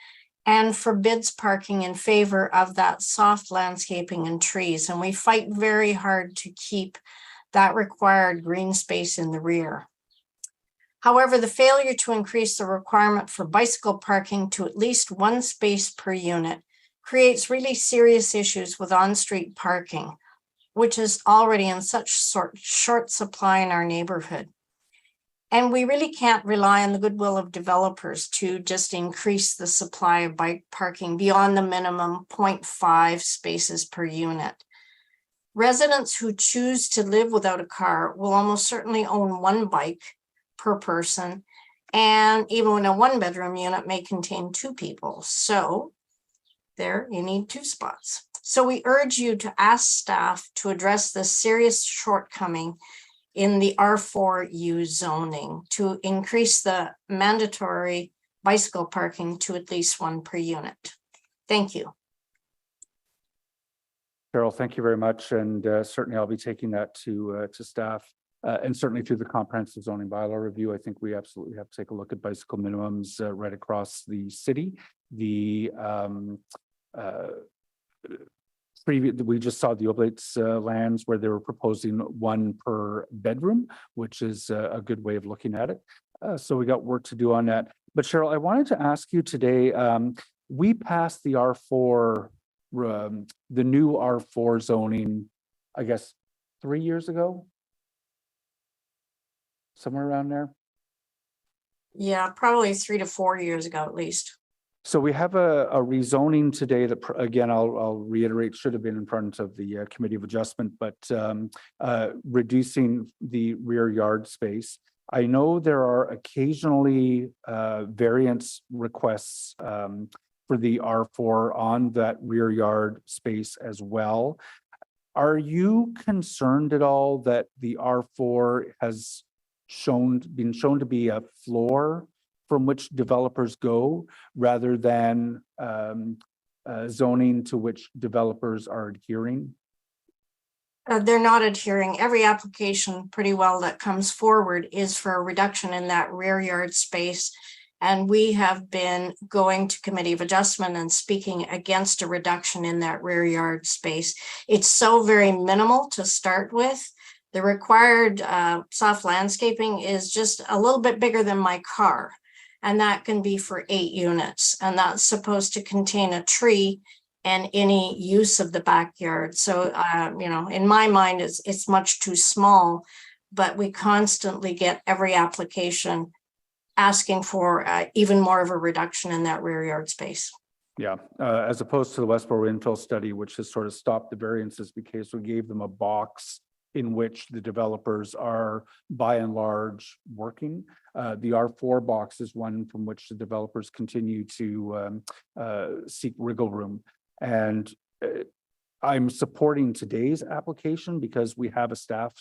and forbids parking in favor of that soft landscaping and trees. And we fight very hard to keep that required green space in the rear. However, the failure to increase the requirement for bicycle parking to at least one space per unit creates really serious issues with on-street parking, which is already in such short supply in our neighborhood. And we really can't rely on the goodwill of developers to just increase the supply of bike parking beyond the minimum 0.5 spaces per unit. Residents who choose to live without a car will almost certainly own one bike per person, and even a one-bedroom unit may contain 2 people. So there you need 2 spots. So we urge you to ask staff to address this serious shortcoming in the R4U zoning to increase the mandatory bicycle parking to at least 1 per unit. Thank you. Carol, thank you very much. And certainly I'll be taking that to staff. And certainly through the comprehensive zoning bylaw review, I think we absolutely have to take a look at bicycle minimums right across the city. We just saw the Oblates lands where they were proposing 1 per bedroom, which is a good way of looking at it. So we got work to do on that. But Cheryl, I wanted to ask you today, we passed the R4, the new R4 zoning, I guess, 3 years ago? Somewhere around there? Yeah, probably 3 to 4 years ago at least. So we have a rezoning today that, again, I'll reiterate, should have been in front of the Committee of Adjustment, but reducing the rear yard space. I know there are occasionally variance requests for the R4 on that rear yard space as well. Are you concerned at all that the R4 has been shown to be a floor from which developers go rather than zoning to which developers are adhering? They're not adhering. Every application pretty well that comes forward is for a reduction in that rear yard space. And we have been going to Committee of Adjustment and speaking against a reduction in that rear yard space. It's so very minimal to start with. The required soft landscaping is just a little bit bigger than my car. And that can be for 8 units. And that's supposed to contain a tree and any use of the backyard. So, you know, in my mind, it's much too small, but we constantly get every application asking for even more of a reduction in that rear yard space. Yeah, as opposed to the Westboro infill study, which has sort of stopped the variances because we gave them a box in which the developers are by and large working. The R4 box is one from which the developers continue to seek wriggle room. And I'm supporting today's application because we have a staff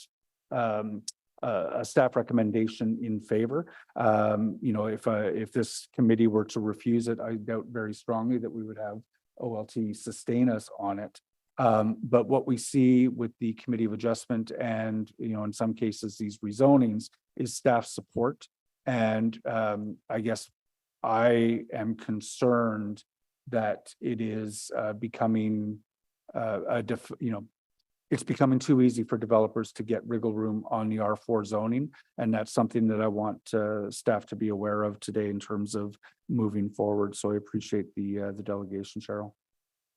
recommendation in favor. You know, if this committee were to refuse it, I doubt very strongly that we would have OLT sustain us on it. But what we see with the Committee of Adjustment and, you know, in some cases, these rezonings is staff support. And I guess I am concerned that it is becoming it's becoming too easy for developers to get wriggle room on the R4 zoning. And that's something that I want staff to be aware of today in terms of moving forward. So I appreciate the delegation, Cheryl.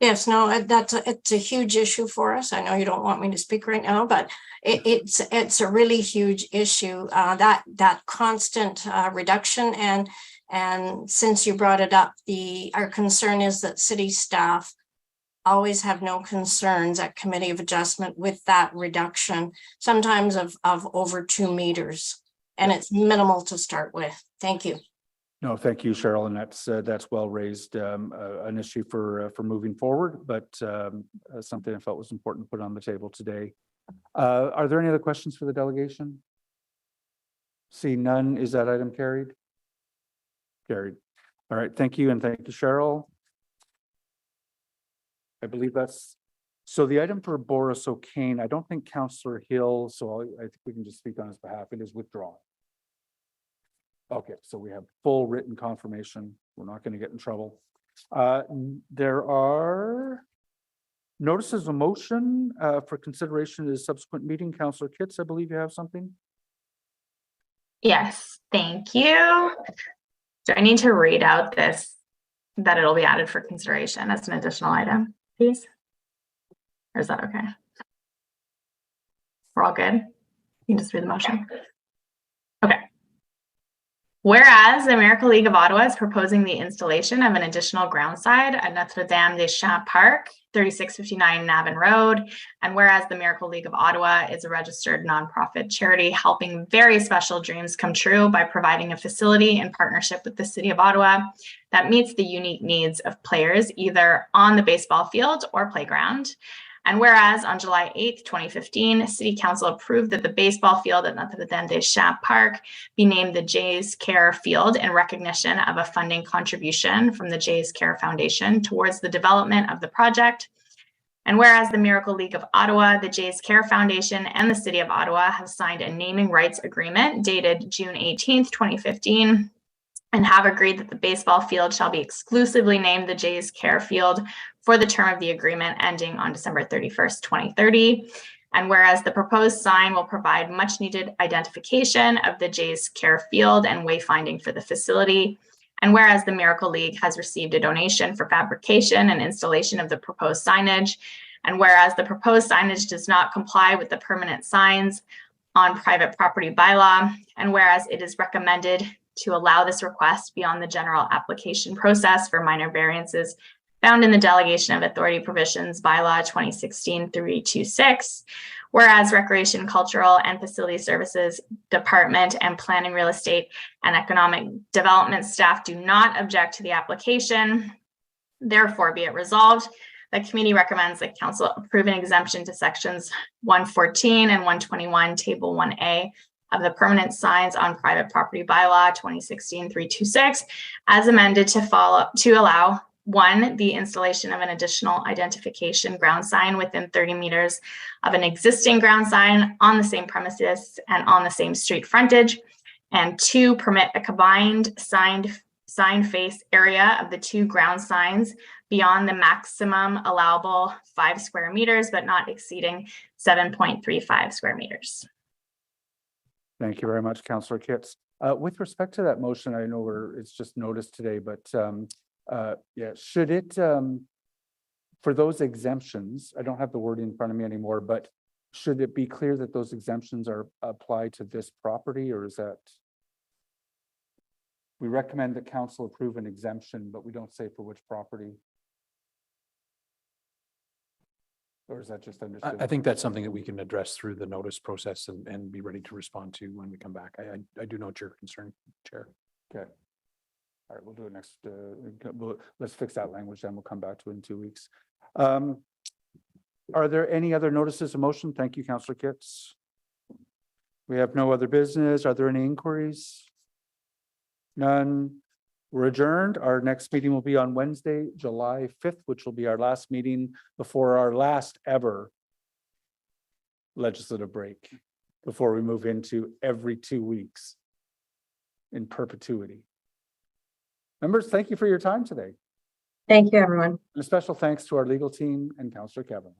Yes, no, it's a huge issue for us. I know you don't want me to speak right now, but it's a really huge issue. That constant reduction, and since you brought it up, our concern is that city staff always have no concerns at Committee of Adjustment with that reduction, sometimes of over 2 meters, and it's minimal to start with. Thank you. No, thank you, Cheryl, and that's well raised, an issue for moving forward, but something I felt was important to put on the table today. Are there any other questions for the delegation? See none, is that item carried? Carried. All right, thank you, and thank you, Cheryl. I believe that's, so the item for Boris O'Kane, I don't think Councillor Hill, so I think we can just speak on his behalf. It is withdrawn. Okay, so we have full written confirmation. We're not going to get in trouble. There are notices of motion for consideration at a subsequent meeting. Councillor Kitts, I believe you have something. Yes, thank you. Do I need to read out this, that it'll be added for consideration as an additional item, please? Or is that okay? We're all good? You can just read the motion. Okay. Whereas the Miracle League of Ottawa is proposing the installation of an additional ground side at Notre Dame des Champs Park, 3659 Navin Road, and whereas the Miracle League of Ottawa is a registered nonprofit charity helping very special dreams come true by providing a facility in partnership with the City of Ottawa that meets the unique needs of players either on the baseball field or playground. And whereas on July 8th, 2015, City Council approved that the baseball field at Notre Dame des Champs Park be named the Jays Care Field in recognition of a funding contribution from the Jays Care Foundation towards the development of the project. And whereas the Miracle League of Ottawa, the Jays Care Foundation, and the City of Ottawa have signed a naming rights agreement dated June 18th, 2015, and have agreed that the baseball field shall be exclusively named the Jays Care Field for the term of the agreement ending on December 31st, 2030. And whereas the proposed sign will provide much needed identification of the Jays Care Field and wayfinding for the facility. And whereas the Miracle League has received a donation for fabrication and installation of the proposed signage. And whereas the proposed signage does not comply with the permanent signs on private property bylaw. And whereas it is recommended to allow this request beyond the general application process for minor variances found in the delegation of authority provisions bylaw 2016-326, whereas Recreation, Cultural, and Facility Services Department and Planning, Real Estate, and Economic Development staff do not object to the application. Therefore, be it resolved, the committee recommends that council approve an exemption to sections 114 and 121, table 1A of the permanent signs on private property bylaw 2016-326 as amended to allow 1, the installation of an additional identification ground sign within 30 meters of an existing ground sign on the same premises and on the same street frontage, and 2, permit a combined sign face area of the 2 ground signs beyond the maximum allowable 5 square meters, but not exceeding 7.35 square meters. Thank you very much, Councillor Kitts. With respect to that motion, I know it's just noticed today, but yeah, should it, for those exemptions, I don't have the word in front of me anymore, but should it be clear that those exemptions are applied to this property, or is that? We recommend that council approve an exemption, but we don't say for which property. Or is that just understood? I think that's something that we can address through the notice process and be ready to respond to when we come back. I do note your concern, Chair. Okay. All right, we'll do it next. Let's fix that language, then we'll come back to it in 2 weeks. Are there any other notices of motion? Thank you, Councillor Kitts. We have no other business. Are there any inquiries? None. We're adjourned. Our next meeting will be on Wednesday, July 5th, which will be our last meeting before our last ever legislative break, before we move into every 2 weeks in perpetuity. Members, thank you for your time today. Thank you, everyone. And a special thanks to our legal team and Councillor Kevin.